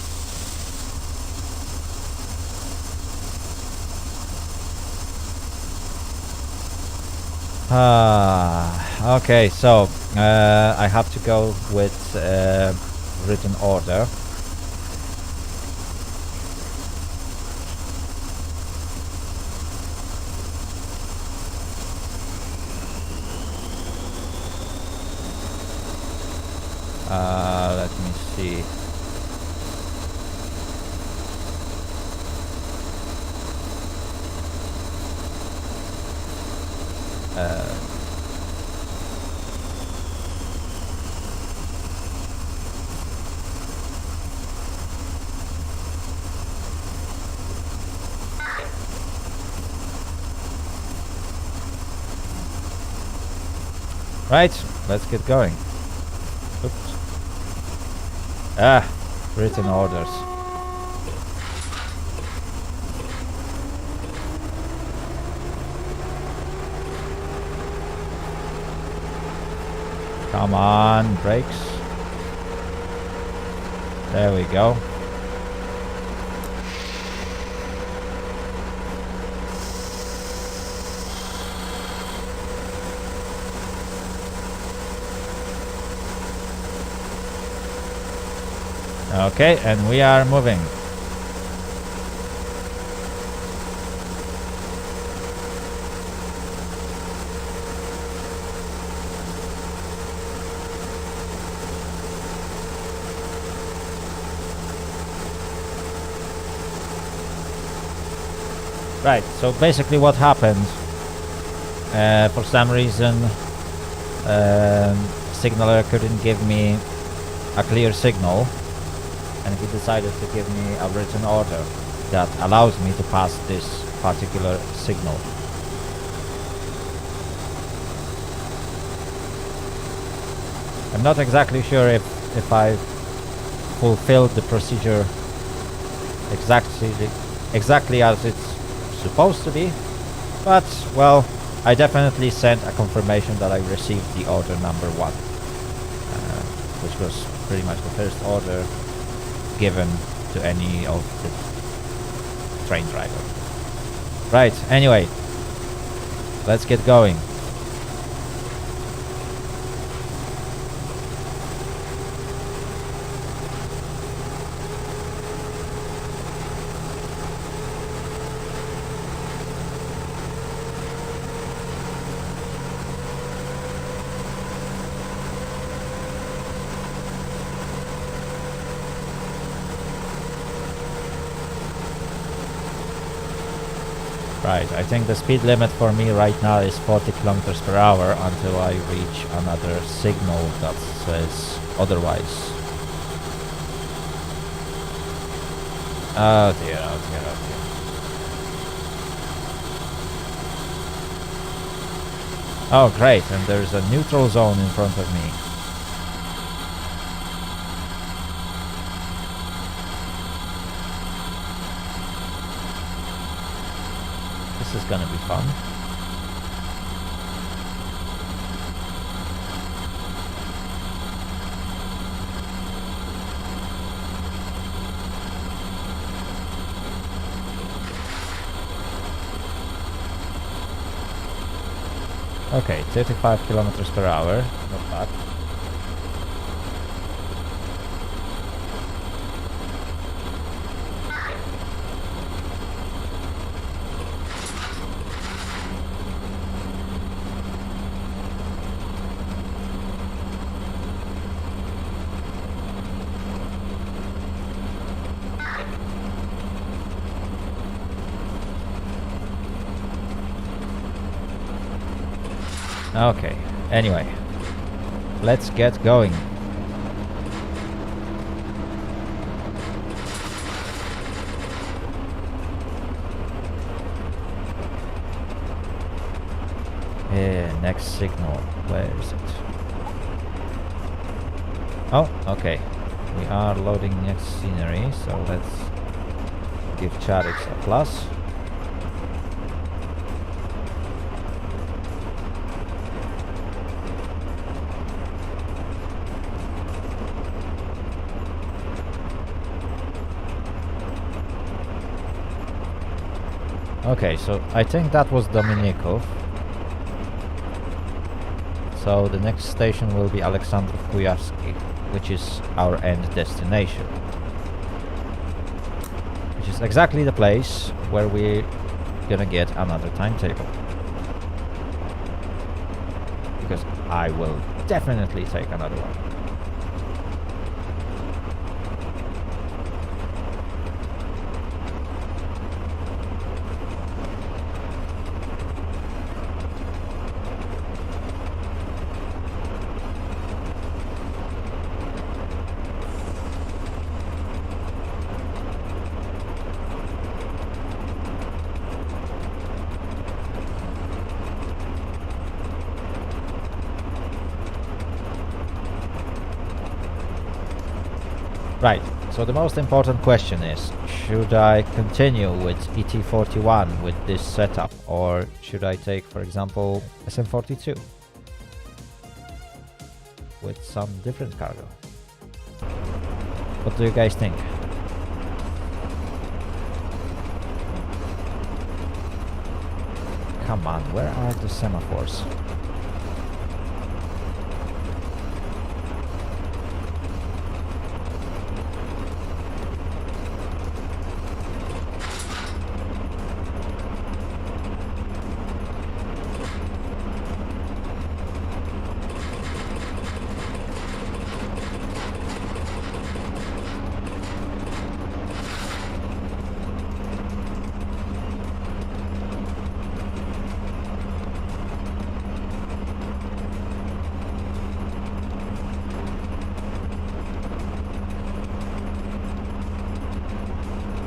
Okay, so I have to go with written order. Let me see. Right, let's get going. Oops. Written orders. Come on, brakes. There we go. Okay, and we are moving. Right, so basically what happened, for some reason signaler couldn't give me a clear signal, and he decided to give me a written order that allows me to pass this particular signal. I'm not exactly sure if I've fulfilled the procedure exactly as it's supposed to be, but well, I definitely sent a confirmation that I received the order number 1, which was pretty much the first order given to any of the train driver. Right, anyway, let's get going. Right, I think the speed limit for me right now is 40 kilometers per hour until I reach another signal that says otherwise. Oh dear, oh dear, oh dear. Oh great, and there's a neutral zone in front of me. This is gonna be fun. Okay, 35 kilometers per hour, not bad. Okay, anyway, let's get going. Next signal, where is it? Oh, okay, we are loading next scenery, so let's give Charix a plus. Okay, so I think that was Dominikov. So the next station will be Aleksandrów Kujawski, which is our end destination. Which is exactly the place where we're gonna get another timetable. Because I will definitely take another one. Right, so the most important question is, should I continue with ET41 with this setup, or should I take, for example, SM42 with some different cargo? What do you guys think? Come on, where are the semaphores?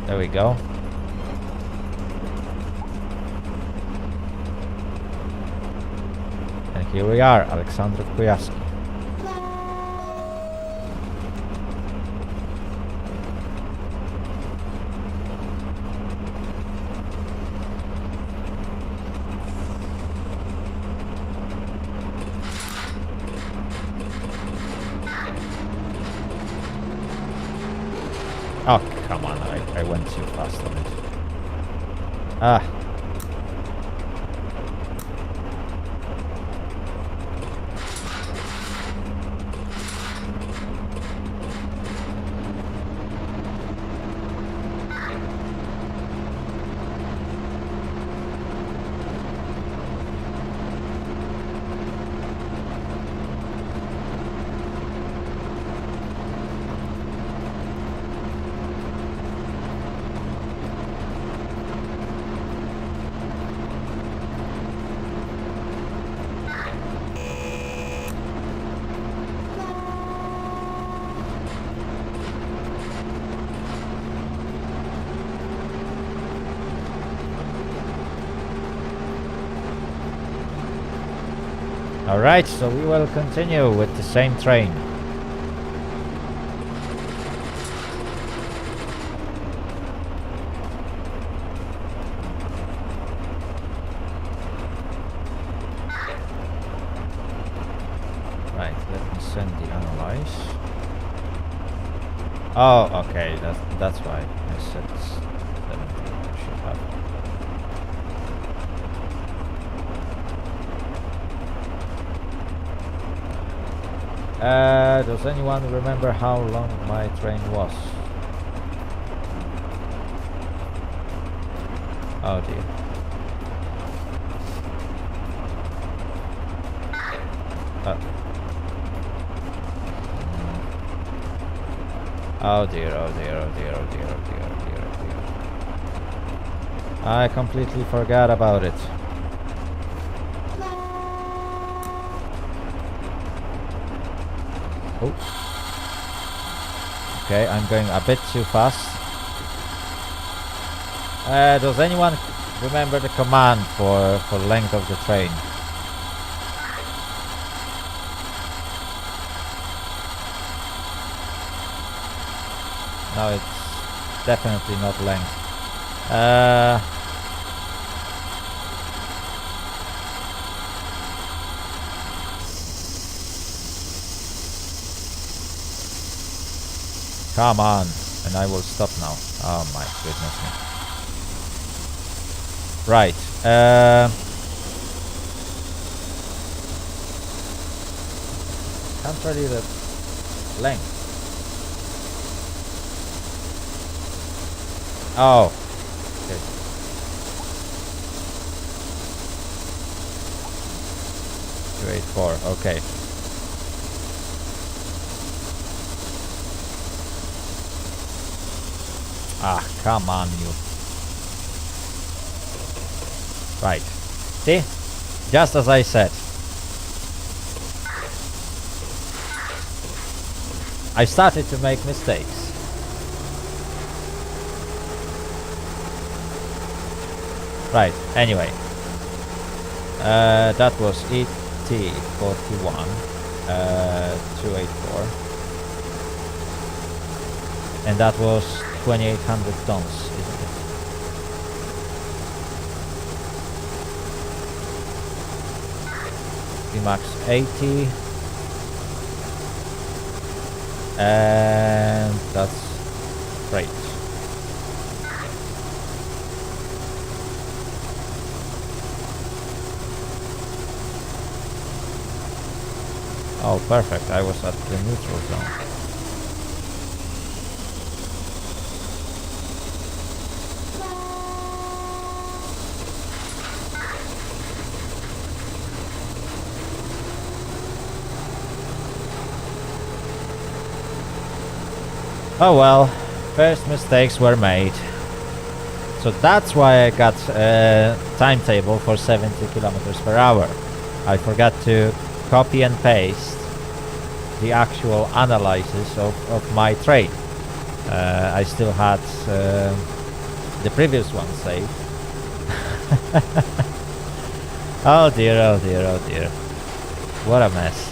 There we go. And here we are, Aleksandrów Kujawski. Oh, come on, I went too fast on it. Ah. Alright, so we will continue with the same train. Right, let me send the analyze. Oh, okay, that's why I said 70. I should have. Does anyone remember how long my train was? Oh dear. Oh dear, oh dear, oh dear, oh dear, oh dear, oh dear, oh dear. I completely forgot about it. Oh. Okay, I'm going a bit too fast. Does anyone remember the command for length of the train? No, it's definitely not length. Come on, and I will stop now. Oh my goodness me. Right. Can't really the length. Oh. Okay. Two, 8, 4. Okay. Ah, come on, you. Right. See? Just as I said. I started to make mistakes. Right, anyway. That was ET41 284. And that was 2800 tons, isn't it? Max 80. And that's freight. Oh, perfect. I was at the neutral zone. Oh well, first mistakes were made. So that's why I got a timetable for 70 kilometers per hour. I forgot to copy and paste the actual analysis of my train. I still had the previous one saved. Oh dear, oh dear, oh dear. What a mess.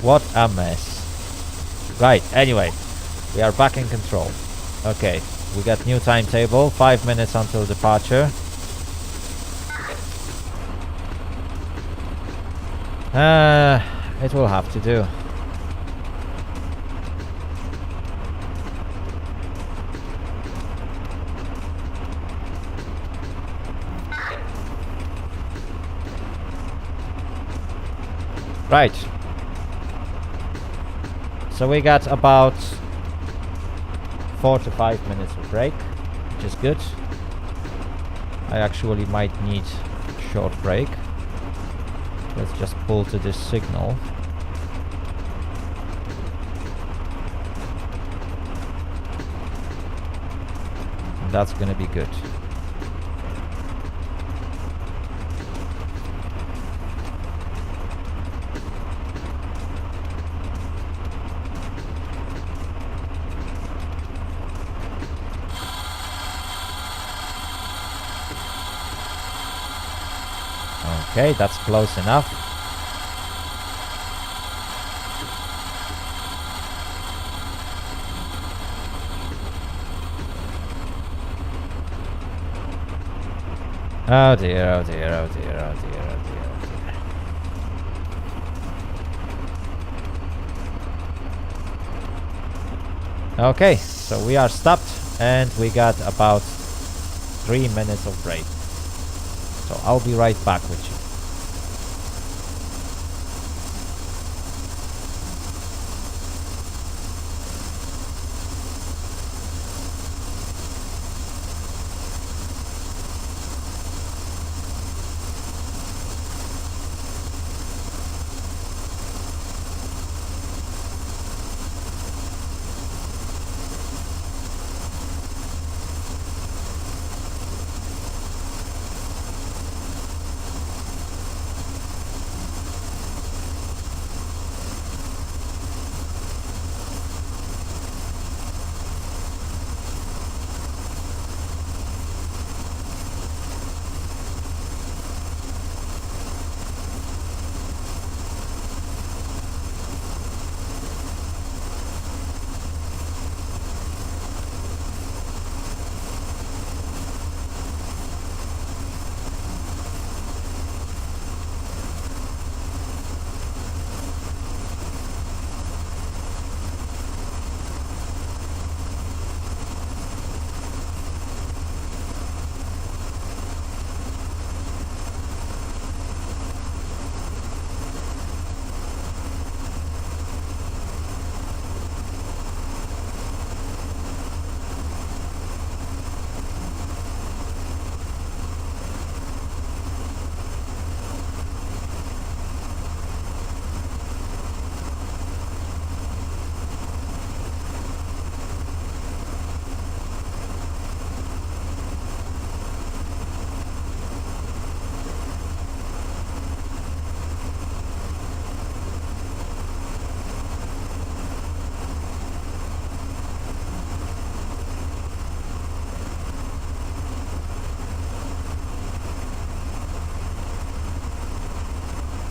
What a mess. Right, anyway, we are back in control. Okay, we got new timetable, 5 minutes until departure. It will have to do. Right. So we got about 4 to 5 minutes of break, which is good. I actually might need a short break. Let's just pull to this signal. And that's gonna be good. Okay, that's close enough. Oh dear, oh dear, oh dear, oh dear, oh dear, oh dear. Okay, so we are stopped and we got about 3 minutes of break. So I'll be right back with you.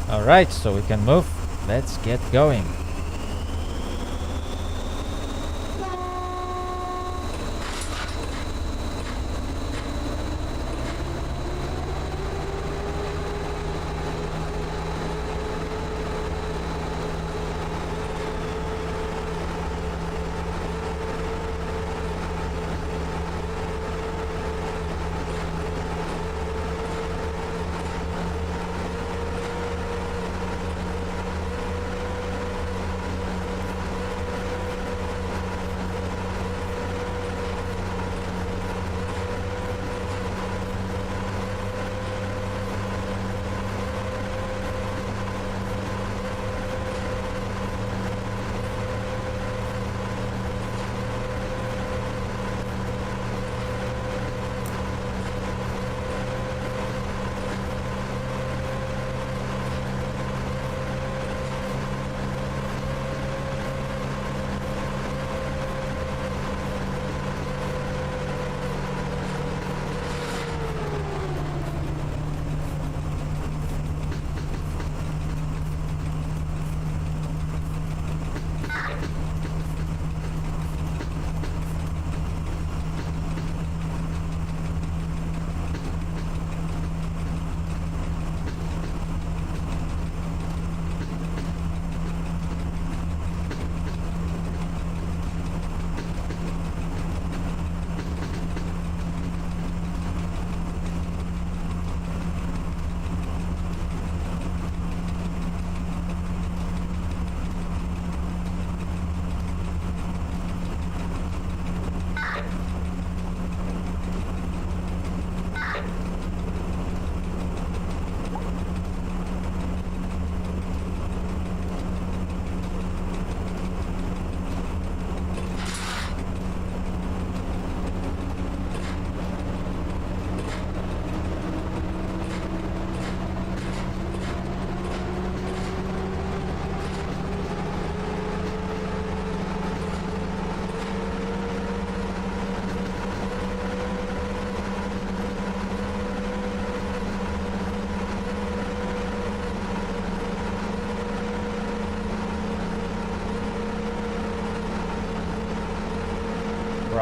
Alright, so we can move. Let's get going.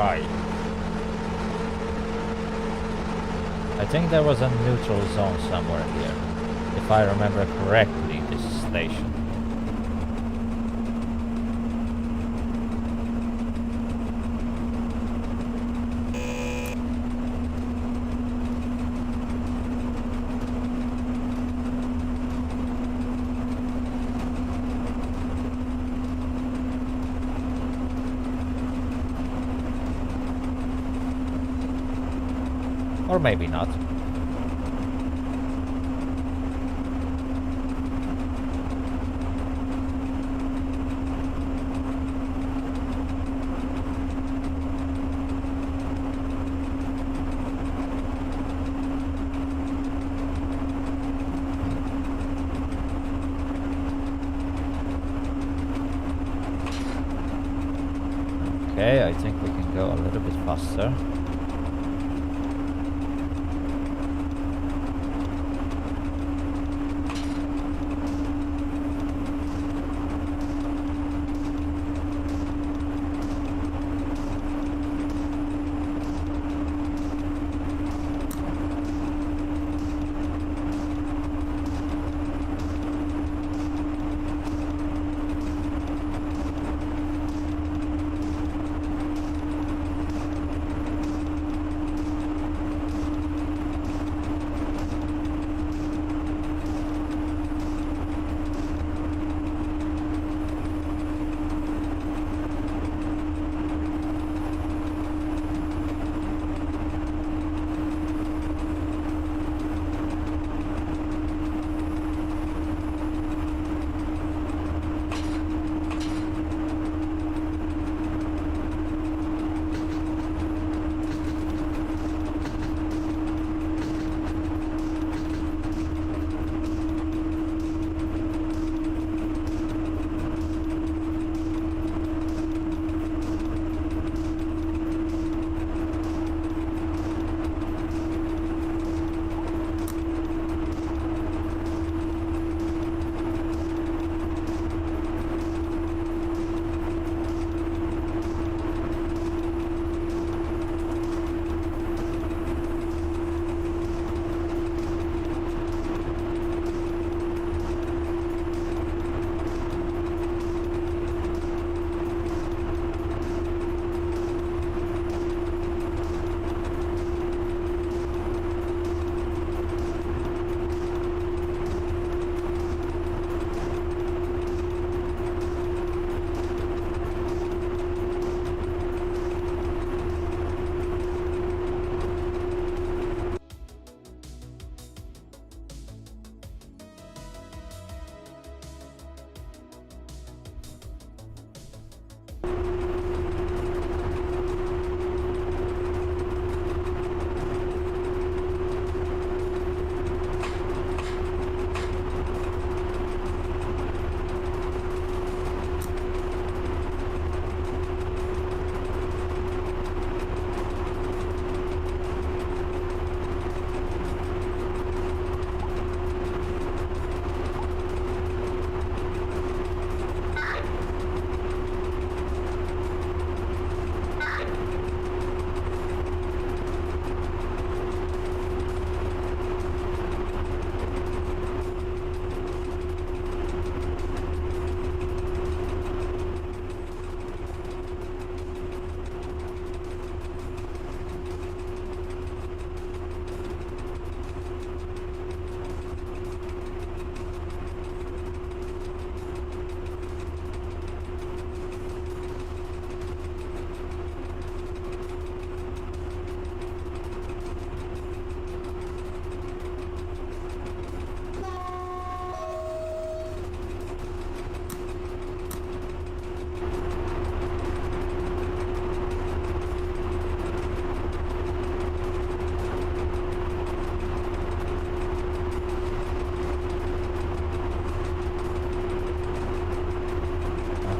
try. I think there was a neutral zone somewhere here, if I remember correctly, this station. Or maybe not. Okay, I think we can go a little bit faster.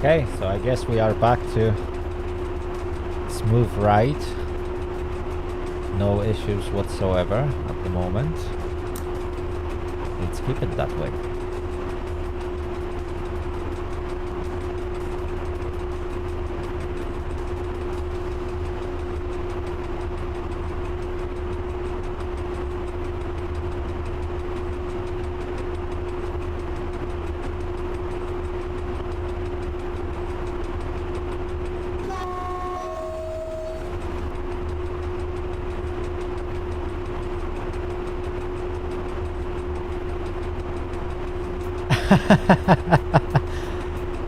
Okay, so I guess we are back to smooth ride. No issues whatsoever at the moment. Let's keep it that way.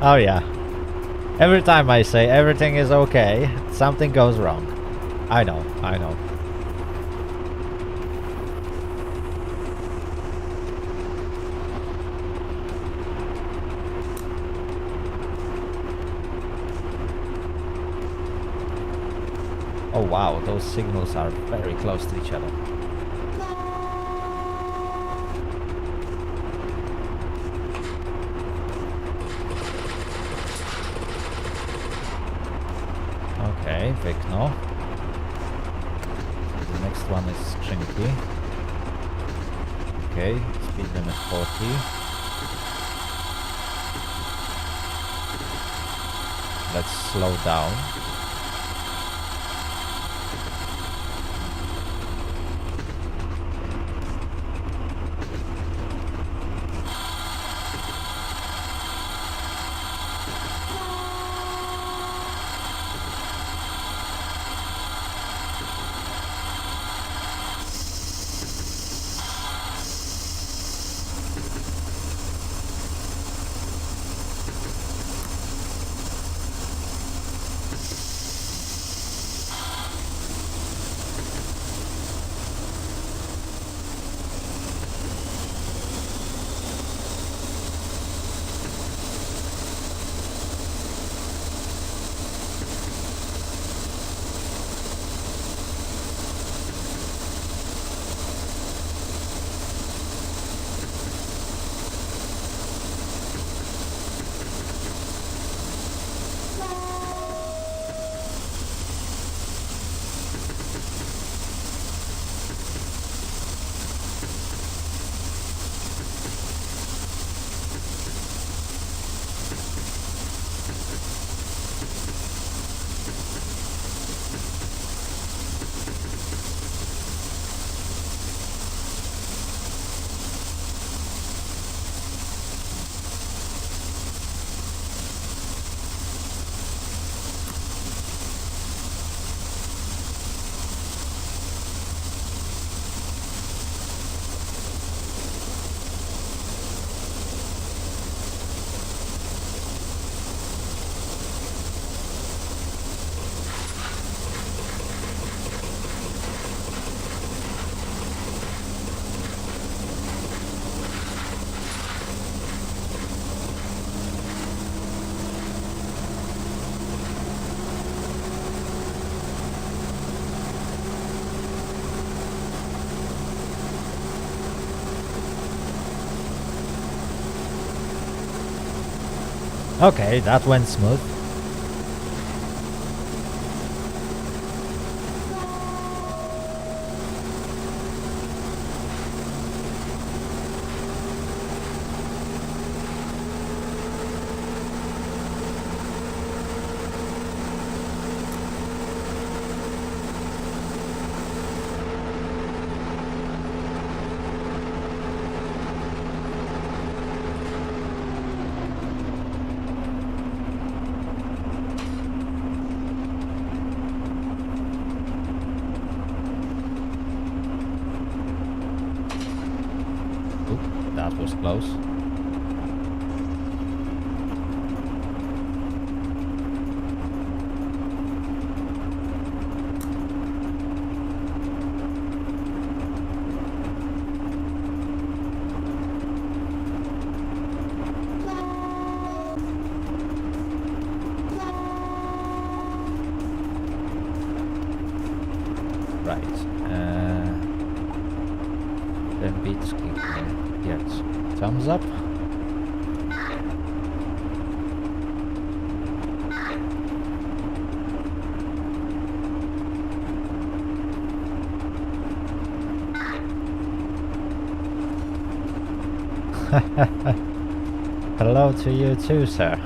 Oh yeah. Every time I say everything is okay, something goes wrong. I know, I know. Oh wow, those signals are very close to each other. Okay, Vicno. The next one is Skrzynki. Okay, speed limit 40. Let's slow down. Okay, that went smooth. That was close. Right. Then beats gets thumbs up. Hello to you too, sir.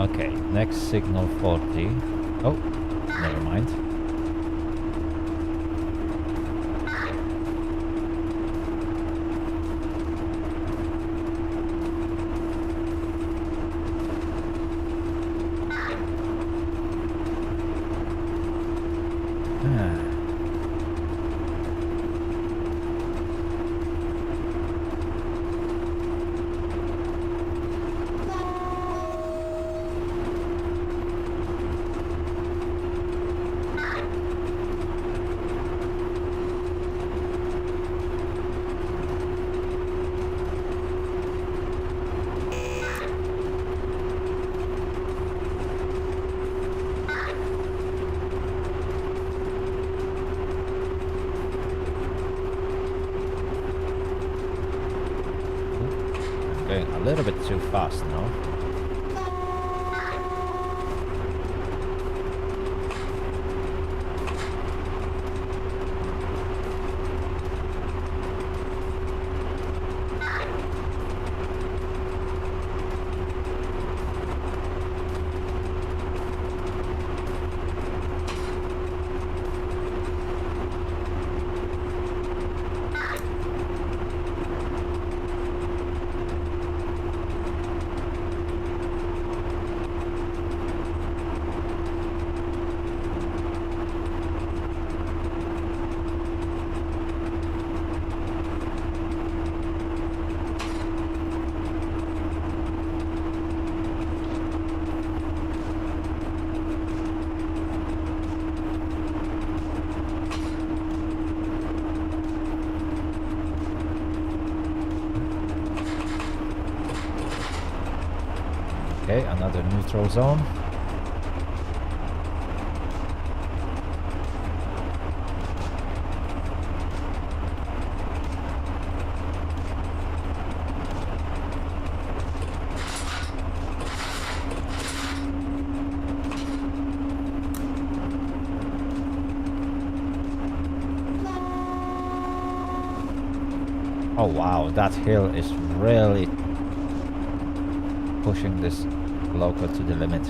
Okay, next signal 40. Oh, never mind. Going a little bit too fast now. Okay, another neutral zone. Oh wow, that hill is really pushing this local to the limit.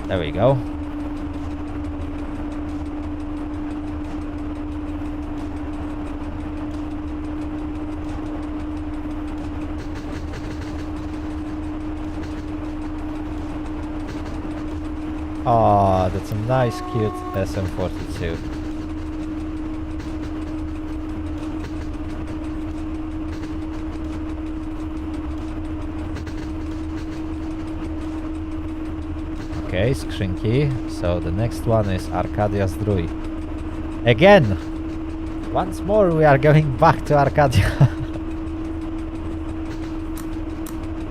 There we go. Oh, that's a nice, cute SM42. Okay, skrzynki. So the next one is Arcadia Zdrój. Again! Once more we are going back to Arcadia.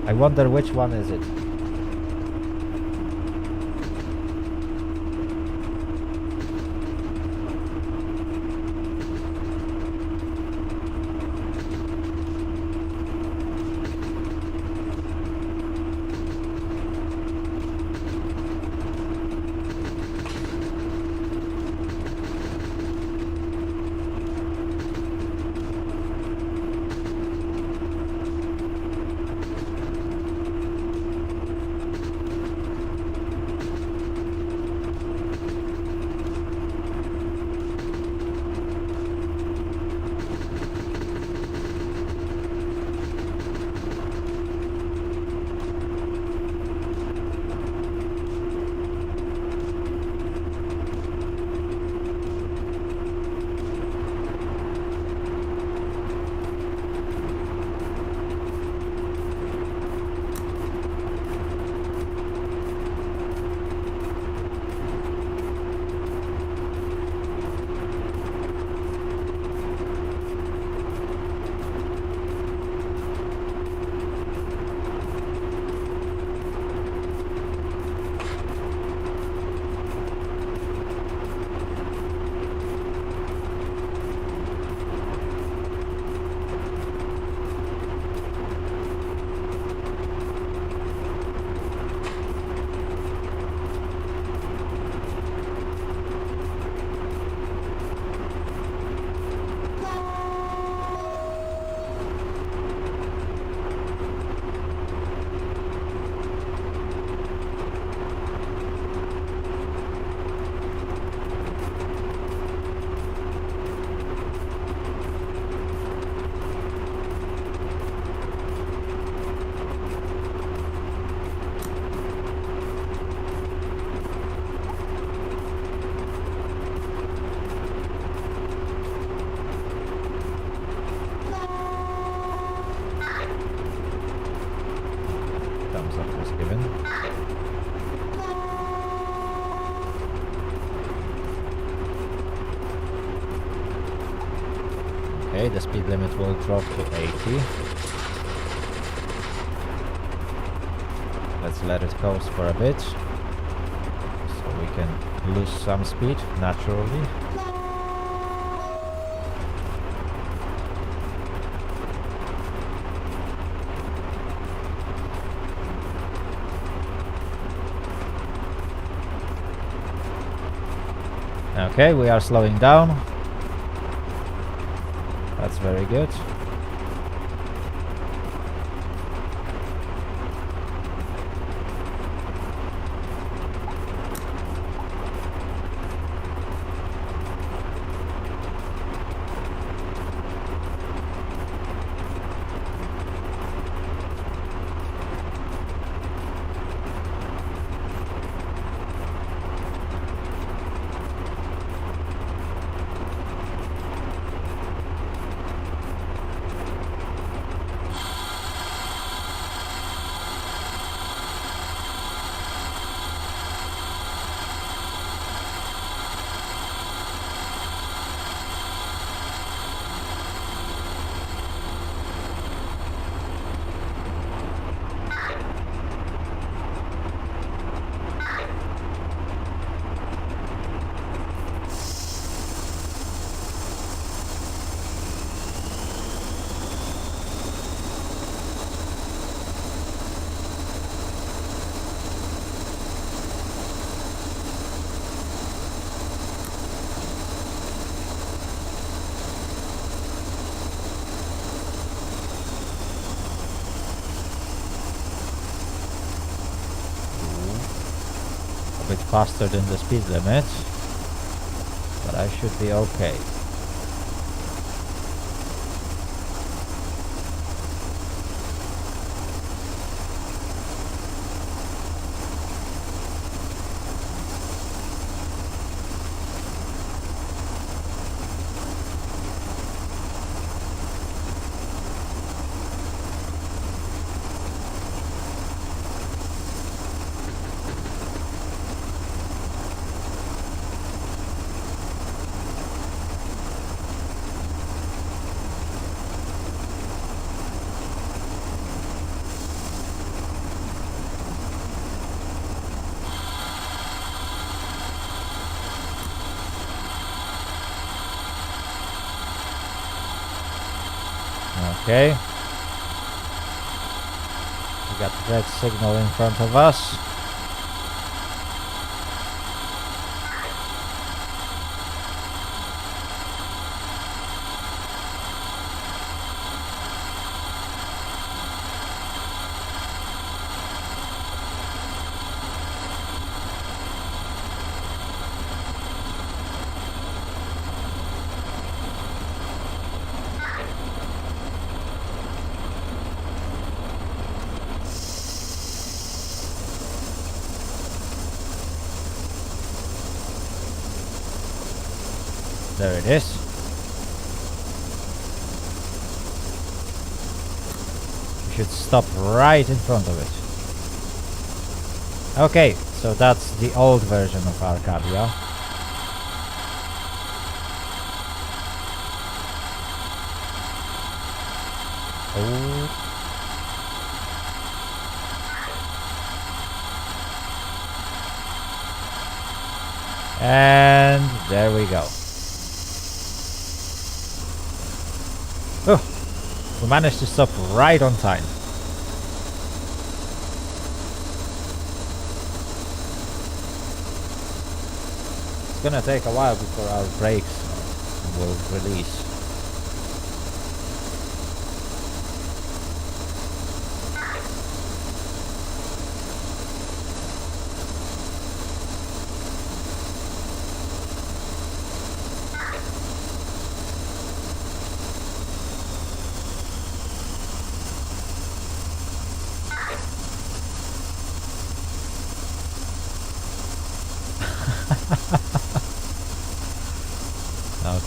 I wonder which one is it. Okay, the speed limit will drop to 80. Let's let it coast for a bit, so we can lose some speed naturally. Okay, we are slowing down. That's very good. A bit faster than the speed limit, but I should be okay. Okay. We got red signal in front of us. There it is. We should stop right in front of it. Okay, so that's the old version of Arcadia. Oh. And there we go. Oh, we managed to stop right on time. It's gonna take a while before our brakes will release.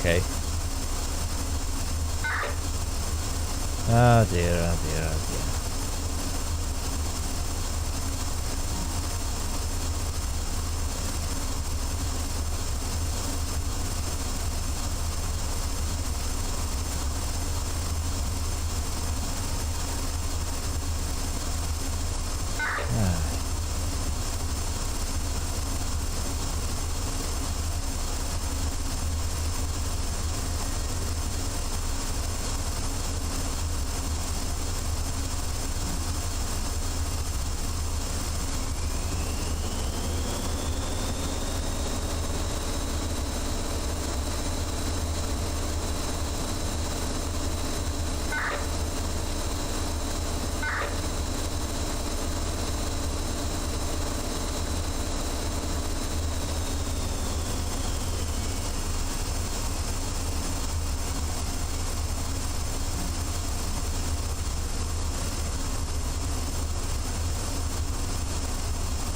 Okay. Oh dear, oh dear, oh dear.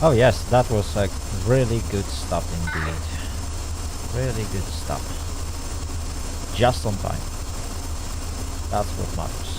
Oh yes, that was like really good stuff indeed. Really good stuff. Just on time. That's what matters.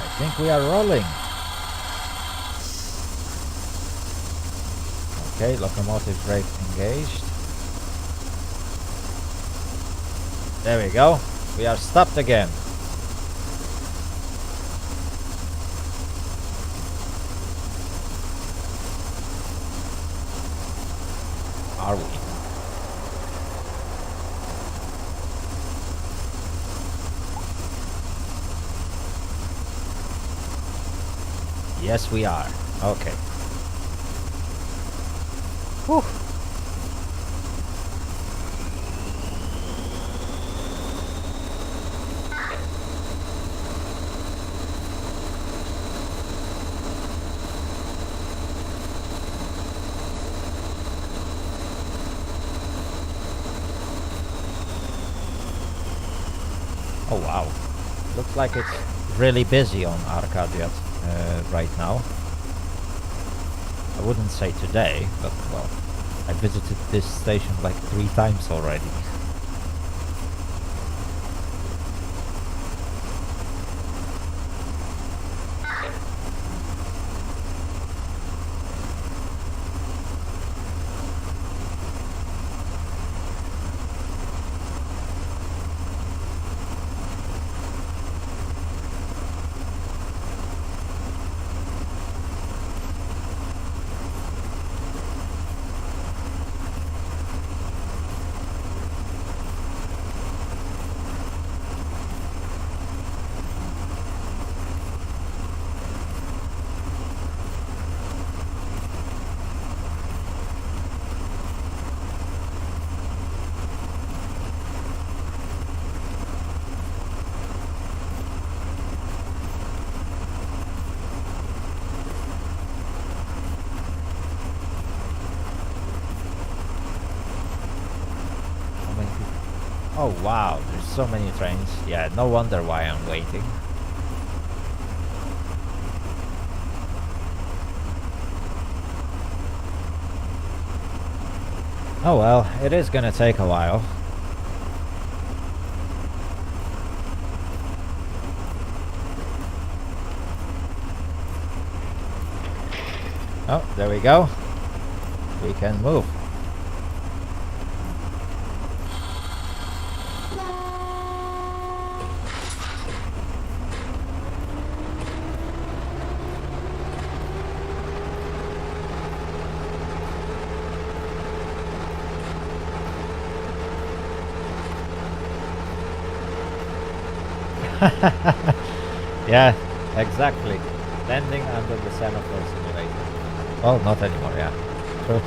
I think we are rolling. Okay, locomotive brake engaged. There we go. We are stopped again. Are we? Yes, we are. Okay. Whew. Oh wow. Looks like it's really busy on Arcadia right now. I wouldn't say today, but well, I visited this station like 3 times already. Oh wow, there's so many trains. Yeah, no wonder why I'm waiting. Oh well, it is gonna take a while. Oh, there we go. We can move. Yeah, exactly. Landing under the semaphore simulator. Well, not anymore, yeah. True.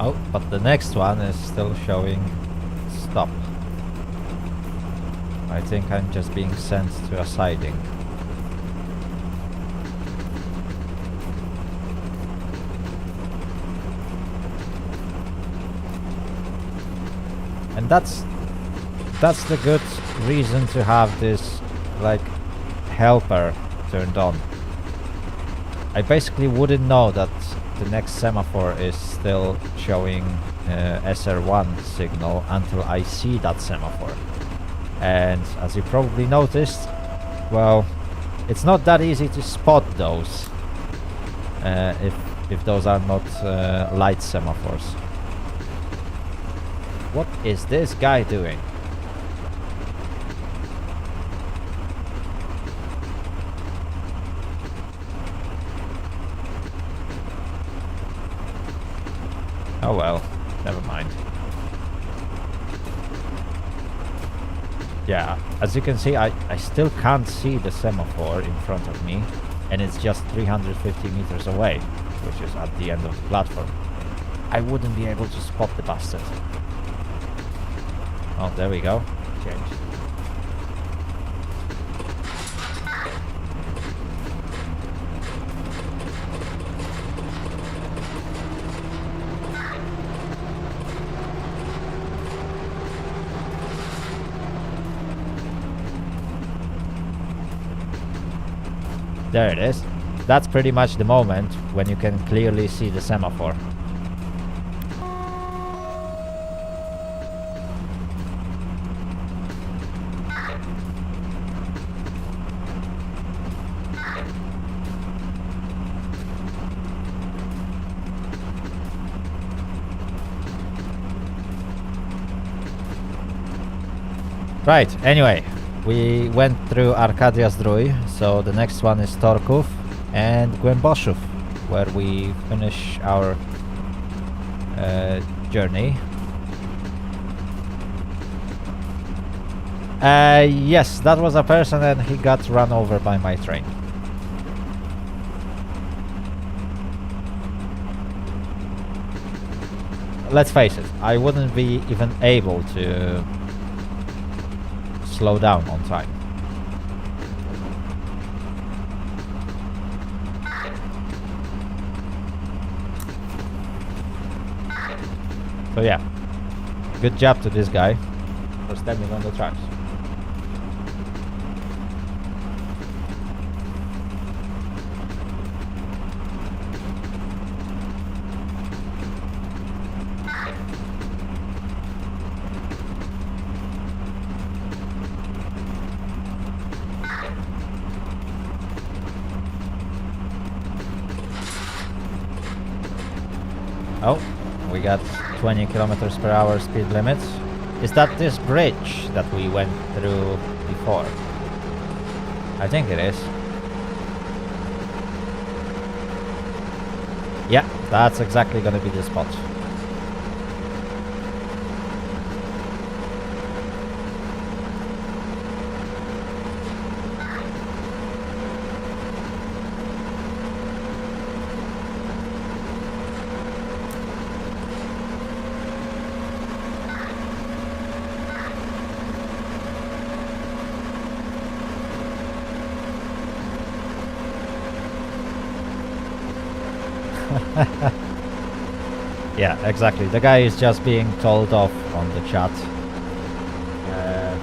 Oh, but the next one is still showing stop. I think I'm just being sent to a siding. And that's the good reason to have this like helper turned on. I basically wouldn't know that the next semaphore is still showing SR1 signal until I see that semaphore. And as you probably noticed, well, it's not that easy to spot those if those are not light semaphores. What is this guy doing? Oh well, never mind. Yeah, as you can see, I still can't see the semaphore in front of me, and it's just 350 meters away, which is at the end of the platform. I wouldn't be able to spot the bastard. Oh, there we go. Changed. There it is. That's pretty much the moment when you can clearly see the semaphore. Right, anyway, we went through Arcadia Zdrój, so the next one is Torków and Głęboszów, where we finish our journey. Yes, that was a person and he got run over by my train. Let's face it, I wouldn't be even able to slow down on time. So yeah, good job to this guy for standing on the tracks. Oh, we got 20 kilometers per hour speed limit. Is that this bridge that we went through before? I think it is. Yeah, that's exactly gonna be the spot. Yeah, exactly. The guy is just being told off on the chat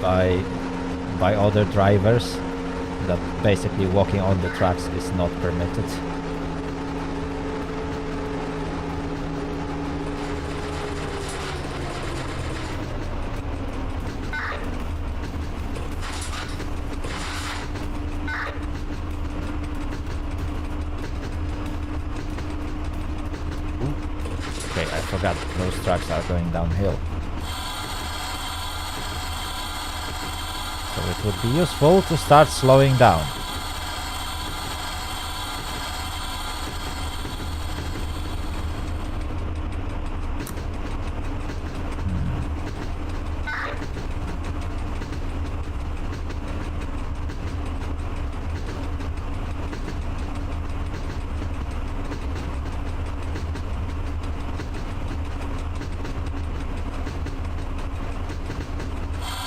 by other drivers that basically walking on the tracks is not permitted. Okay, I forgot those tracks are going downhill. So it would be useful to start slowing down.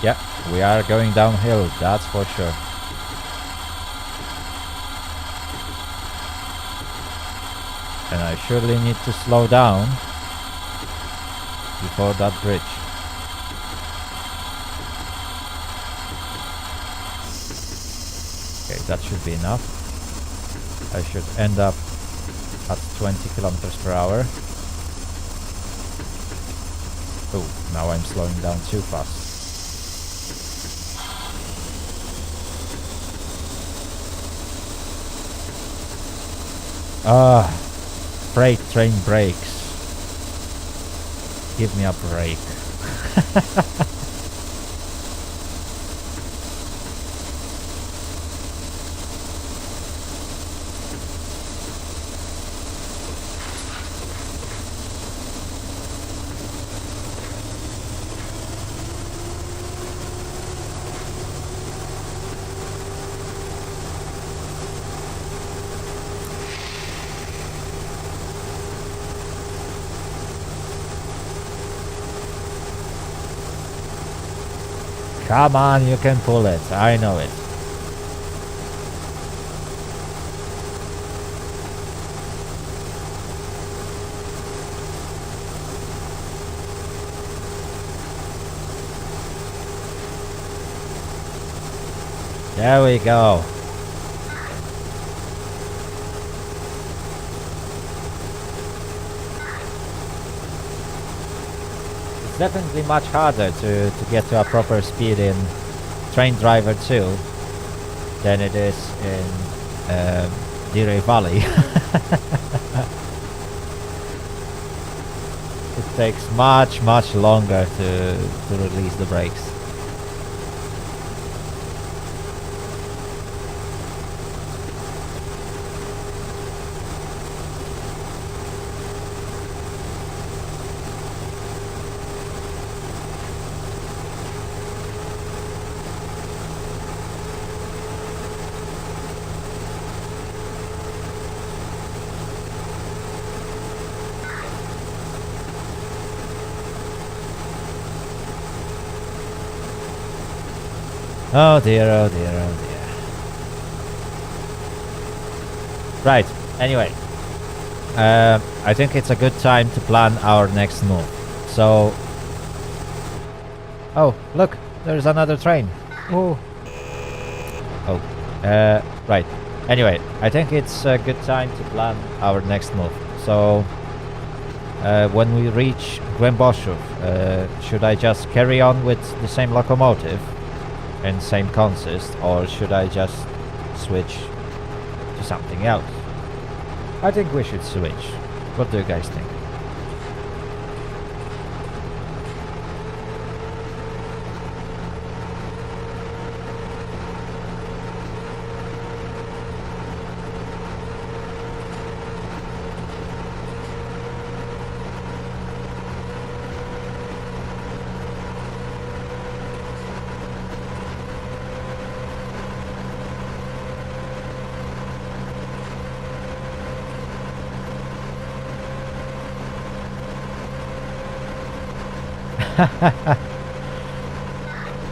Yeah, we are going downhill, that's for sure. And I surely need to slow down before that bridge. Okay, that should be enough. I should end up at 20 kilometers per hour. Oh, now I'm slowing down too fast. Ah, freight train brakes. Give me a break. Come on, you can pull it. I know it. There we go. It's definitely much harder to get to a proper speed in Train Driver 2 than it is in Dire Valley. It takes much longer to release the brakes. Oh dear, oh dear, oh dear. Right, anyway. I think it's a good time to plan our next move. So... Oh, look! There's another train! Oh! Oh, right. Anyway, I think it's a good time to plan our next move. So... when we reach Głęboszów, should I just carry on with the same locomotive and same consist, or should I just switch to something else? I think we should switch. What do you guys think?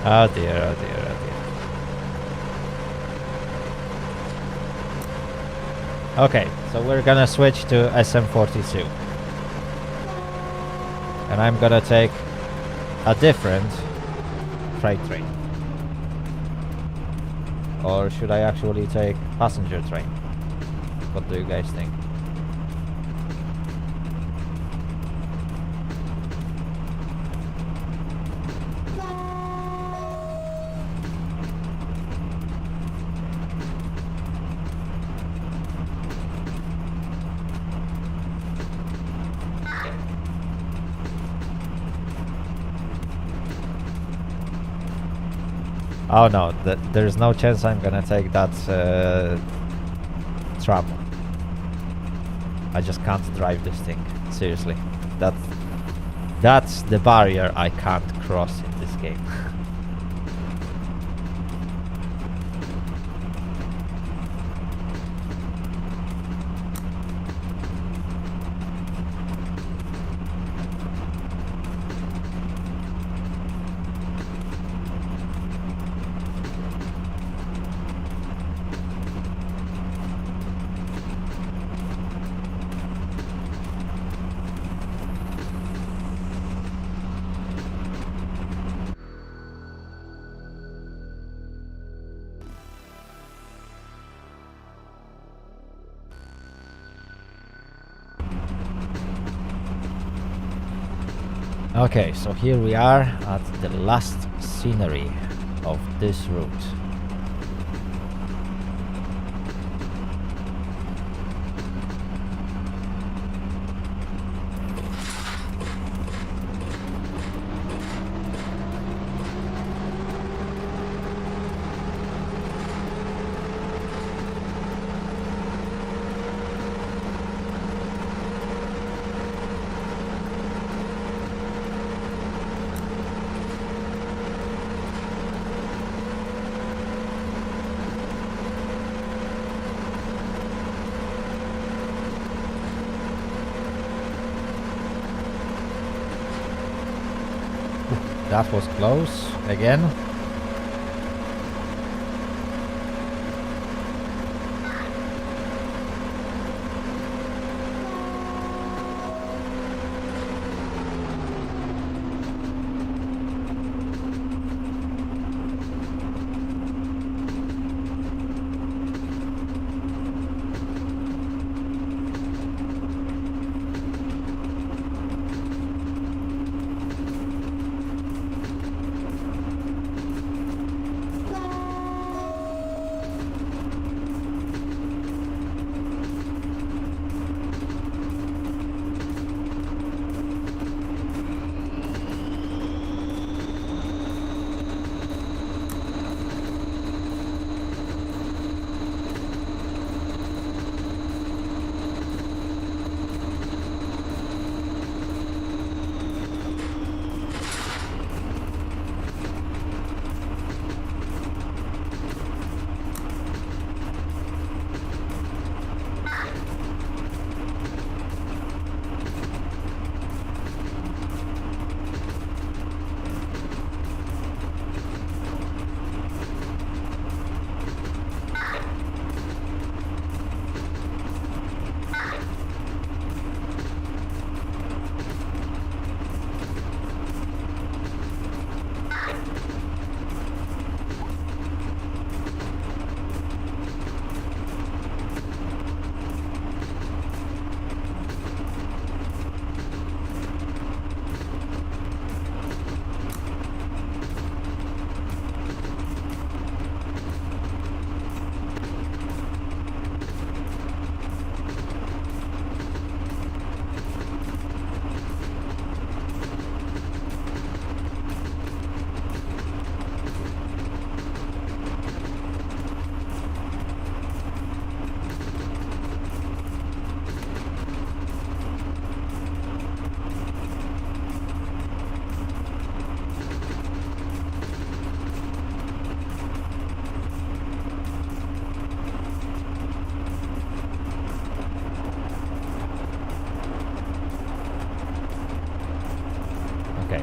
Oh dear, oh dear, oh dear. Okay, so we're gonna switch to SM42. And I'm gonna take a different freight train. Or should I actually take passenger train? What do you guys think? Oh no, there's no chance I'm gonna take that tram. I just can't drive this thing. Seriously. That's the barrier I can't cross in this game. Okay, so here we are at the last scenery of this route. That was close again.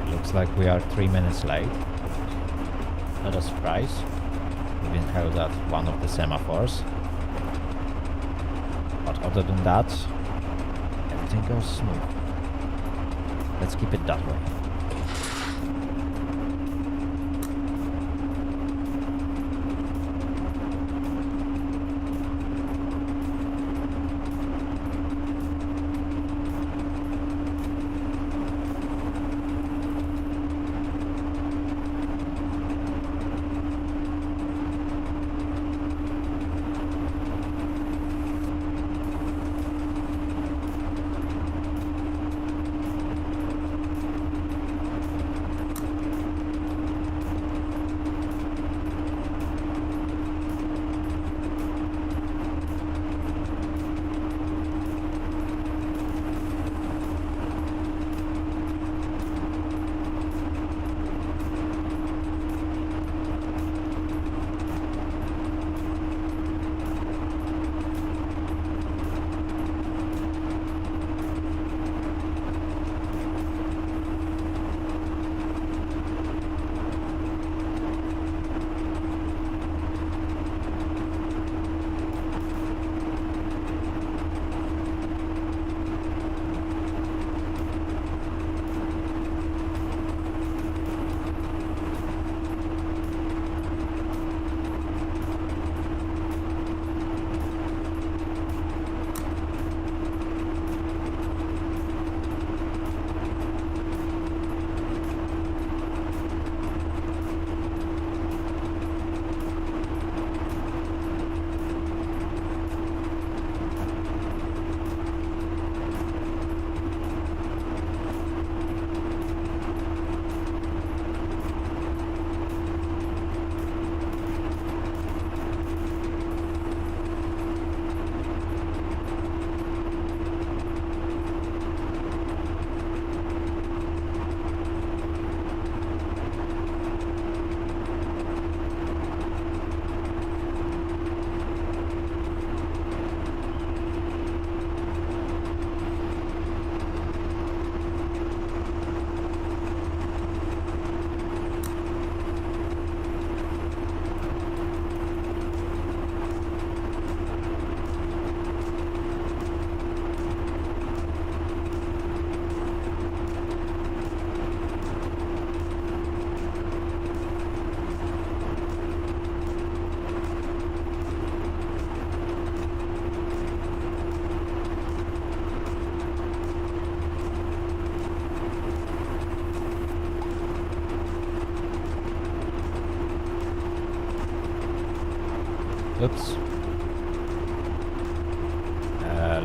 Looks like we are 3 minutes late. Not a surprise. We've been held at one of the semaphores. But other than that, everything goes smooth. Let's keep it that way. Oops.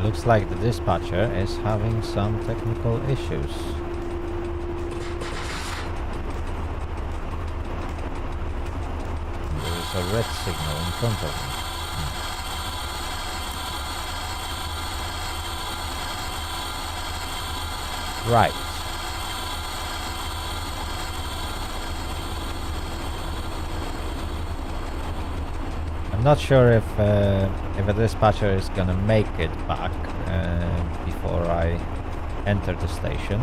Looks like the dispatcher is having some technical issues. There is a red signal in front of me. Right. I'm not sure if a dispatcher is gonna make it back before I enter the station.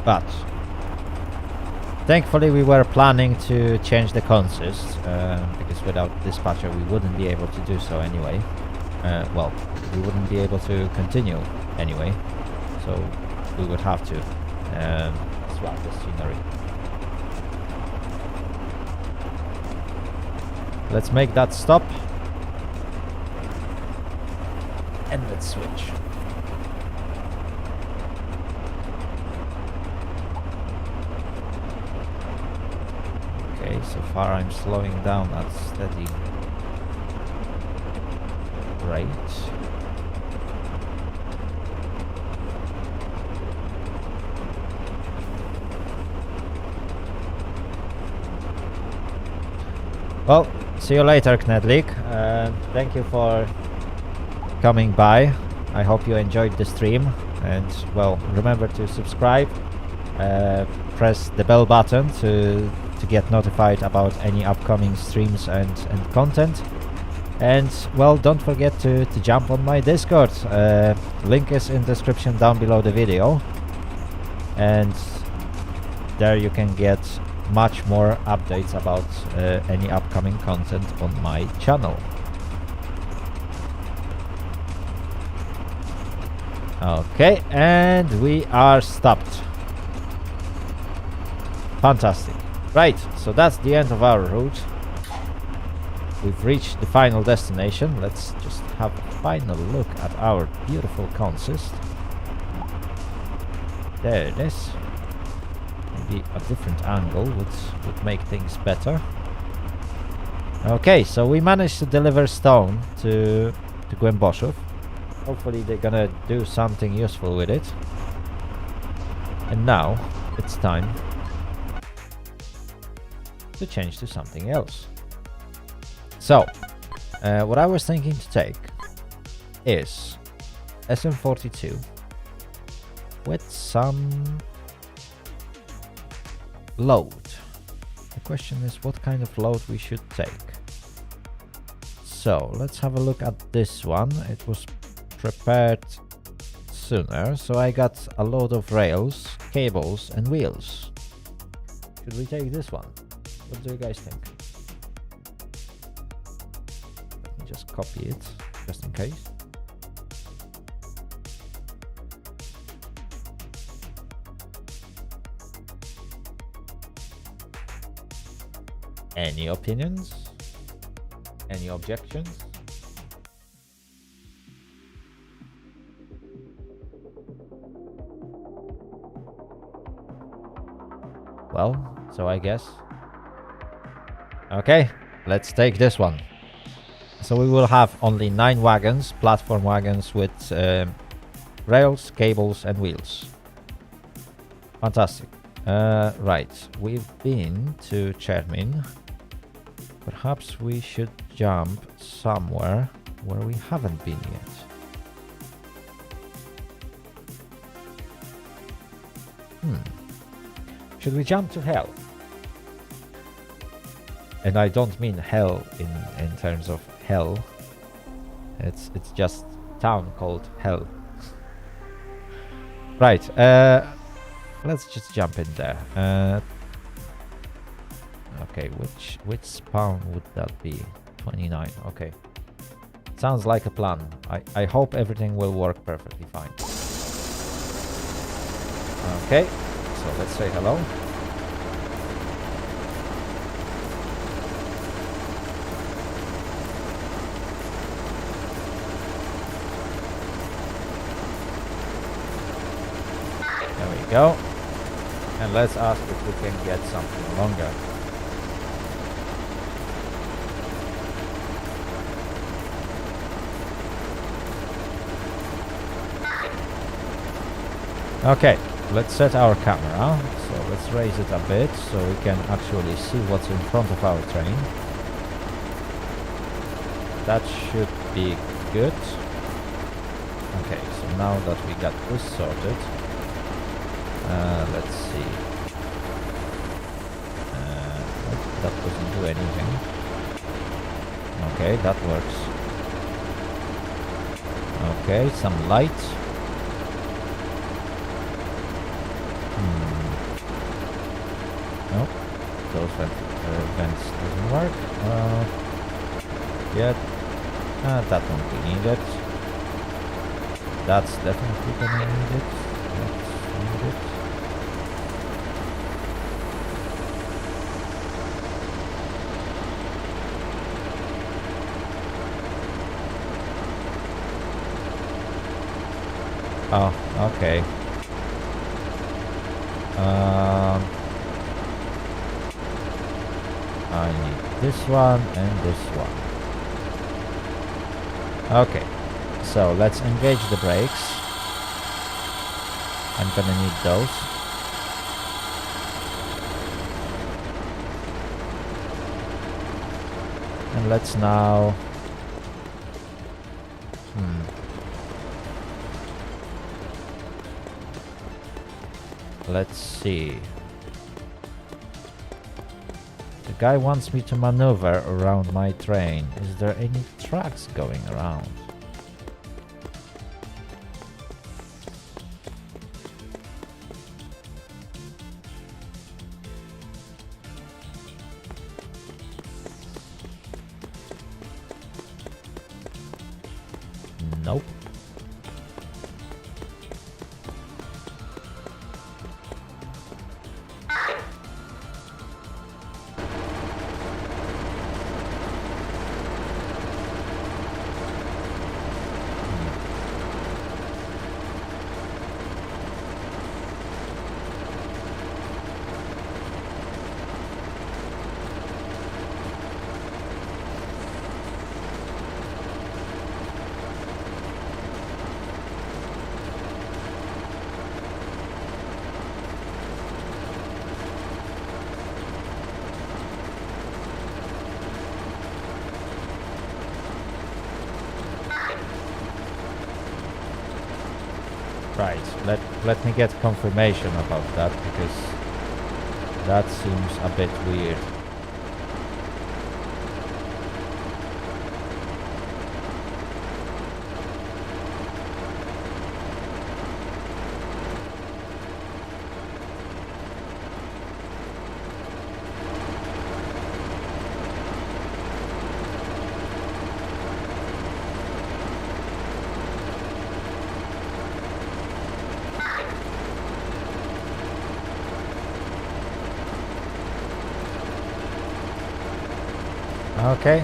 But thankfully we were planning to change the consist because without dispatcher we wouldn't be able to do so anyway. Well, we wouldn't be able to continue anyway, so we would have to swap the scenery. Let's make that stop. And let's switch. Okay, so far I'm slowing down at steady rate. Well, see you later, Knedlik. Thank you for coming by. I hope you enjoyed the stream. And, well, remember to subscribe. Press the bell button to get notified about any upcoming streams and content. And, well, don't forget to jump on my Discord. Link is in the description down below the video. And there you can get much more updates about any upcoming content on my channel. Okay, and we are stopped. Fantastic. Right, so that's the end of our route. We've reached the final destination. Let's just have a final look at our beautiful consist. There it is. Maybe a different angle would make things better. Okay, so we managed to deliver stone to Głęboszów. Hopefully they're gonna do something useful with it. And now it's time to change to something else. So, what I was thinking to take is SM42 with some load. The question is what kind of load we should take. So let's have a look at this one. It was prepared sooner, so I got a load of rails, cables and wheels. Should we take this one? What do you guys think? Let me just copy it just in case. Any opinions? Any objections? Well, so I guess. Okay, let's take this one. So we will have only 9 wagons, platform wagons with rails, cables and wheels. Fantastic. Right, we've been to Chermin. Perhaps we should jump somewhere where we haven't been yet. Should we jump to hell? And I don't mean hell in terms of hell. It's just town called Hell. Right, let's just jump in there. Okay, which spawn would that be? 29, okay. Sounds like a plan. I hope everything will work perfectly fine. Okay, so let's say hello. There we go. And let's ask if we can get something longer. Okay, let's set our camera. So let's raise it a bit so we can actually see what's in front of our train. That should be good. Okay, so now that we got this sorted, let's see. That doesn't do anything. Okay, that works. Okay, some light. Nope, those vents doesn't work. Yet, that won't be needed. That's definitely gonna need it. Let's need it. Oh, okay. I need this one and this one. Okay, so let's engage the brakes. I'm gonna need those. And let's now... Let's see. The guy wants me to maneuver around my train. Is there any tracks going around? Nope. Right, let me get confirmation about that, because that seems a bit weird. Okay.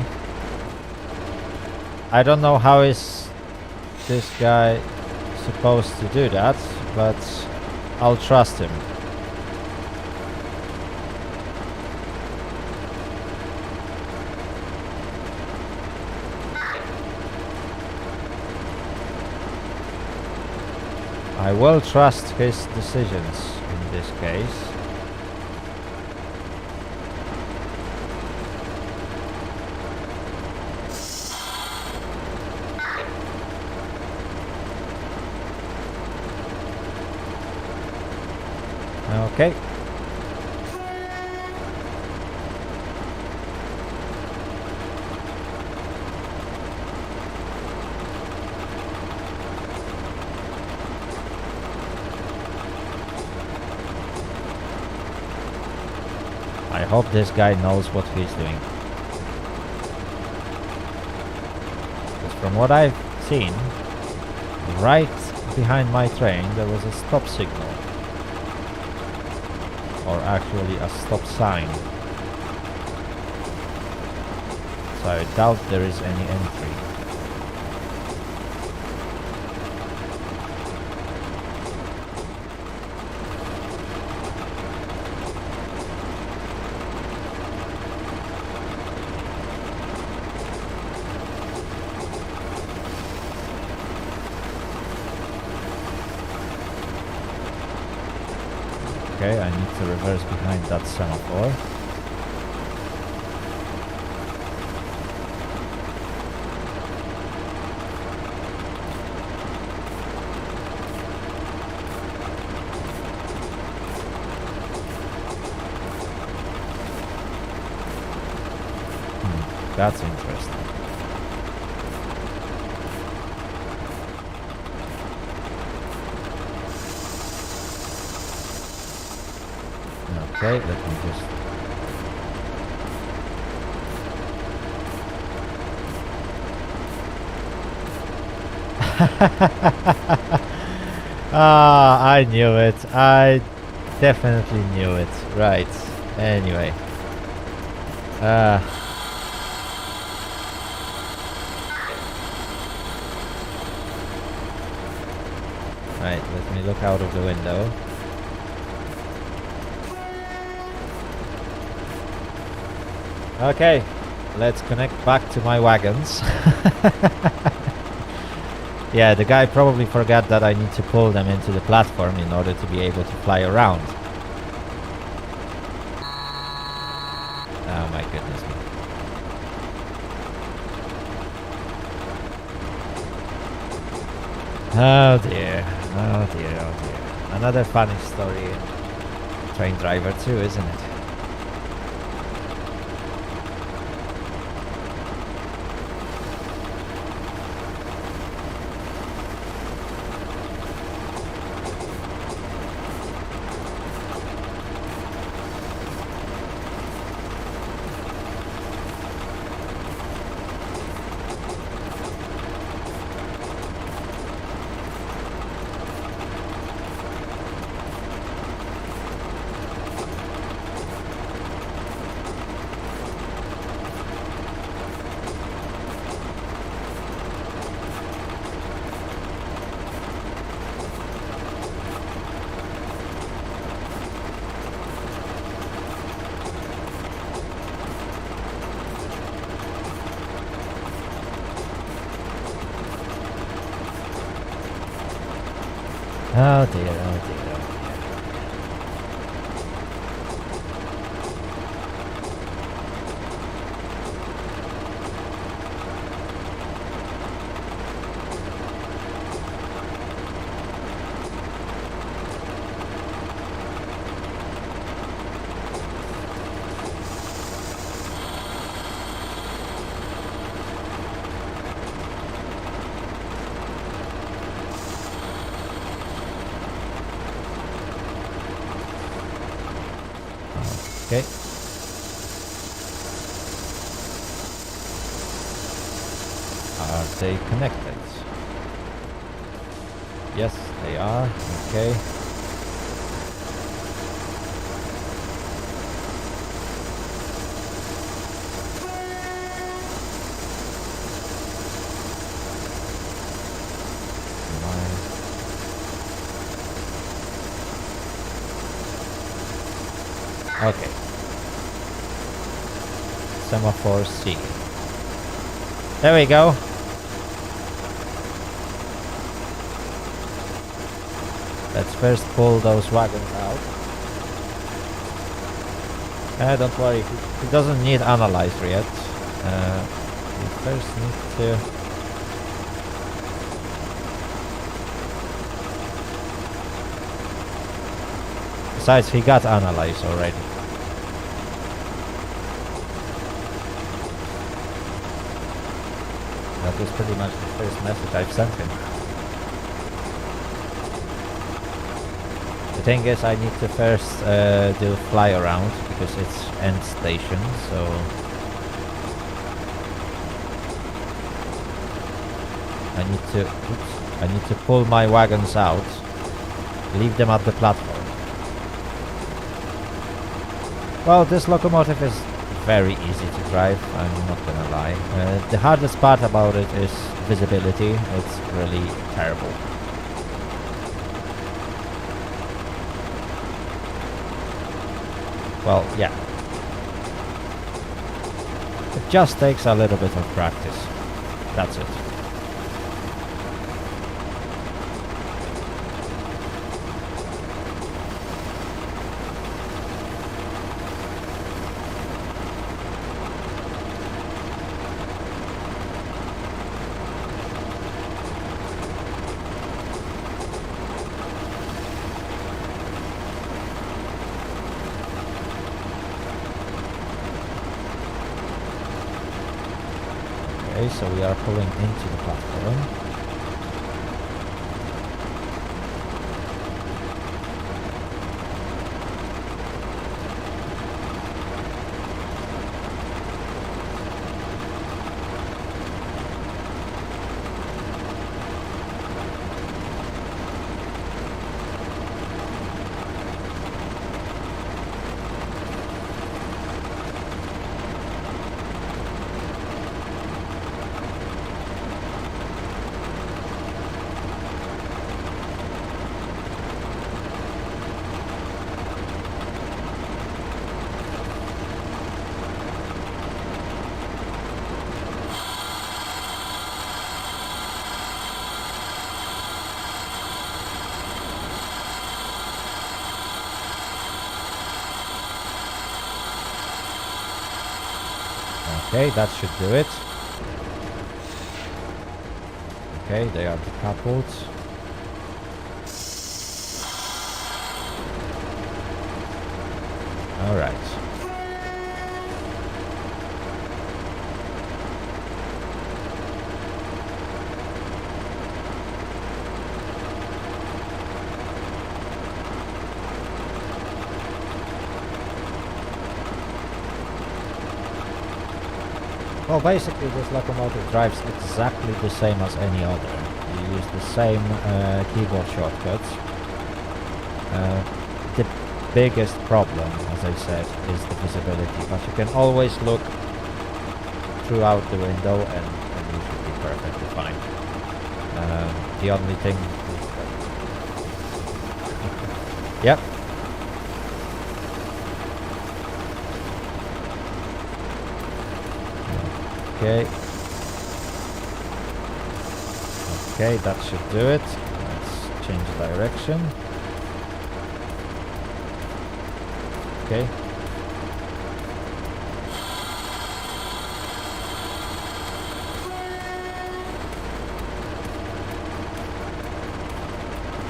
I don't know how is this guy supposed to do that, but I'll trust him. I will trust his decisions in this case. Okay. I hope this guy knows what he's doing. Because from what I've seen, right behind my train there was a stop signal. Or actually a stop sign. So I doubt there is any entry. Okay, I need to reverse behind that semaphore. That's interesting. Okay, let me just... Ah, I knew it. I definitely knew it. Right. Anyway. Right, let me look out of the window. Okay, let's connect back to my wagons. Yeah, the guy probably forgot that I need to pull them into the platform in order to be able to fly around. Oh my goodness me. Oh dear, oh dear, oh dear. Another funny story in Train Driver 2, isn't it? Oh dear, oh dear, oh okay. Are they connected? Yes, they are. Okay. Okay. Semaphore C. There we go. Let's first pull those wagons out. Don't worry, he doesn't need analyzer yet. We first need to... Besides, he got analyzed already. That was pretty much the first message I've sent him. The thing is, I need to first do fly around because it's end station, so... I need to pull my wagons out, leave them at the platform. Well, this locomotive is very easy to drive, I'm not gonna lie. The hardest part about it is visibility. It's really terrible. Well, yeah. It just takes a little bit of practice. That's it. Okay, so we are pulling into the platform. Okay, that should do it. Okay, they are decoupled. Alright. Well, basically this locomotive drives exactly the same as any other. You use the same keyboard shortcuts. The biggest problem, as I said, is the visibility, but you can always look throughout the window and you should be perfectly fine. The only thing is that... Yep. Okay. Okay, that should do it. Let's change direction. Okay.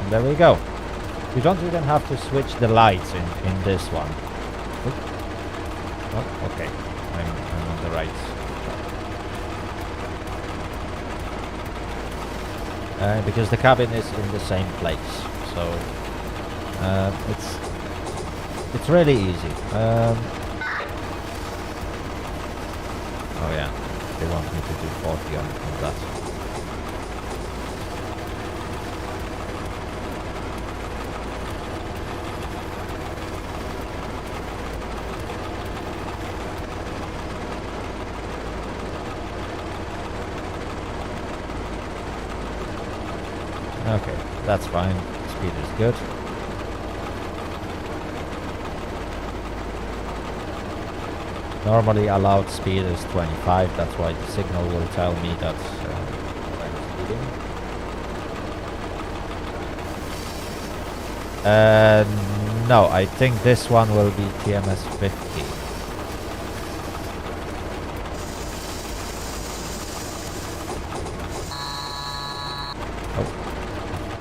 And there we go. You don't even have to switch the lights in this one. Oh, okay. I'm on the right. Because the cabin is in the same place, so it's really easy. Oh yeah, they want me to do 40 on that. Okay, that's fine. Speed is good. Normally allowed speed is 25, that's why the signal will tell me that I'm speeding. No, I think this one will be TMS 50.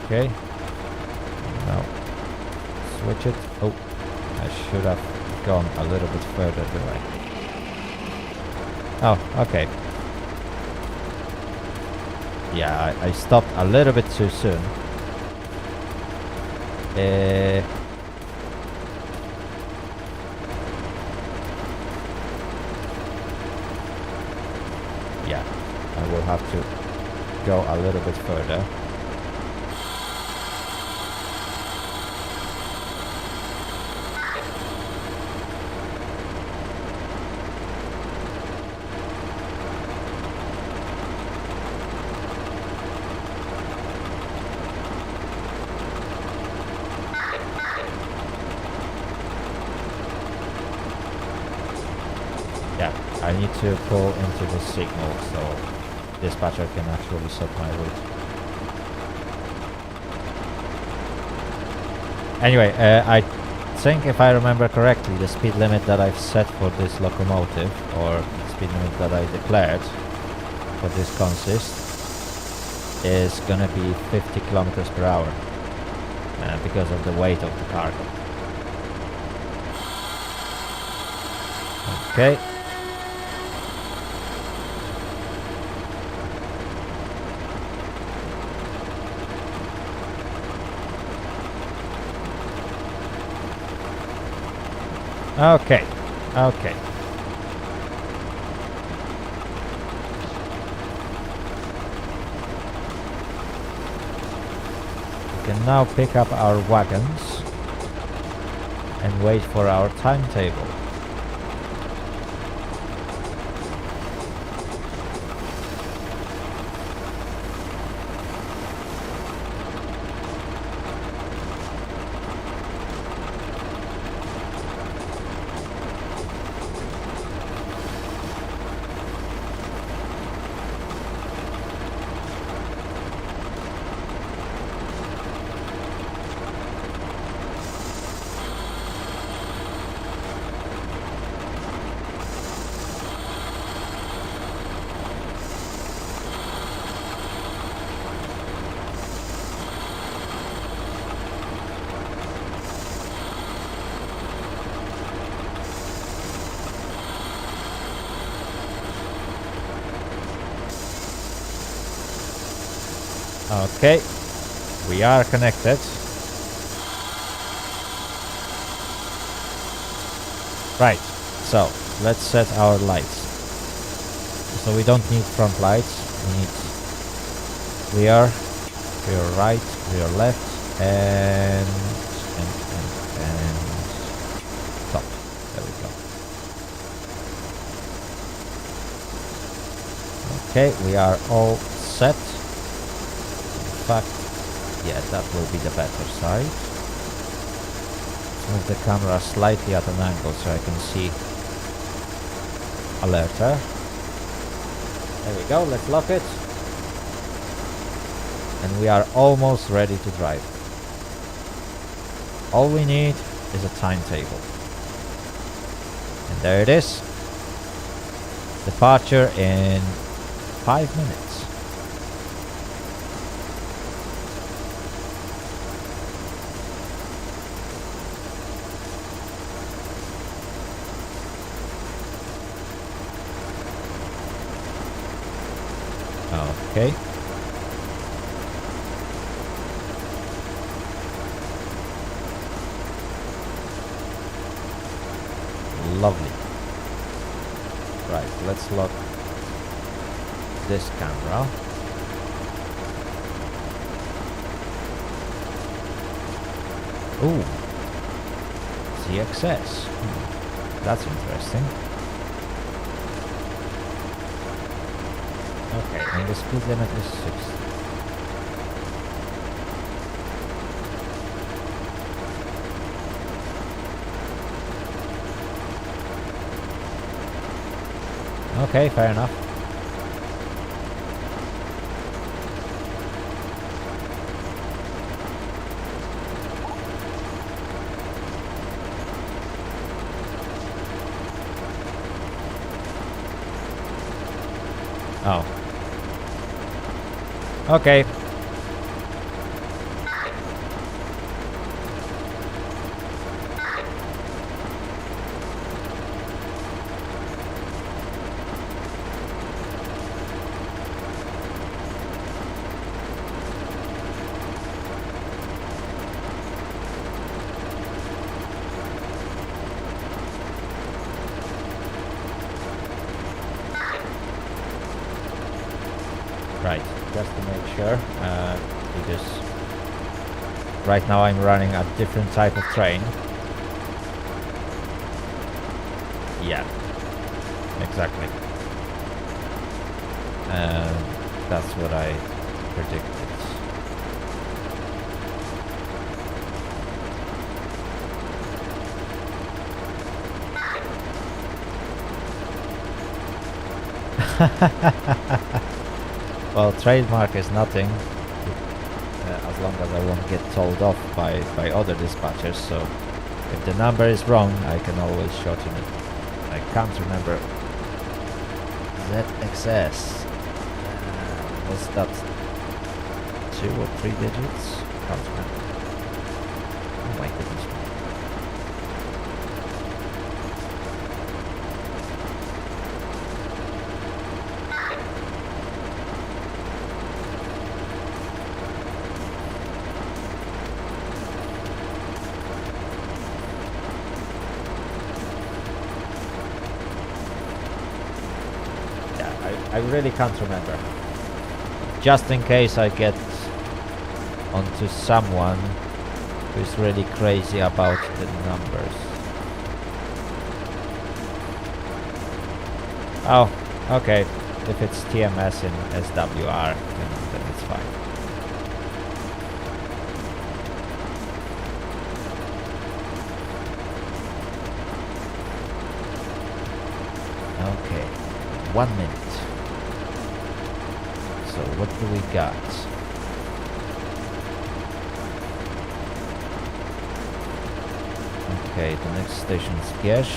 Okay, now switch it. Oh, I should have gone a little bit further the way. Oh, okay. Yeah, I stopped a little bit too soon. Yeah, I will have to go a little bit further. I need to pull into the signal so dispatcher can actually set my route. Anyway, I think if I remember correctly, the speed limit that I've set for this locomotive, or the speed limit that I declared for this consist, is gonna be 50 kilometers per hour because of the weight of the cargo. Okay, okay. We can now pick up our wagons and wait for our timetable. Okay, we are connected. Right, so let's set our lights. So we don't need front lights, we need rear, rear right, rear left, and top. There we go. Okay, we are all set. In fact, yeah, that will be the better side. Let's move the camera slightly at an angle so I can see alerter. There we go, let's lock it. And we are almost ready to drive. All we need is a timetable. And there it is. Departure in 5 minutes. Okay. Lovely. Right, let's lock this camera. Ooh. ZXS. That's interesting. Okay, and the speed limit is 60. Okay, fair enough. Oh. Okay. Right, just to make sure, because right now I'm running a different type of train. Yeah, exactly. That's what I predicted. Well, trademark is nothing, as long as I won't get told off by other dispatchers, so if the number is wrong, I can always shorten it. I can't remember. ZXS. Was that 2 or 3 digits? Can't remember. Oh my goodness. I really can't remember. Just in case I get onto someone who's really crazy about the numbers. Oh, okay. If it's TMS in SWR, then it's fine. Okay, 1 minute. So what do we got? Okay, the next station is Giesh.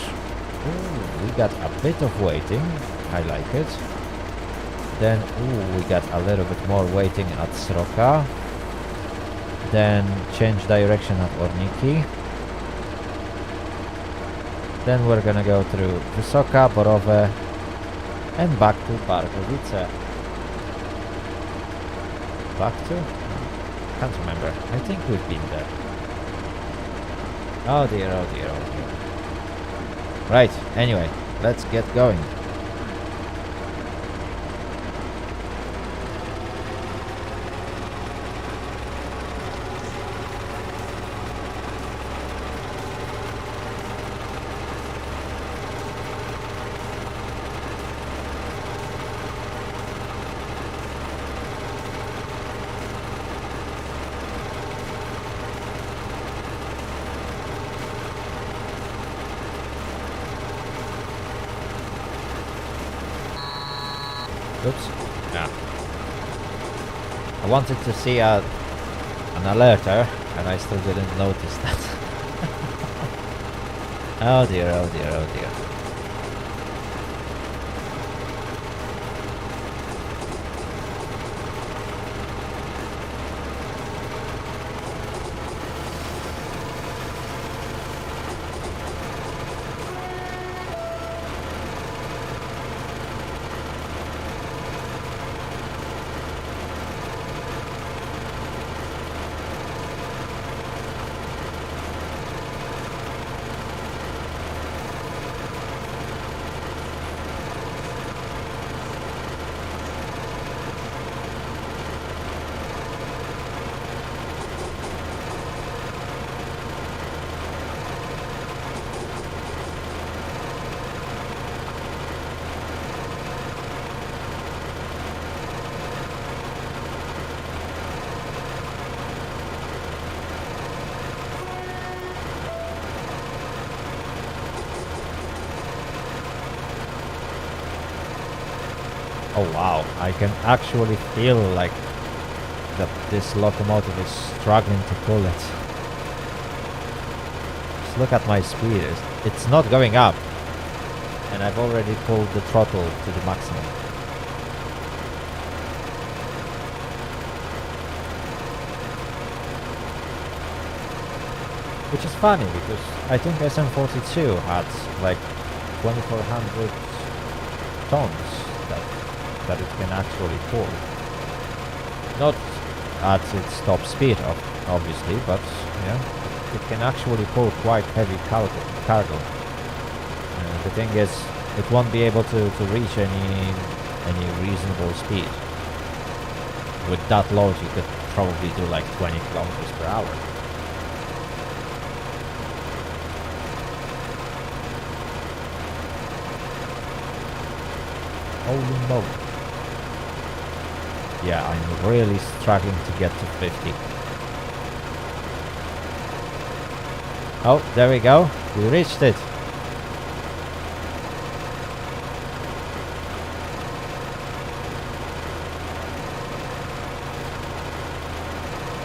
Ooh, we got a bit of waiting. I like it. Then, ooh, we got a little bit more waiting at Sroka. Then change direction at Oriki. Then we're gonna go through Wysoka, Borowe, and back to Barkowice. Back to? Can't remember. I think we've been there. Oh dear, oh dear, oh dear. Right, anyway, let's get going. Oops. Yeah. I wanted to see an alerter, and I still didn't notice that. Oh dear, oh dear, oh dear. Oh wow, I can actually feel like that this locomotive is struggling to pull it. Just look at my speed, it's not going up. And I've already pulled the throttle to the maximum. Which is funny because I think SM42 had like 2400 tons that it can actually pull. Not at its top speed, obviously, but yeah, it can actually pull quite heavy cargo. The thing is, it won't be able to reach any reasonable speed. With that load, you could probably do like 20 kilometers per hour. Holy moly. Yeah, I'm really struggling to get to 50. Oh, there we go. We reached it.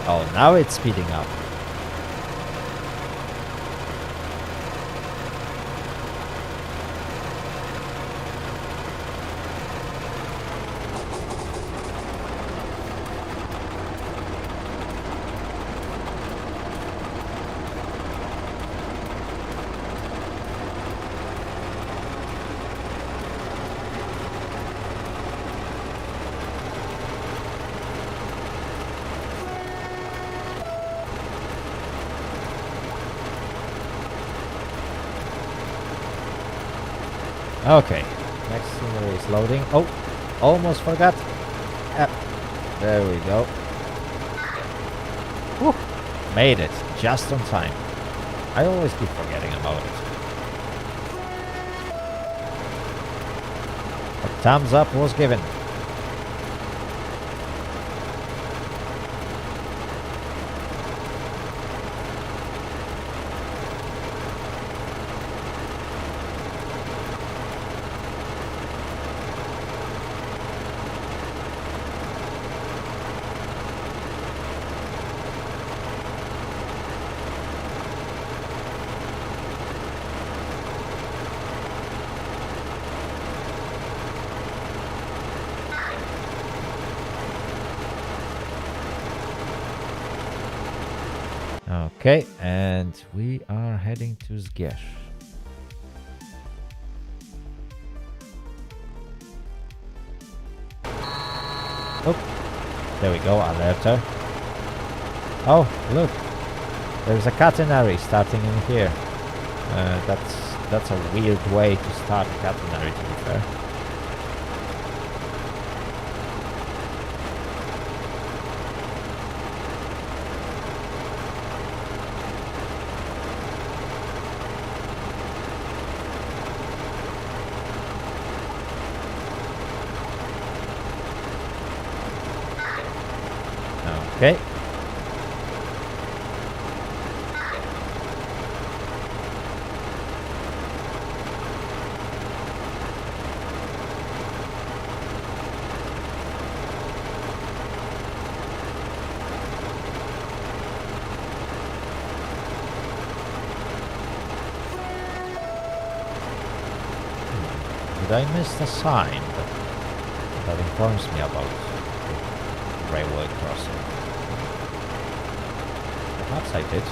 Oh, now it's speeding up. Okay, next scenery is loading. Oh, almost forgot. Yep. There we go. Whew. Made it just on time. I always keep forgetting about it. A thumbs up was given. Okay, and we are heading to Zgierz. Oh, there we go, alerter. Oh, look, there's a catenary starting in here. That's a weird way to start a catenary, to be fair. Okay. Did I miss the sign that informs me about the railway crossing? Perhaps I did.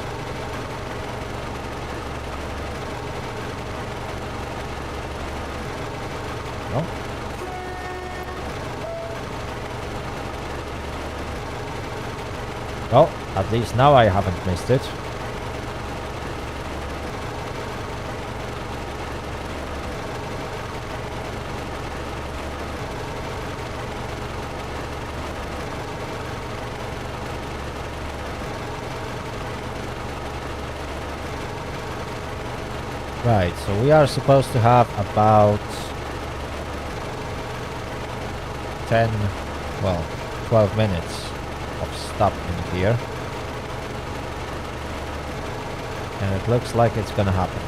No? Well, at least now I haven't missed it. Right, so we are supposed to have about 10, well, 12 minutes of stop in here. And it looks like it's gonna happen.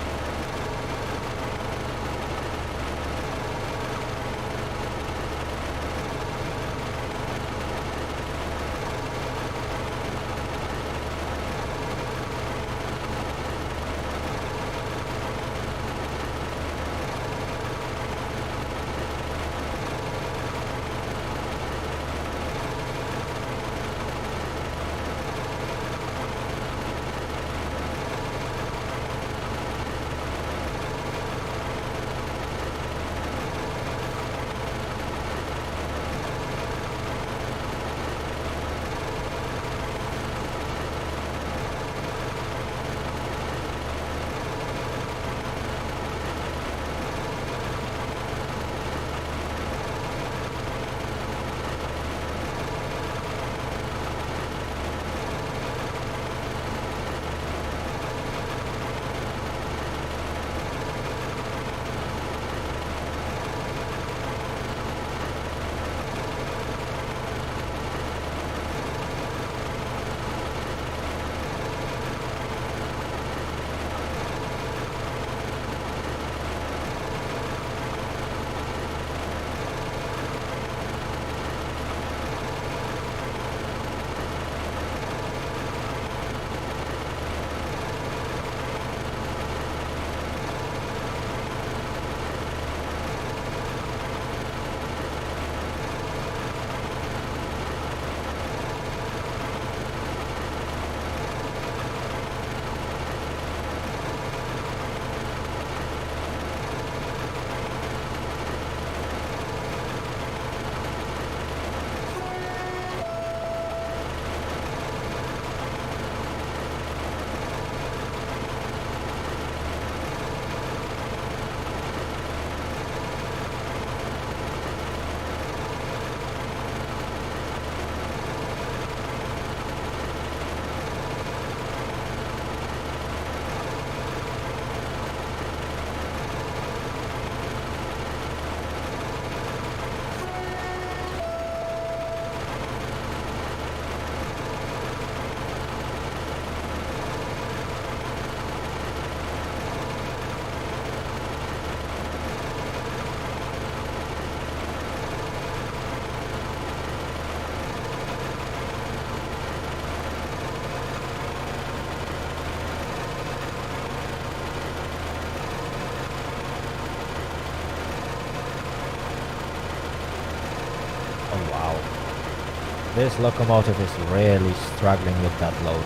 This locomotive is really struggling with that load.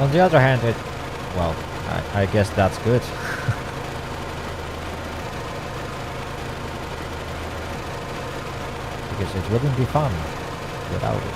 On the other hand, well, I guess that's good. Because it wouldn't be fun without it.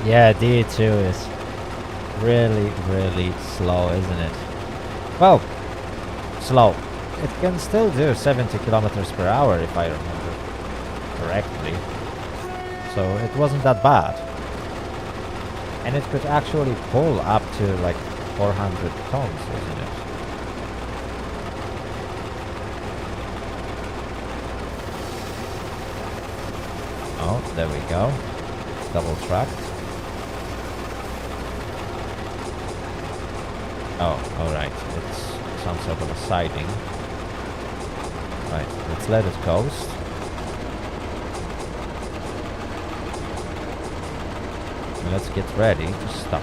Yeah, D2 is really slow, isn't it? Well, slow. It can still do 70 kilometers per hour if I remember correctly. So it wasn't that bad. And it could actually pull up to like 400 tons, isn't it? Oh, there we go. Double tracked. Oh, alright. It's some sort of a siding. Right, let's let it coast. Let's get ready to stop.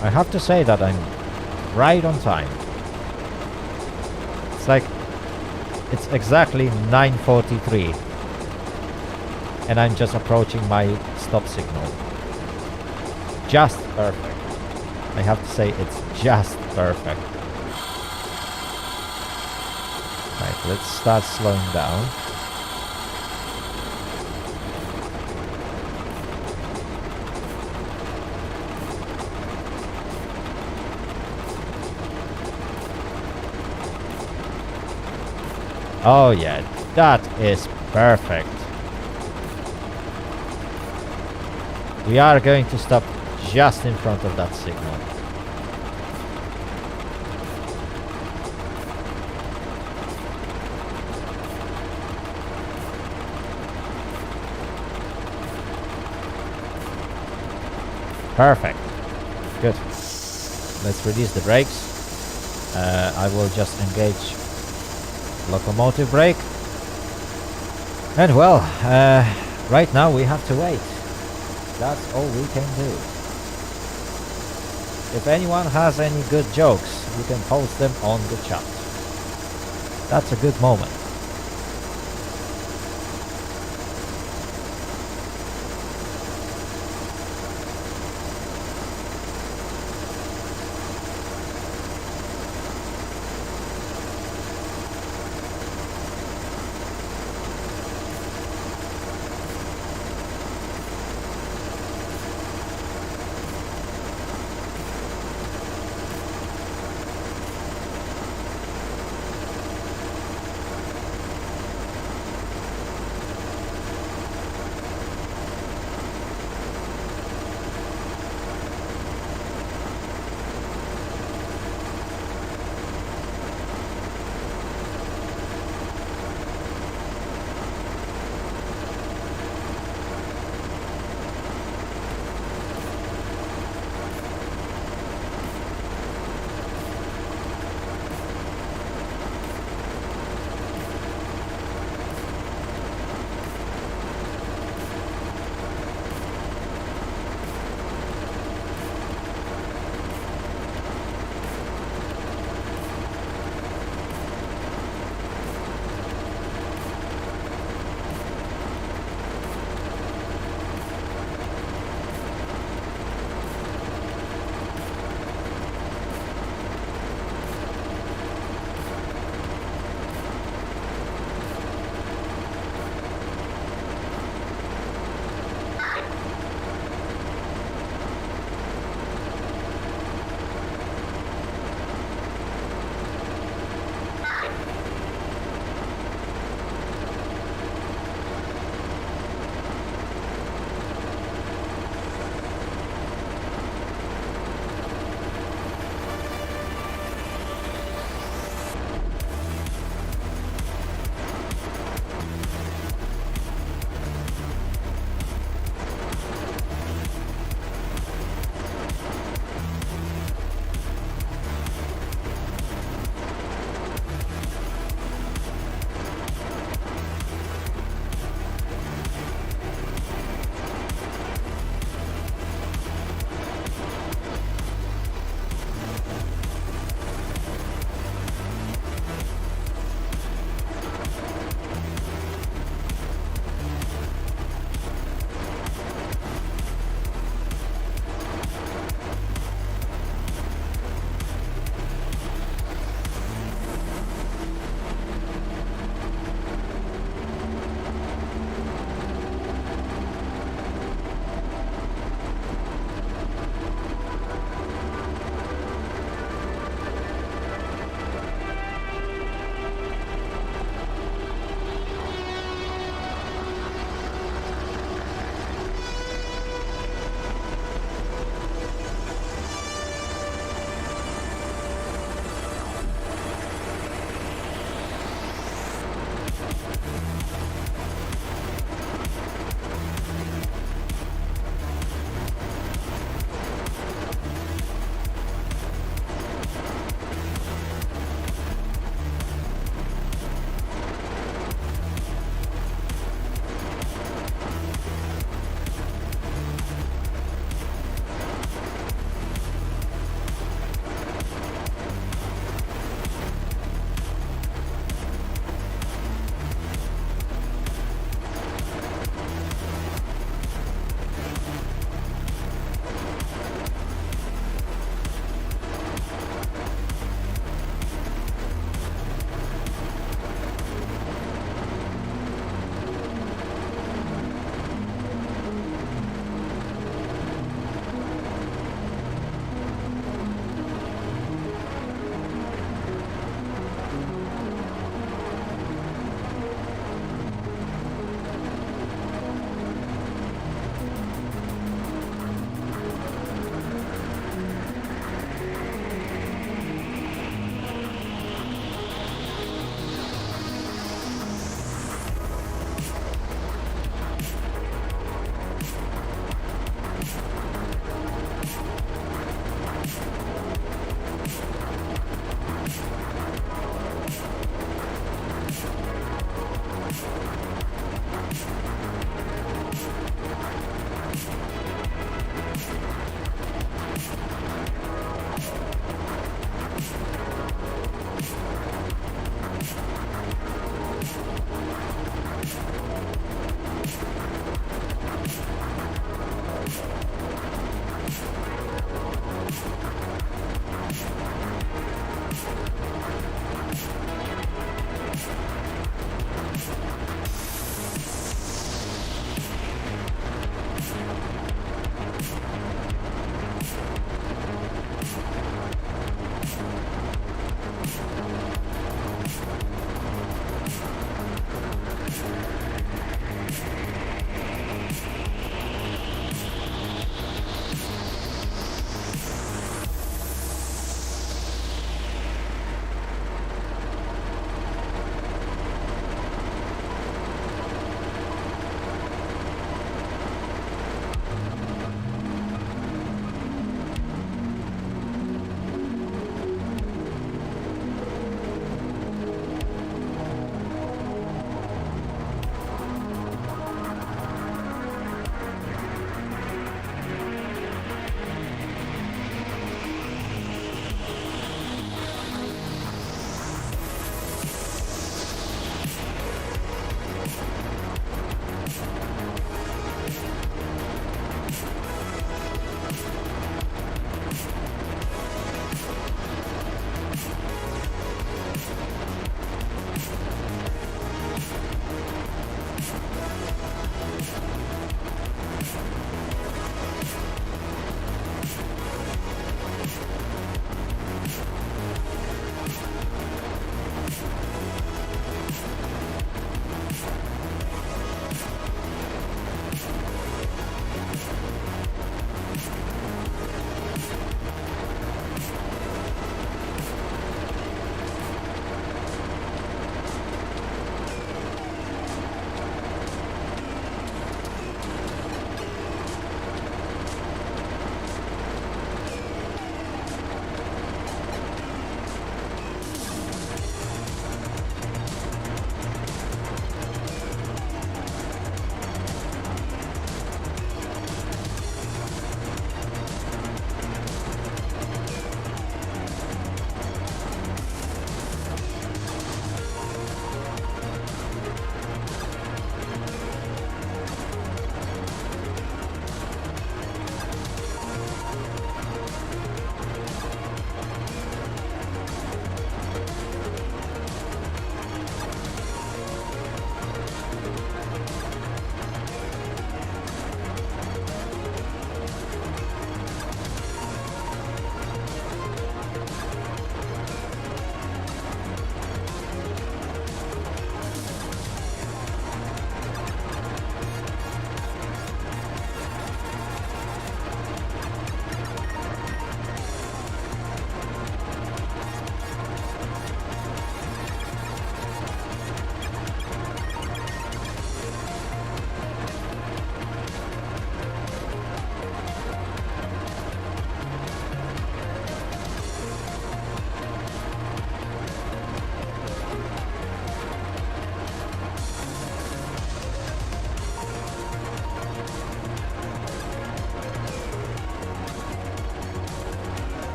I have to say that I'm right on time. It's exactly 9:43 and I'm just approaching my stop signal. Just perfect. I have to say it's just perfect. Right, let's start slowing down. Oh yeah, that is perfect. We are going to stop just in front of that signal. Perfect. Good. Let's reduce the brakes. I will just engage locomotive brake. And well, right now we have to wait. That's all we can do. If anyone has any good jokes, you can post them on the chat. That's a good moment.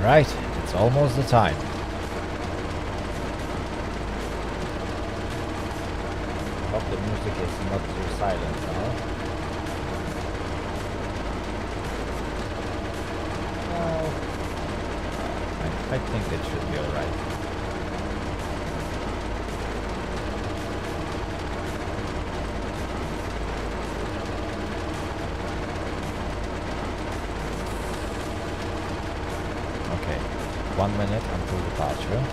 Right, it's almost the time. I hope the music is not too silent now. Oh, I think it should be alright. Okay, 1 minute until departure.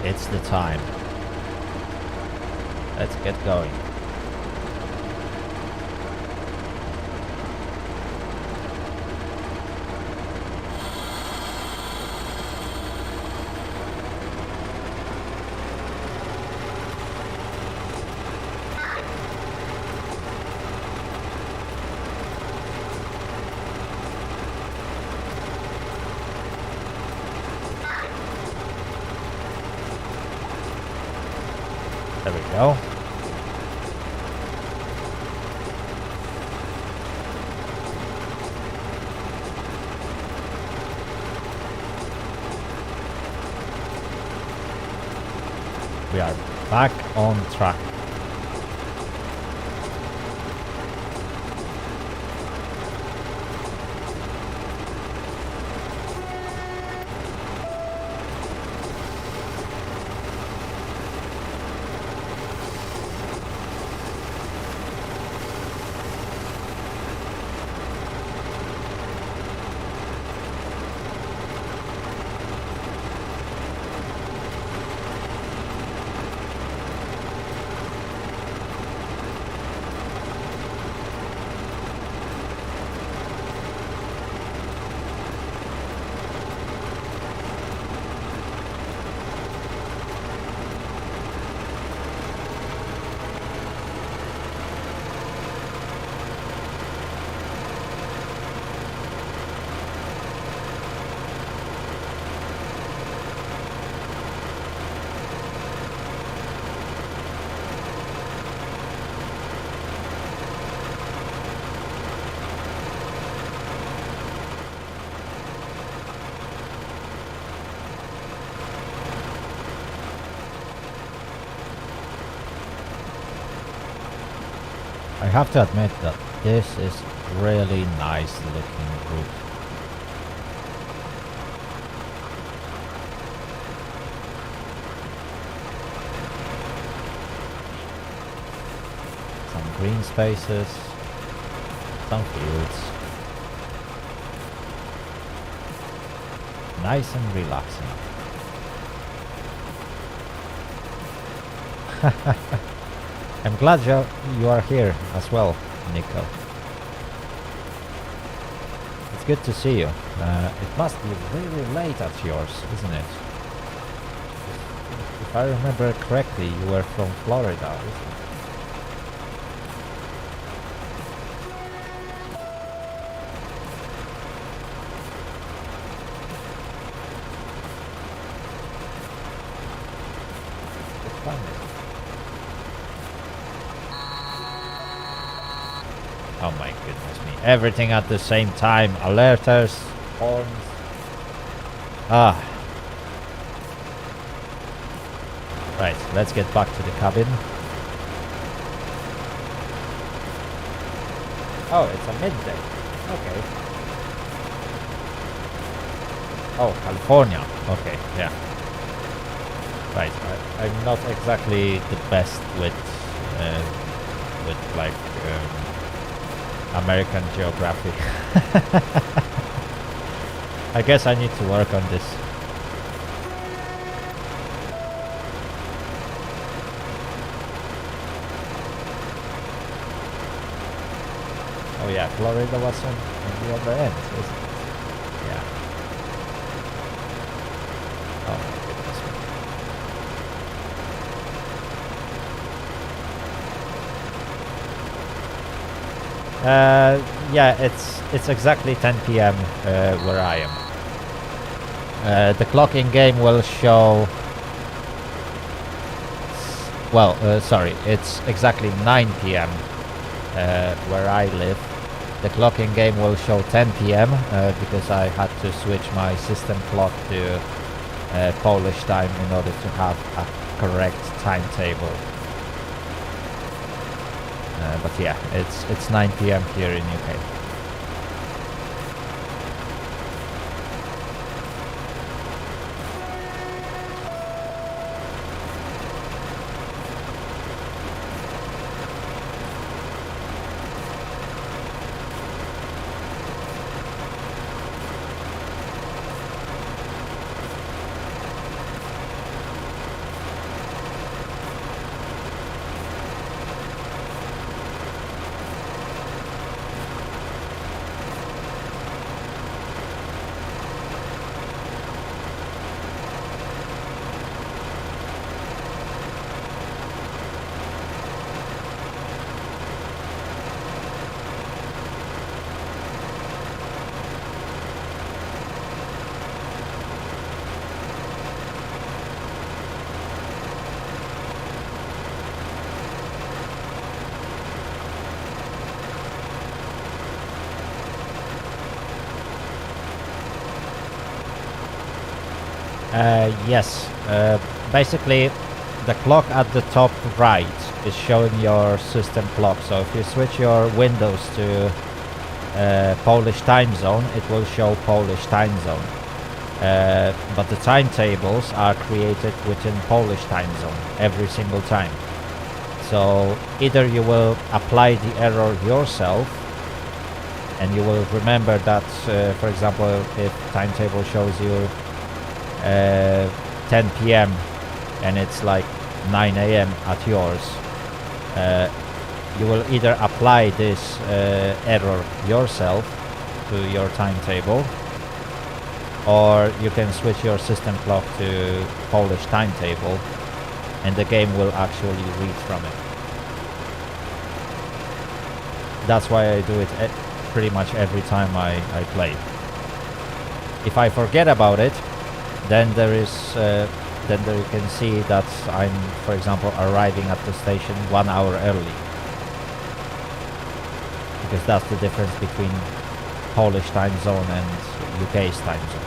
It's the time. Let's get going. There we go. We are back on track. I have to admit that this is really nice looking route. Some green spaces, some fields. Nice and relaxing. I'm glad you are here as well, Nico. It's good to see you. It must be really late at yours, isn't it? If I remember correctly, you were from Florida, isn't it? Oh my goodness me. Everything at the same time. Alerters, horns. Ah. Right, let's get back to the cabin. Oh, it's a midday. Okay. Oh, California. Okay, yeah. Right, I'm not exactly the best with like American geography. I guess I need to work on this. Oh yeah, Florida was on the other end, isn't it? Yeah. Oh my goodness. Yeah, it's exactly 10 p.m. Where I am. The clock in game will show. Well, sorry, it's exactly 9 p.m. Where I live. The clock in game will show 10 p.m. Because I had to switch my system clock to Polish time in order to have a correct timetable. But yeah, it's 9 p.m. here in UK. Yes, basically the clock at the top right is showing your system clock. So if you switch your windows to Polish time zone, it will show Polish time zone. But the timetables are created within Polish time zone every single time. So either you will apply the error yourself, and you will remember that, for example, if timetable shows you 10 p.m. and it's like 9 a.m. at yours, you will either apply this error yourself to your timetable, or you can switch your system clock to Polish timetable and the game will actually read from it. That's why I do it pretty much every time I play. If I forget about it, then there you can see that I'm, for example, arriving at the station 1 hour early, because that's the difference between Polish time zone and UK's time zone.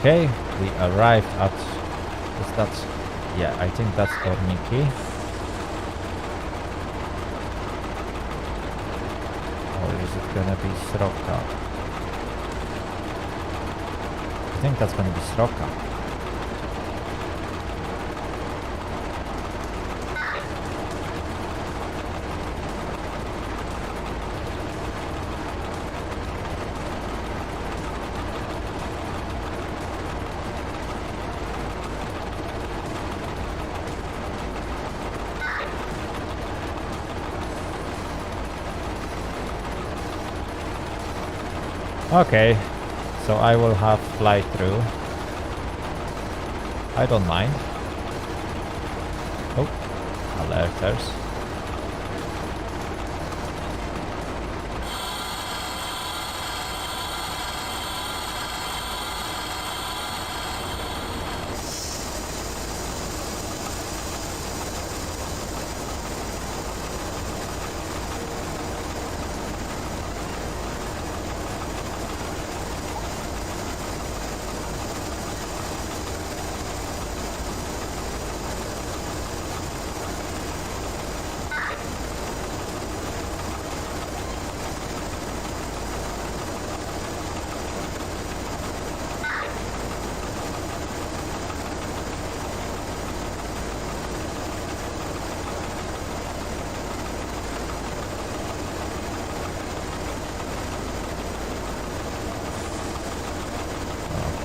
Okay, we arrived at, is that, yeah, I think that's Oriki. Or is it gonna be Sroka? I think that's gonna be Sroka. Okay, so I will have fly through. I don't mind. Oh, alerters.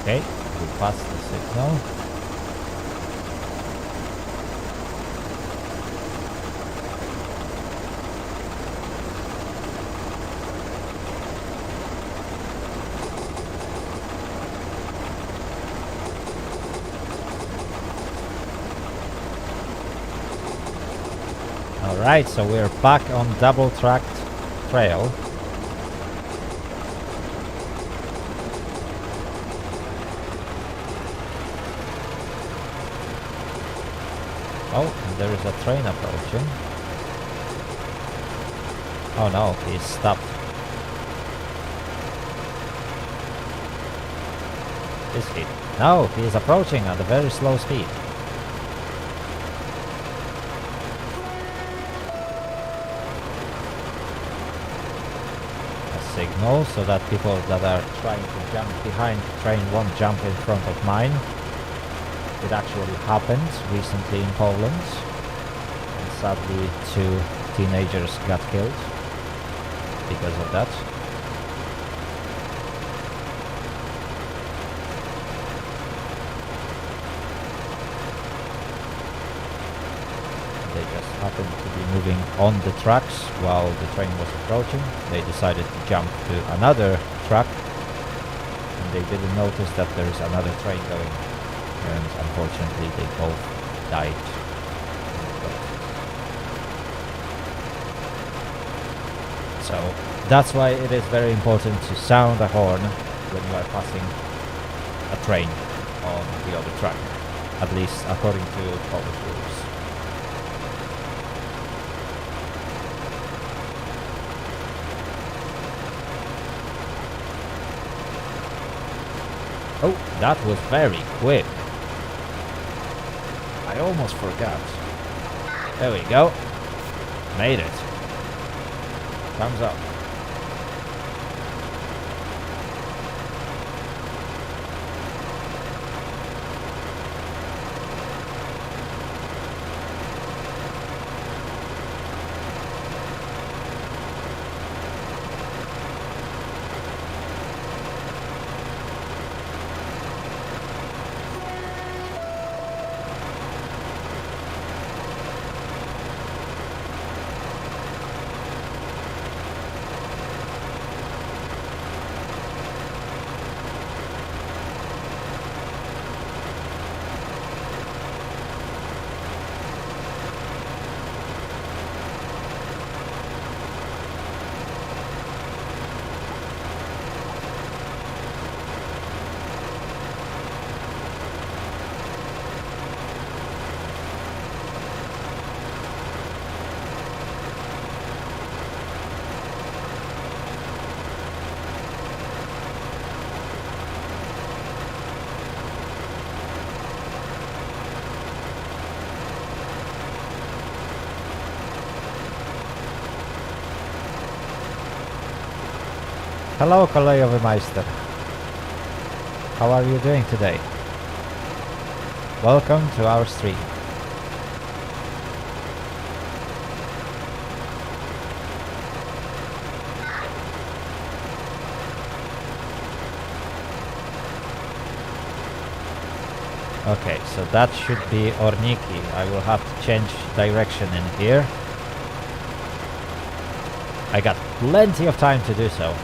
Okay, we passed the signal. Alright, so we're back on double-tracked trail. Oh, and there is a train approaching. Oh no, he's stopped. Is he? No, he is approaching at a very slow speed. A signal so that people that are trying to jump behind the train won't jump in front of mine. It actually happened recently in Poland, and sadly 2 teenagers got killed because of that. They just happened to be moving on the tracks while the train was approaching. They decided to jump to another track, and they didn't notice that there is another train going. And unfortunately they both died. So that's why it is very important to sound a horn when you are passing a train on the other track, at least according to Polish rules. Oh, that was very quick. I almost forgot. There we go. Made it. Thumbs up. Hello, Kolejowy Meister. How are you doing today? Welcome to our stream. Okay, so that should be Oriki. I will have to change direction in here. I got plenty of time to do so.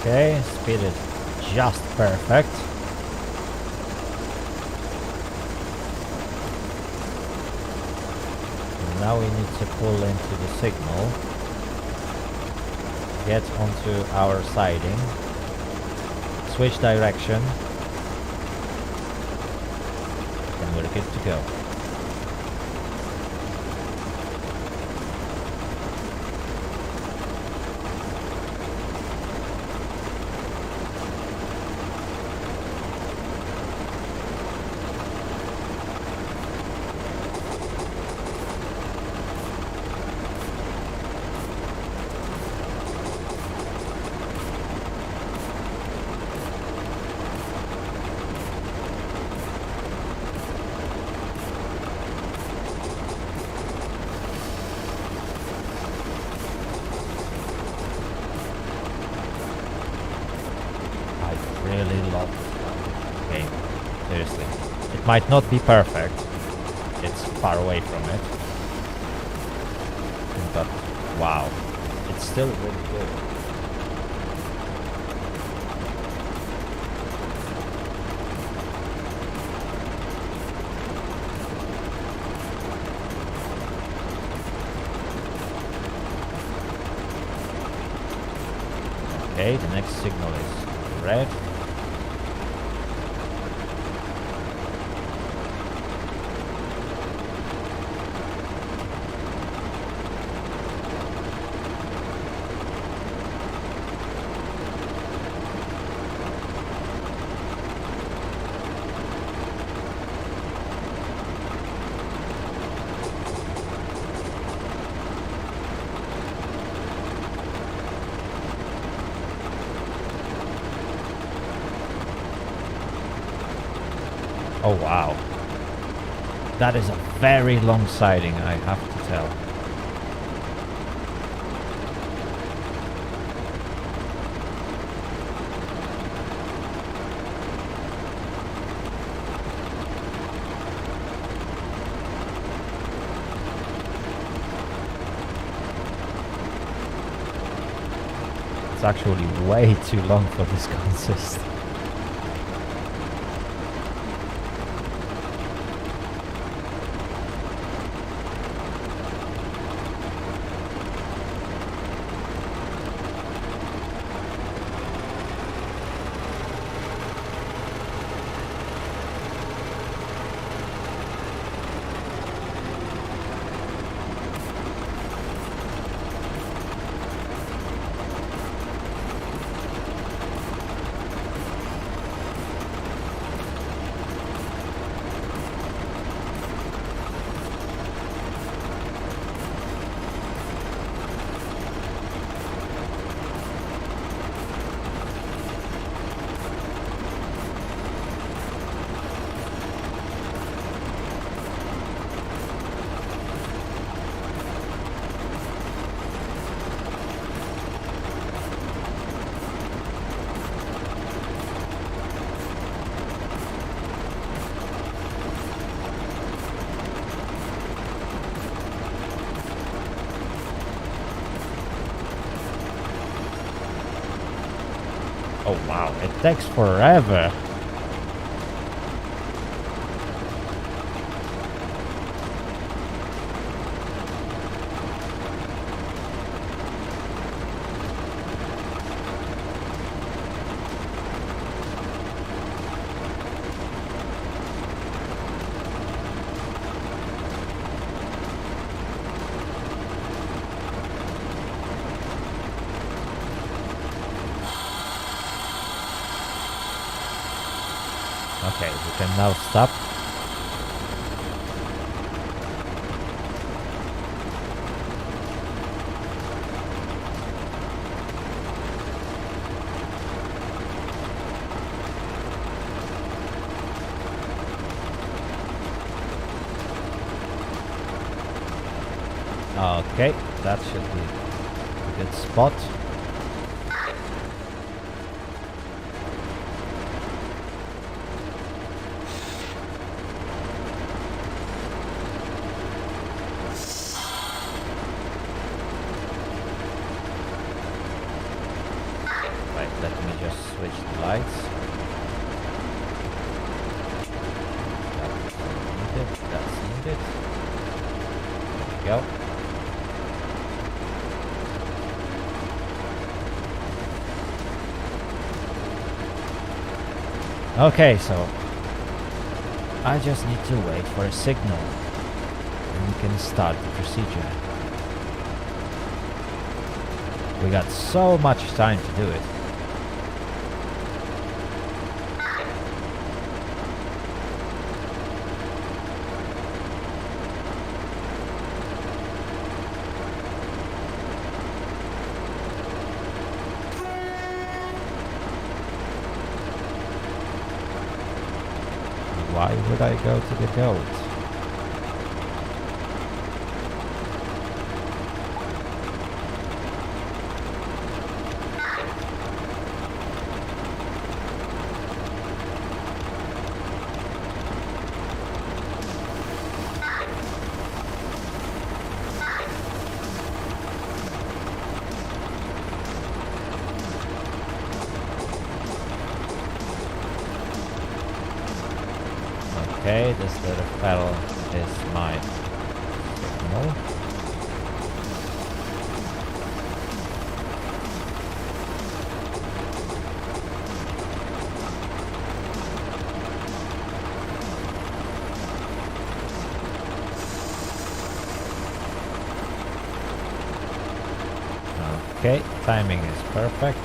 Okay, speed is just perfect. And now we need to pull into the signal, get onto our siding, switch direction, and we're good to go. Really love the game. Seriously. It might not be perfect. It's far away from it. But wow. It's still really good. Okay, the next signal is red. Oh wow, that is a very long siding, I have to tell. It's actually way too long for this consist. Oh wow, it takes forever. Okay, we can now stop. Okay, that should be a good spot. Let me lights. That's needed. That's needed. There we go. Okay, so I just need to wait for a signal and we can start the procedure. We got so much time to do it. Why would I go to the goat? Okay, this little fellow is my signal. Okay, timing is perfect.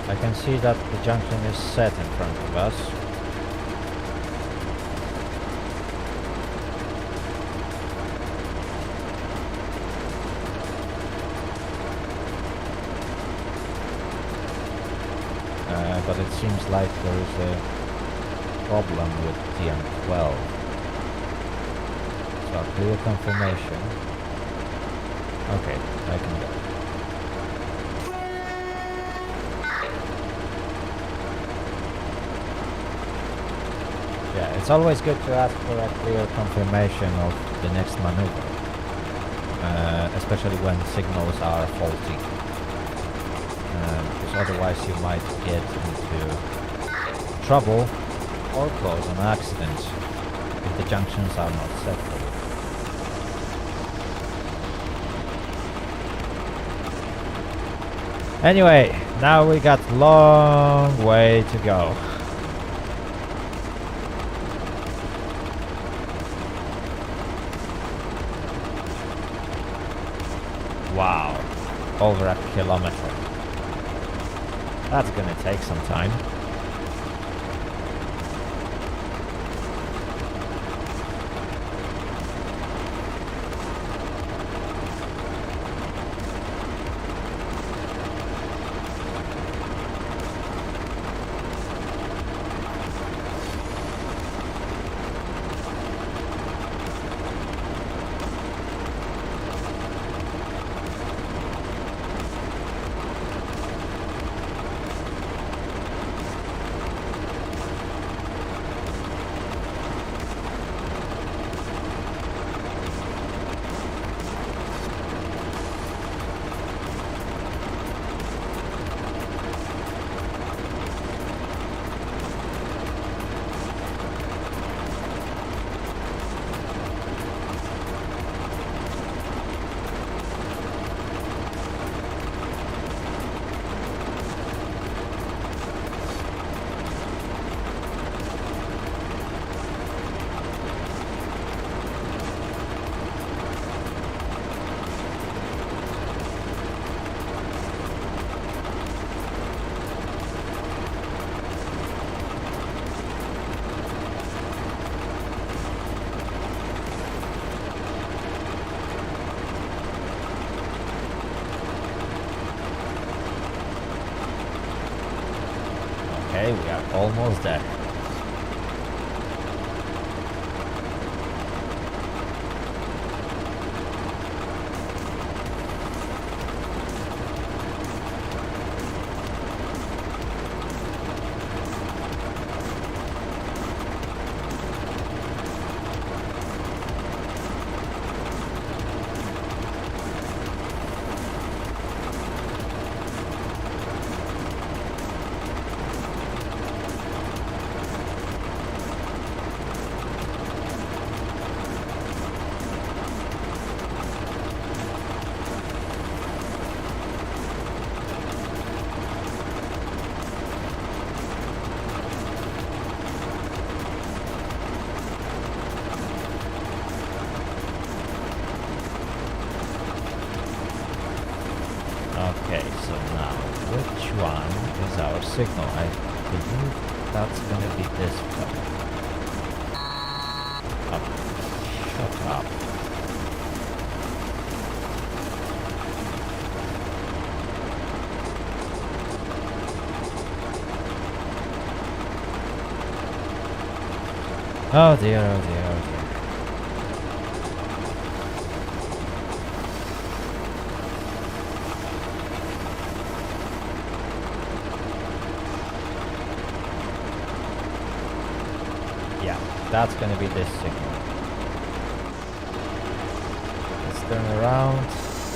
I can see that the junction is set in front of us. But it seems like there is a problem with the M12. So clear confirmation. Okay, I can go. Yeah, it's always good to ask for a clear confirmation of the next maneuver, especially when signals are faulty, because otherwise you might get into trouble or cause an accident if the junctions are not set for you. Anyway, now we got long way to go. Wow, over a kilometer. That's gonna take some time. Okay, we are almost there. Okay, so now, which one is our signal? I believe that's gonna be this one. Oh, shut up. Oh dear, oh dear, oh dear. That's gonna be this signal. Let's turn around.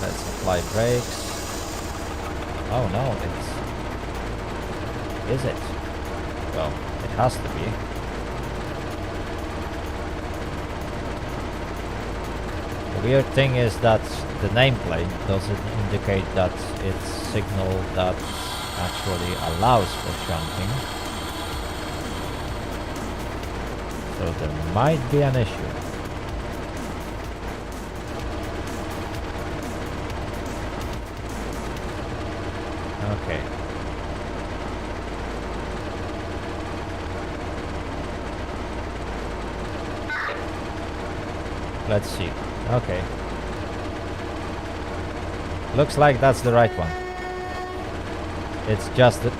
Let's apply brakes. Oh no, is it? Well, it has to be. The weird thing is that the nameplate doesn't indicate that it's signal that actually allows for shunting. So there might be an issue. Okay. Let's see. Okay. Looks like that's the right one. It's just the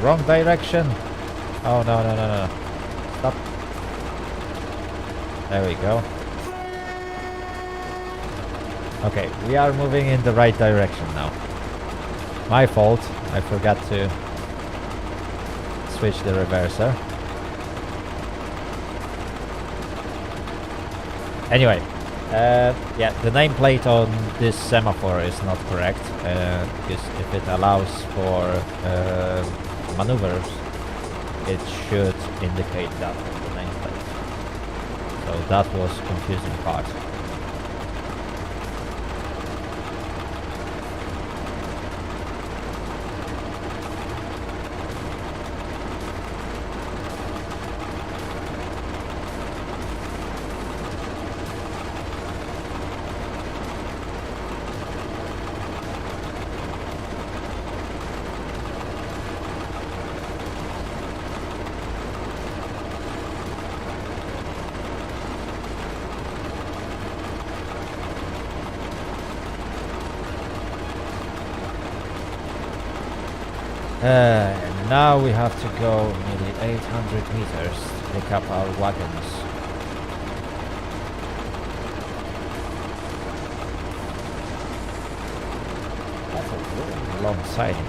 wrong direction. Oh no. Stop. There we go. Okay, we are moving in the right direction now. My fault, I forgot to switch the reverser. Anyway, yeah, the nameplate on this semaphore is not correct, because if it allows for maneuvers, it should indicate that on the nameplate. So that was confusing part. And now we have to go nearly 800 meters to pick up our wagons. That's a really long siding.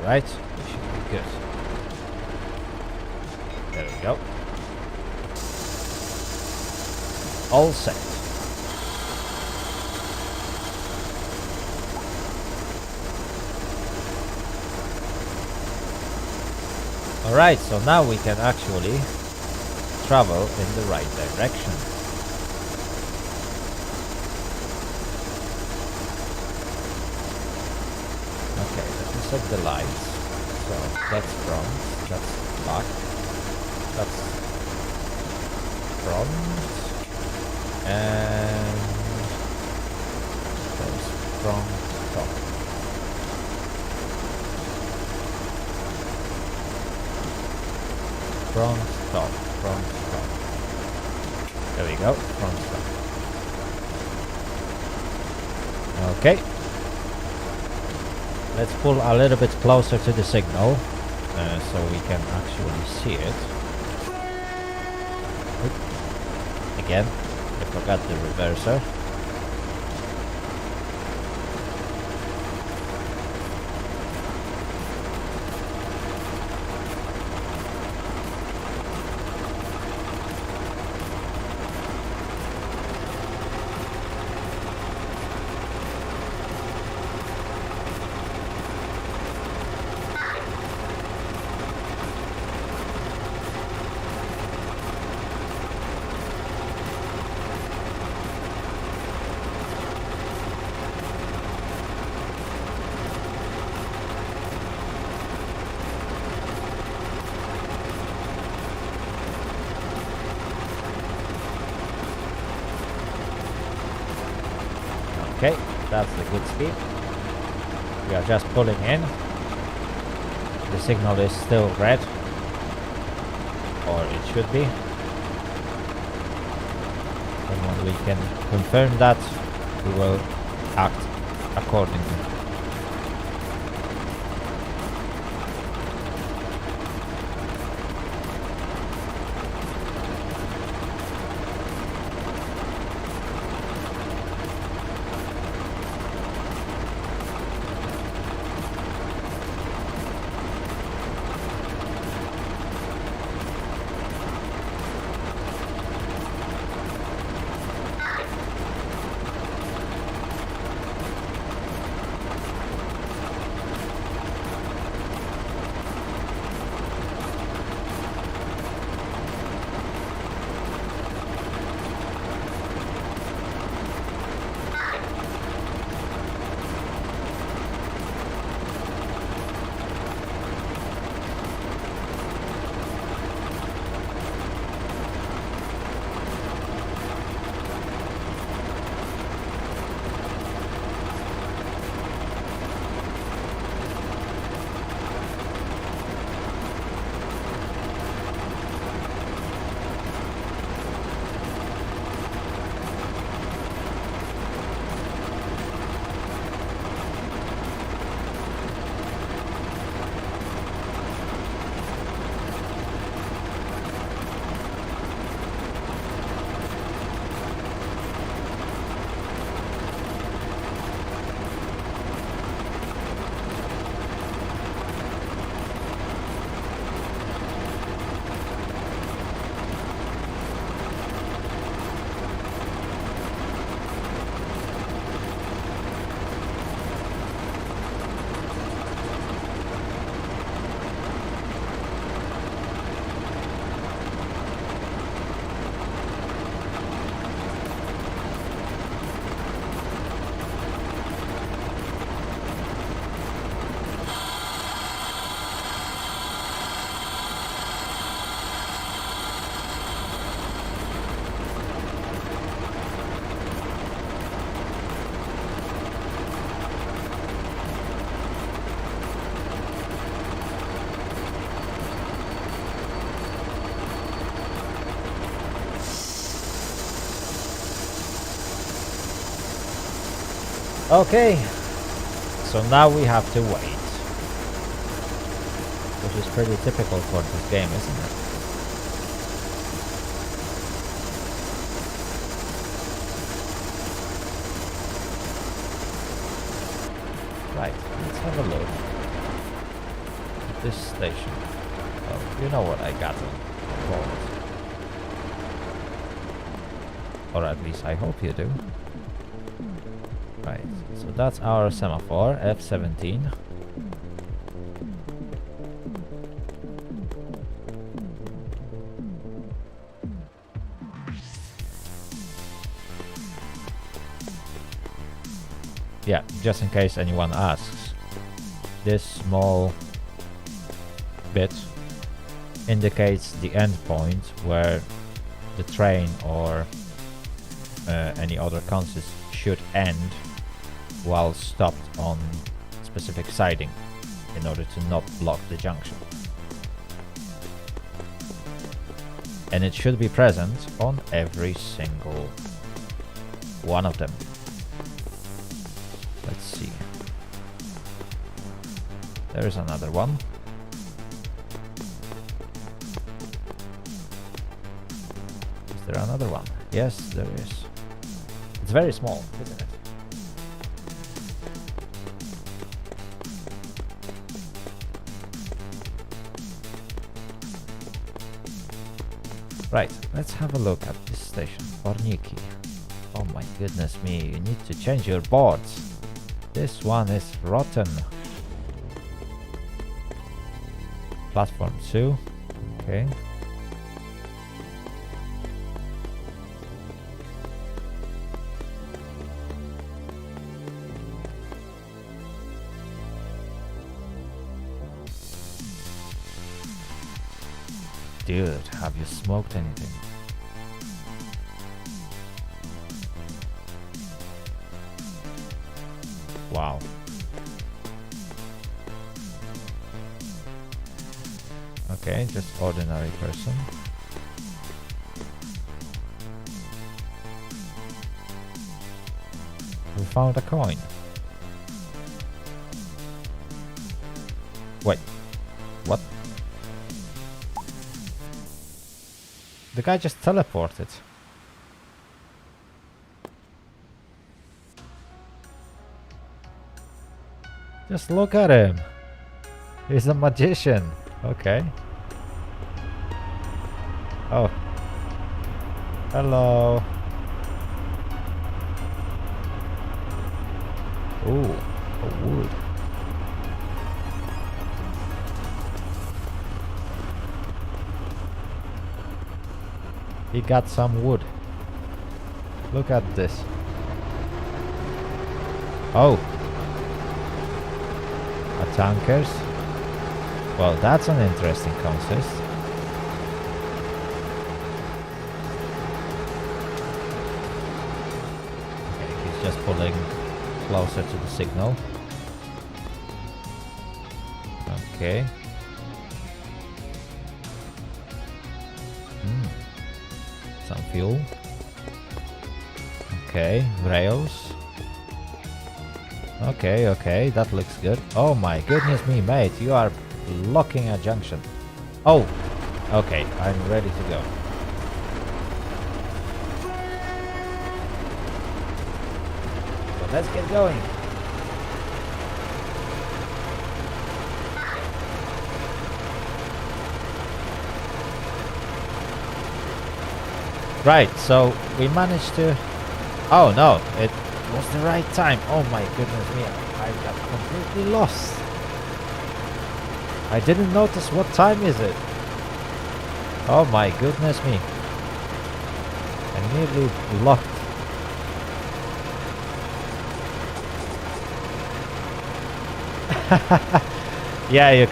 Right, we should be good. There we go. All set. Alright, so now we can actually travel in the right direction. Okay, let me set the lights. So that's front, that's back, that's front, and there's front top. Front top, front top. There we go, front top. Okay. Let's pull a little bit closer to the signal, so we can actually see it. Oop. Again, I forgot the reverser. Okay, that's the good speed. We are just pulling in. The signal is still red, or it should be. And when we can confirm that, we will act accordingly. Okay, so now we have to wait, which is pretty typical for this game, isn't it? Right, let's have a look at this station. Oh, you know what I got on board. Or at least I hope you do. Right, so that's our semaphore, F17. Yeah, just in case anyone asks, this small bit indicates the endpoint where the train or any other consist should end while stopped on specific siding in order to not block the junction. And it should be present on every single one of them. Let's see. There is another one. Is there another one? Yes, there is. It's very small, isn't it? Right, let's have a look at this station. Oriki. Oh my goodness me, you need to change your boards. This one is rotten. Platform 2. Okay. Dude, have you smoked anything? Wow. Okay, just ordinary person. We found a coin. Wait, what? The guy just teleported. Just look at him. He's a magician. Okay. Oh. Hello. Ooh, a wood. He got some wood. Look at this. Oh. A tankers. Well, that's an interesting concept. Okay, he's just pulling closer to the signal. Okay. Some fuel. Okay, rails. Okay, okay, that looks good. Oh my goodness me, mate, you are blocking a junction. Oh, okay, I'm ready to go. So let's get going. Right, so we managed to... Oh no, it was the right time. Oh my goodness me, I got completely lost. I didn't notice what time is it. Oh my goodness me. I nearly locked. Yeah, you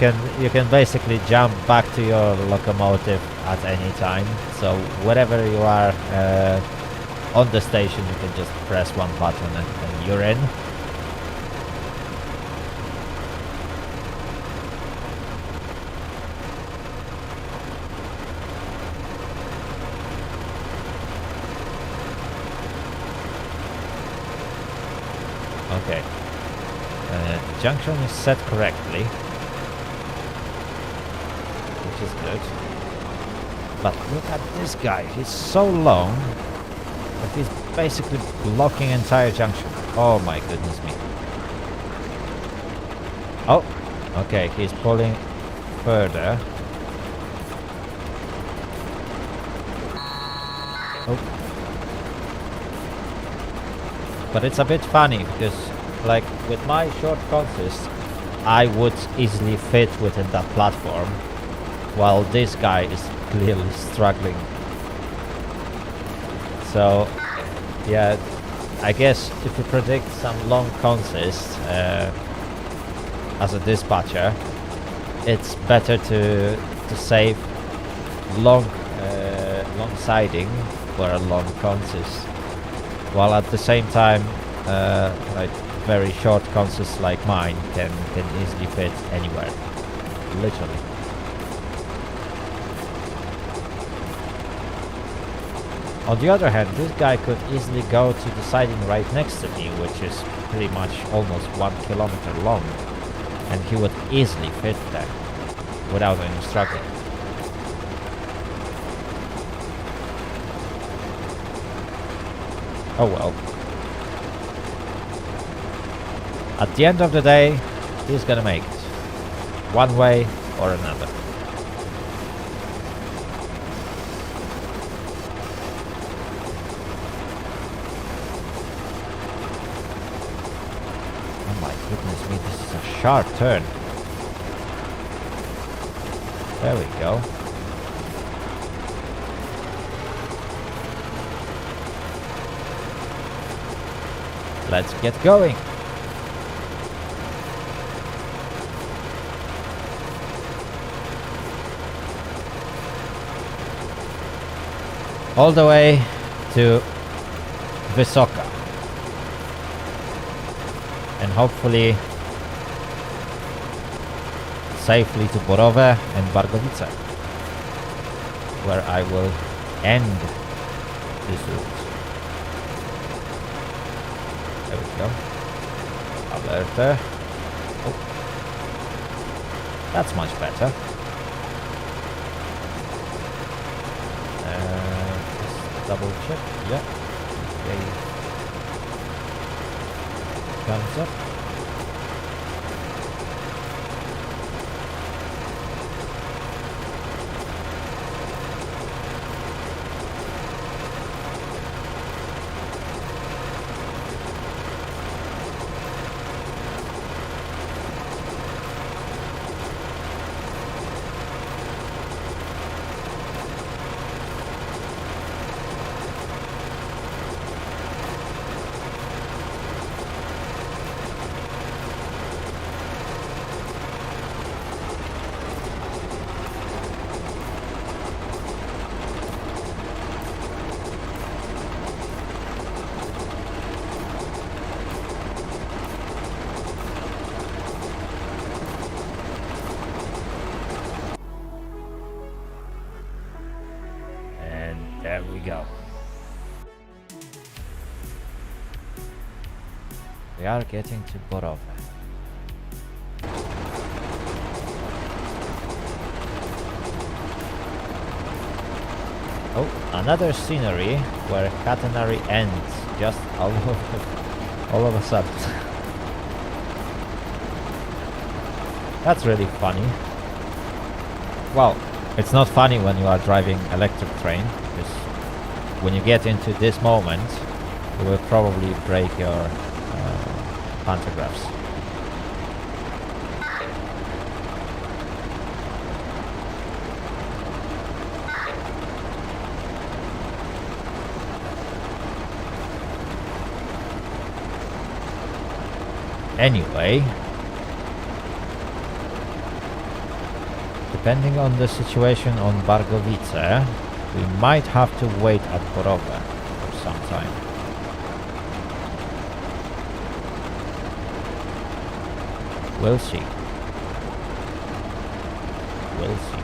can basically jump back to your locomotive at any time. So wherever you are on the station, you can just press one button and you're in. Okay. The junction is set correctly, which is good. But look at this guy, he's so long that he's basically blocking entire junction. Oh my goodness me. Oh, okay, he's pulling further. Oh. But it's a bit funny because, like, with my short consist, I would easily fit within that platform, while this guy is clearly struggling. So, yeah, I guess if you predict some long consist as a dispatcher, it's better to save long siding for a long consist, while at the same time, like very short consists like mine can easily fit anywhere, literally. On the other hand, this guy could easily go to the siding right next to me, which is pretty much almost 1 kilometer long, and he would easily fit there without any struggle. Oh well. At the end of the day, he's gonna make it, one way or another. Oh my goodness me, this is a sharp turn. There we go. Let's get going. All the way to Vysoka. and hopefully safely to Borowe and Bargowice, where I will end this route. There we go. Alert. Oh. That's much better. Just double check. Yeah. Okay. Comes up. There we go. We are getting to Borowe. Oh, another scenery where catenary ends just all of a sudden. That's really funny. Well, it's not funny when you are driving electric train, because when you get into this moment, you will probably break your pantographs. Anyway, depending on the situation on Bargowice, we might have to wait at Borowe for some time. We'll see. We'll see.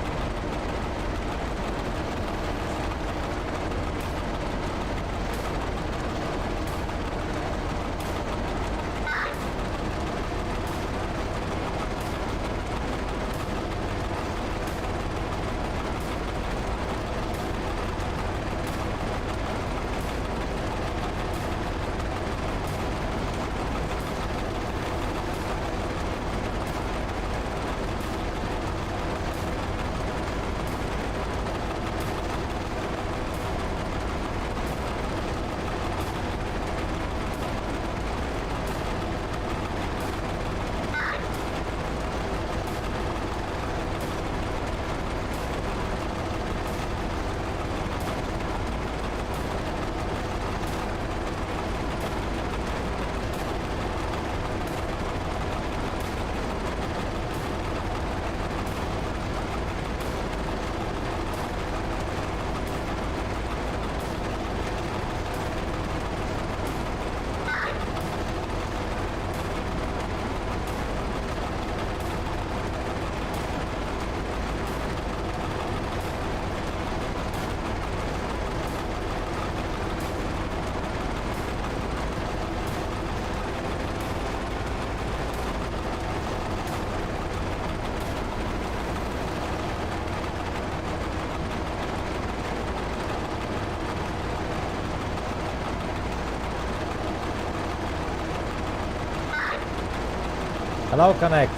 Hello Connect,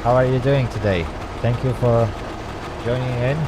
how are you doing today? Thank you for joining in.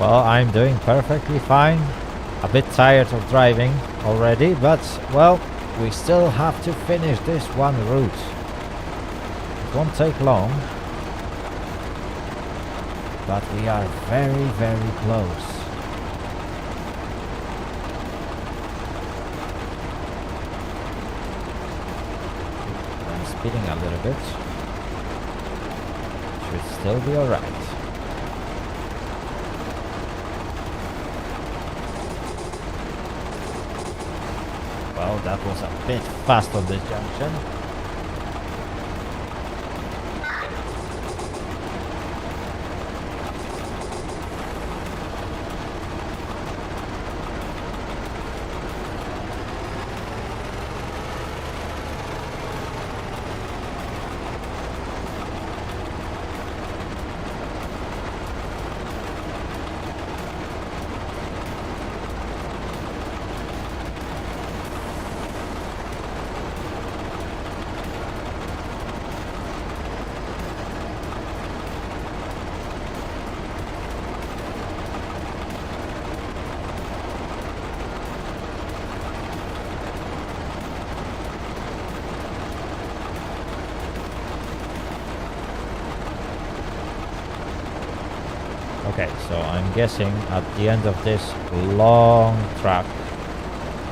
Well, I'm doing perfectly fine. A bit tired of driving already, but well, we still have to finish this one route. It won't take long, but we are very, very close. I'm speeding a little bit. Should still be alright. Well, that was a bit fast on this junction. Okay, so I'm guessing at the end of this long track,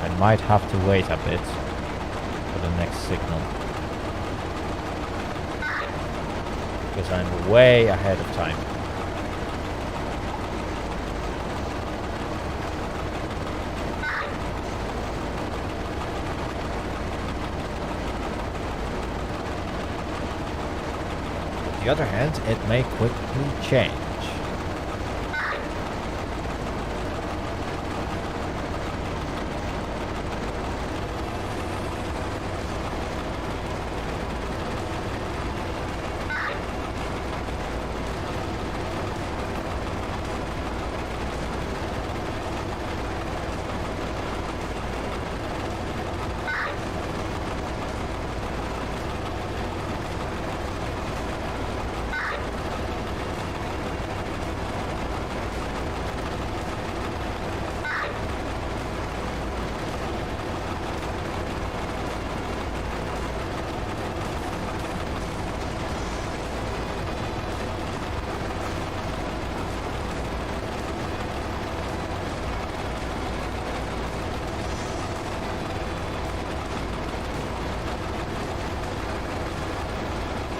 I might have to wait a bit for the next signal. Because I'm way ahead of time. On the other hand, it may quickly change.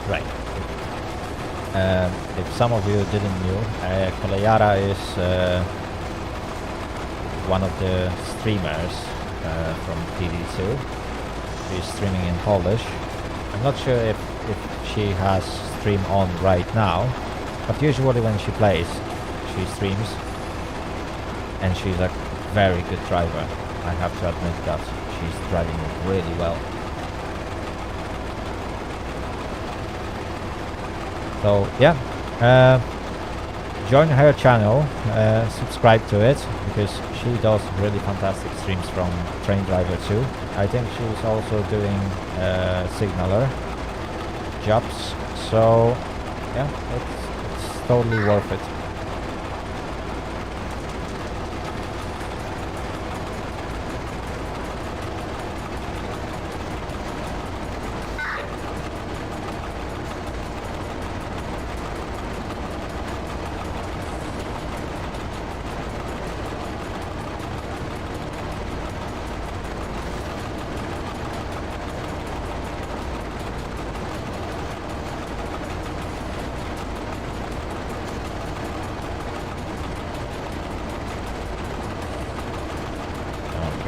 Right. If some of you didn't know, Kolejara is one of the streamers from PD2. She's streaming in Polish. I'm not sure if she has stream on right now, but usually when she plays, she streams, and she's a very good driver. I have to admit that she's driving really well. So yeah, join her channel, subscribe to it, because she does really fantastic streams from Train Driver 2. I think she's also doing signaler jobs, so yeah, it's totally worth it.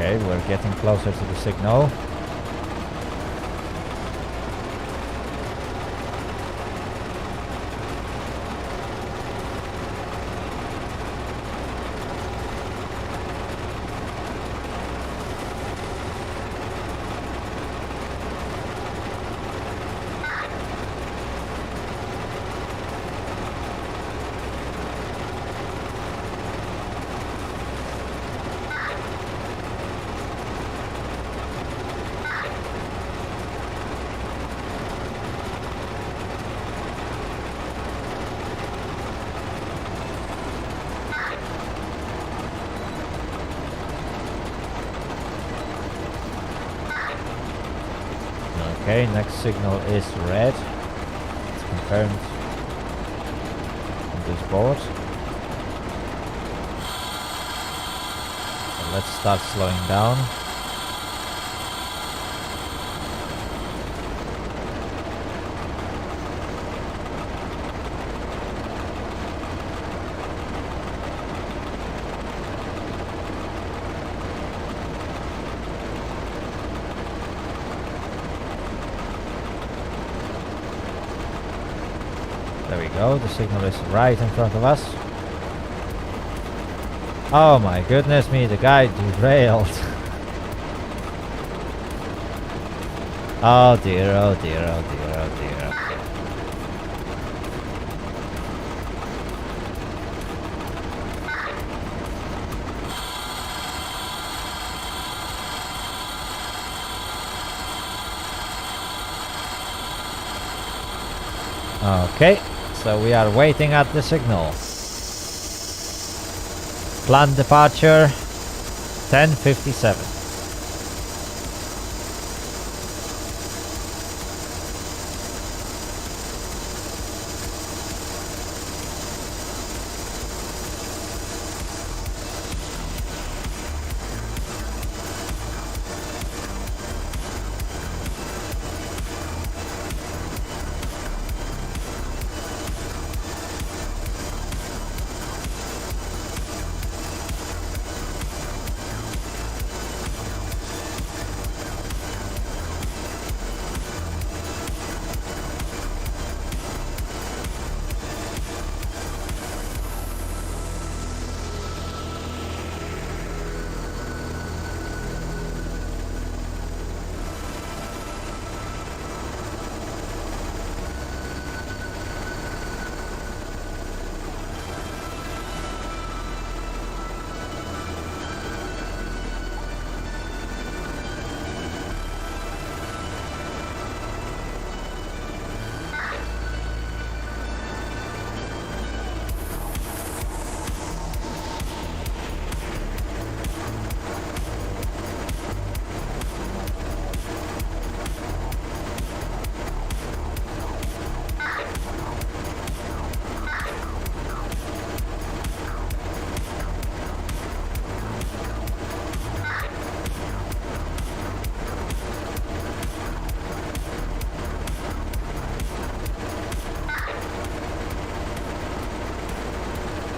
Okay, we're getting closer to the signal. Okay, next signal is red. It's confirmed on this board. So let's start slowing down. There we go, the signal is right in front of us. Oh my goodness me, the guy derailed. Oh dear, oh dear, oh dear, oh dear. Okay, so we are waiting at the signal. Planned departure 10:57.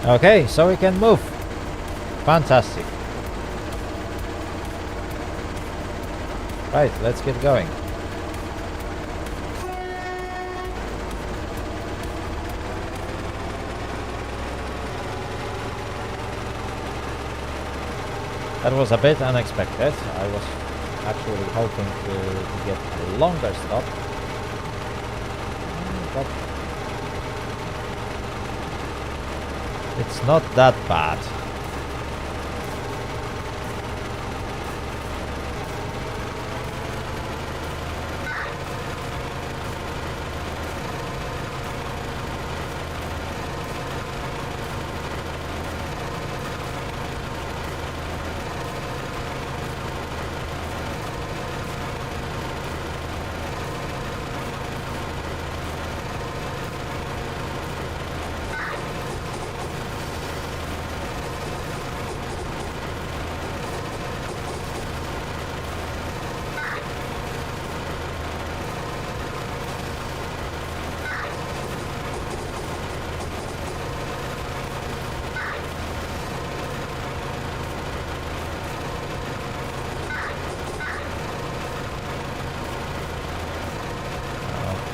Okay, so we can move. Fantastic. Right, let's get going. That was a bit unexpected. I was actually hoping to get a longer stop. But it's not that bad.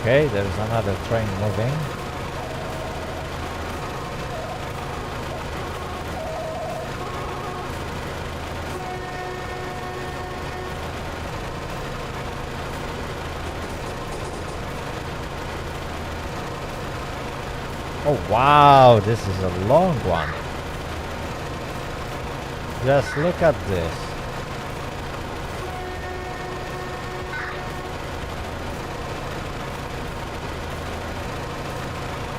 Okay, there's another train moving. Oh wow, this is a long one. Just look at this.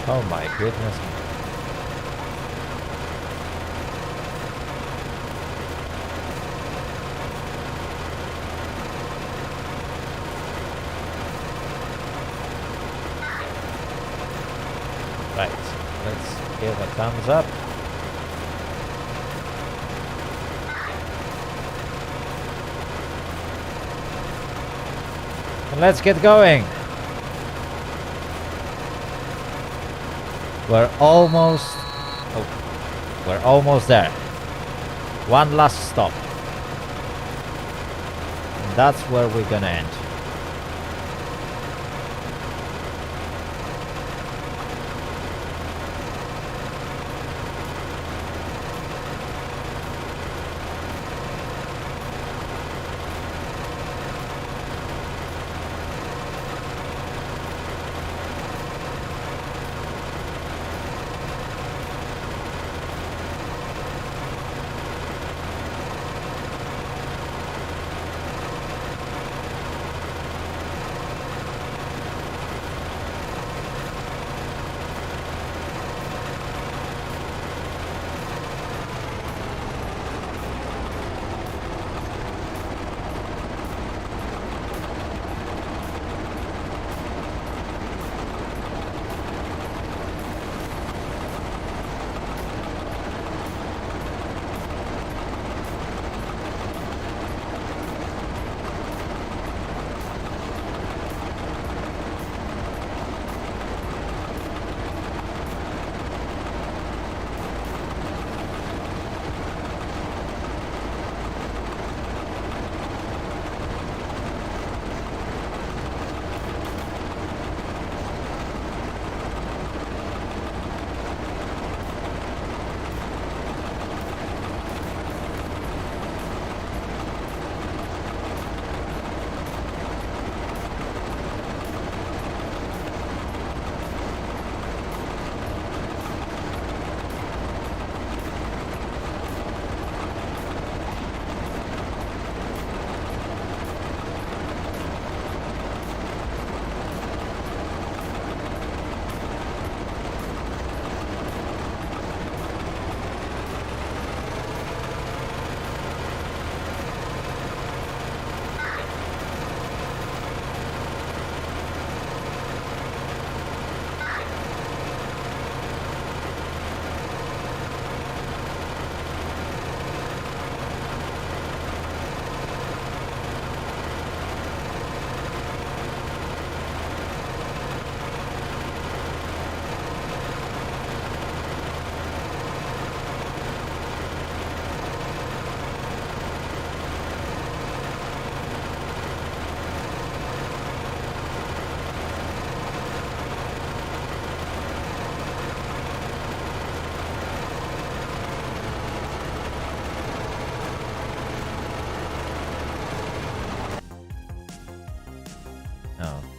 Oh my goodness. Right, let's give a thumbs up. And let's get going. We're almost there. One last stop. And that's where we're gonna end.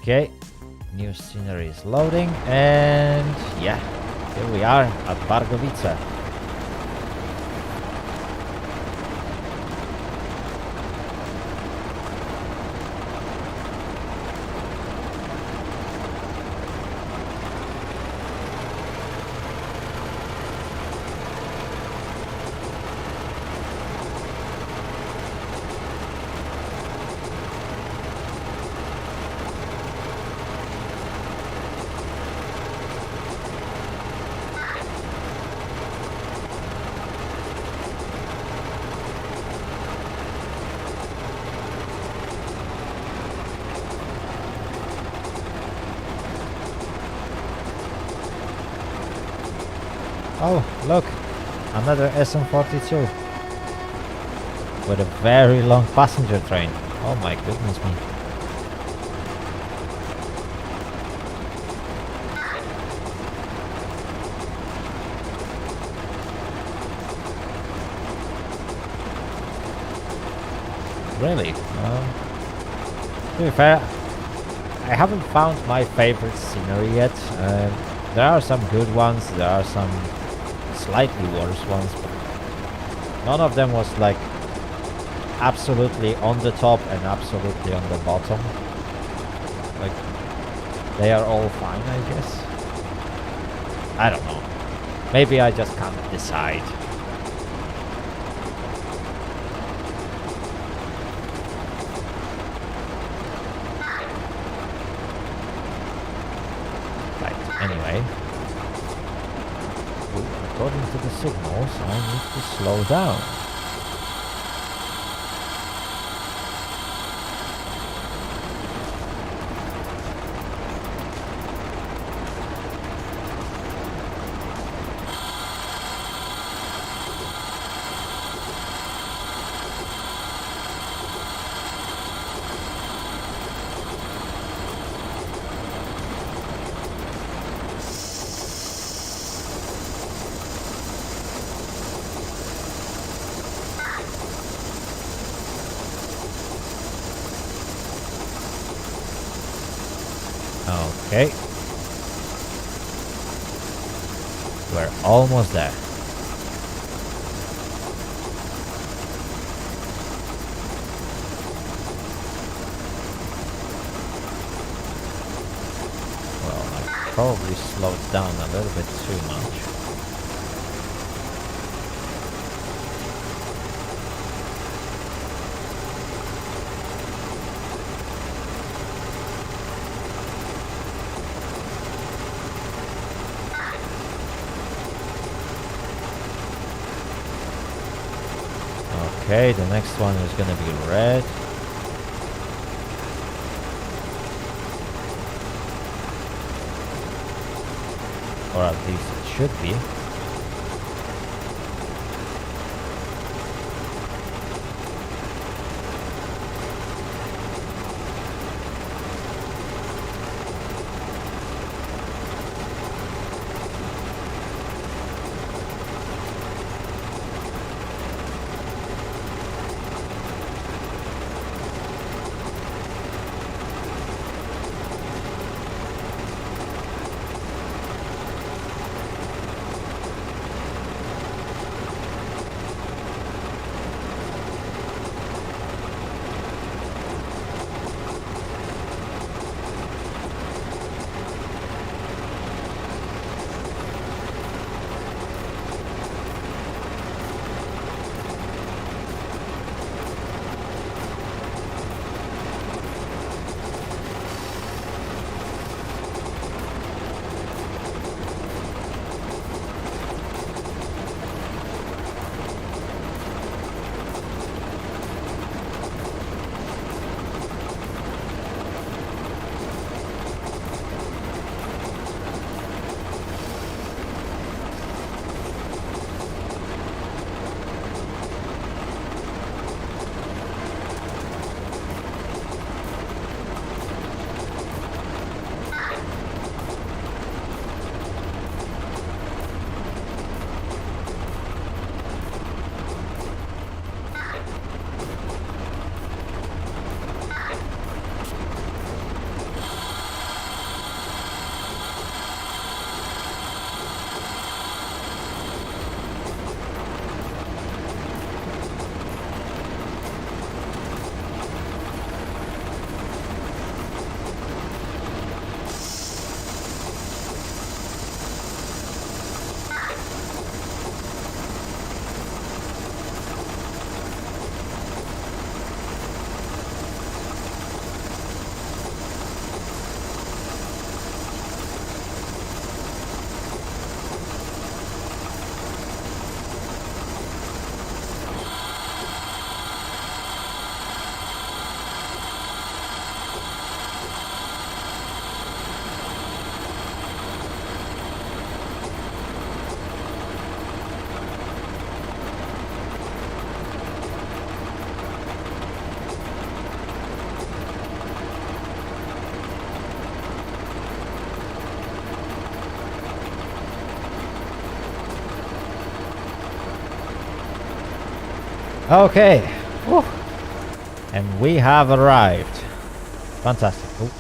Okay, new scenery is loading, and yeah, here we are at Bargovice. Oh, look, another SM42 with a very long passenger train. Oh my goodness me. Really? To be fair, I haven't found my favorite scenery yet. There are some good ones, there are some slightly worse ones, but none of them was like absolutely on the top and absolutely on the bottom. Like, they are all fine, I guess. I don't know. Maybe I just can't decide. Right, anyway. according to the signals, I need to slow down. Okay. We're almost there. Well, I probably slowed down a little bit too much. Okay, the next one is gonna be red. Or at least it should be. Okay. Whew. And we have arrived. Fantastic. Oh,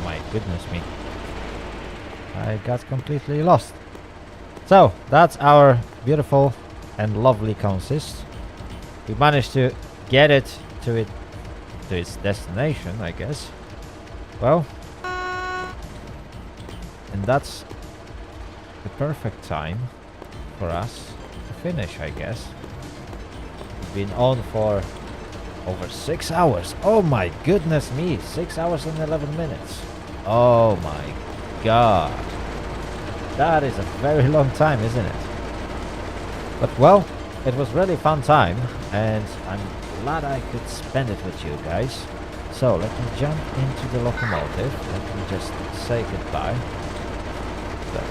my goodness me. I got completely lost. So, that's our beautiful and lovely consist. We managed to get it to its destination, I guess. Well, and that's the perfect time for us to finish, I guess. We've been on for over 6 hours. Oh my goodness me, 6 hours and 11 minutes. Oh my god. That is a very long time, isn't it? But well, it was really fun time, and I'm glad I could spend it with you guys. So let me jump into the locomotive. Let me just say goodbye. So.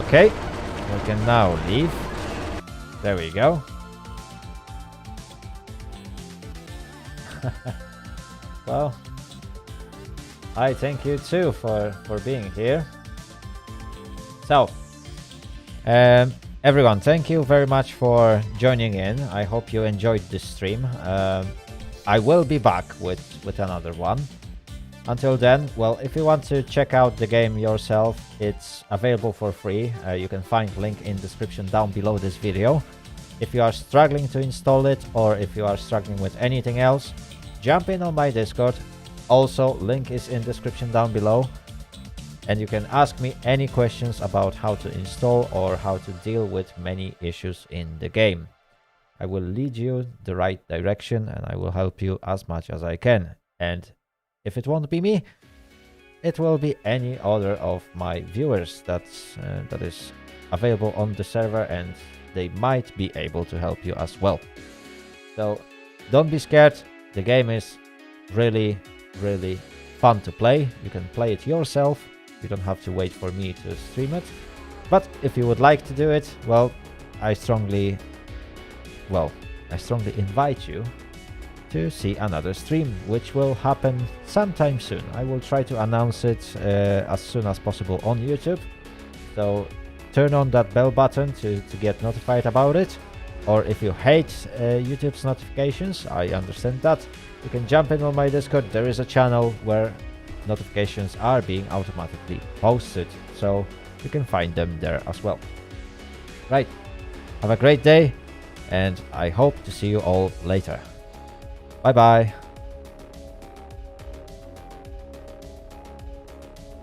Okay, we can now leave. There we go. Well, I thank you too for being here. So, everyone, thank you very much for joining in. I hope you enjoyed this stream. I will be back with another one. Until then, well, if you want to check out the game yourself, it's available for free. You can find link in description down below this video. If you are struggling to install it, or if you are struggling with anything else, jump in on my Discord. Also, link is in description down below. And you can ask me any questions about how to install or how to deal with many issues in the game. I will lead you the right direction and I will help you as much as I can. And if it won't be me, it will be any other of my viewers that is available on the server, and they might be able to help you as well. So don't be scared. The game is really, really fun to play. You can play it yourself. You don't have to wait for me to stream it. But if you would like to do it, well, I strongly invite you to see another stream, which will happen sometime soon. I will try to announce it as soon as possible on YouTube. So turn on that bell button to get notified about it. Or if you hate YouTube's notifications, I understand that. You can jump in on my Discord. There is a channel where notifications are being automatically posted. So you can find them there as well. Right. Have a great day, and I hope to see you all later. Bye bye.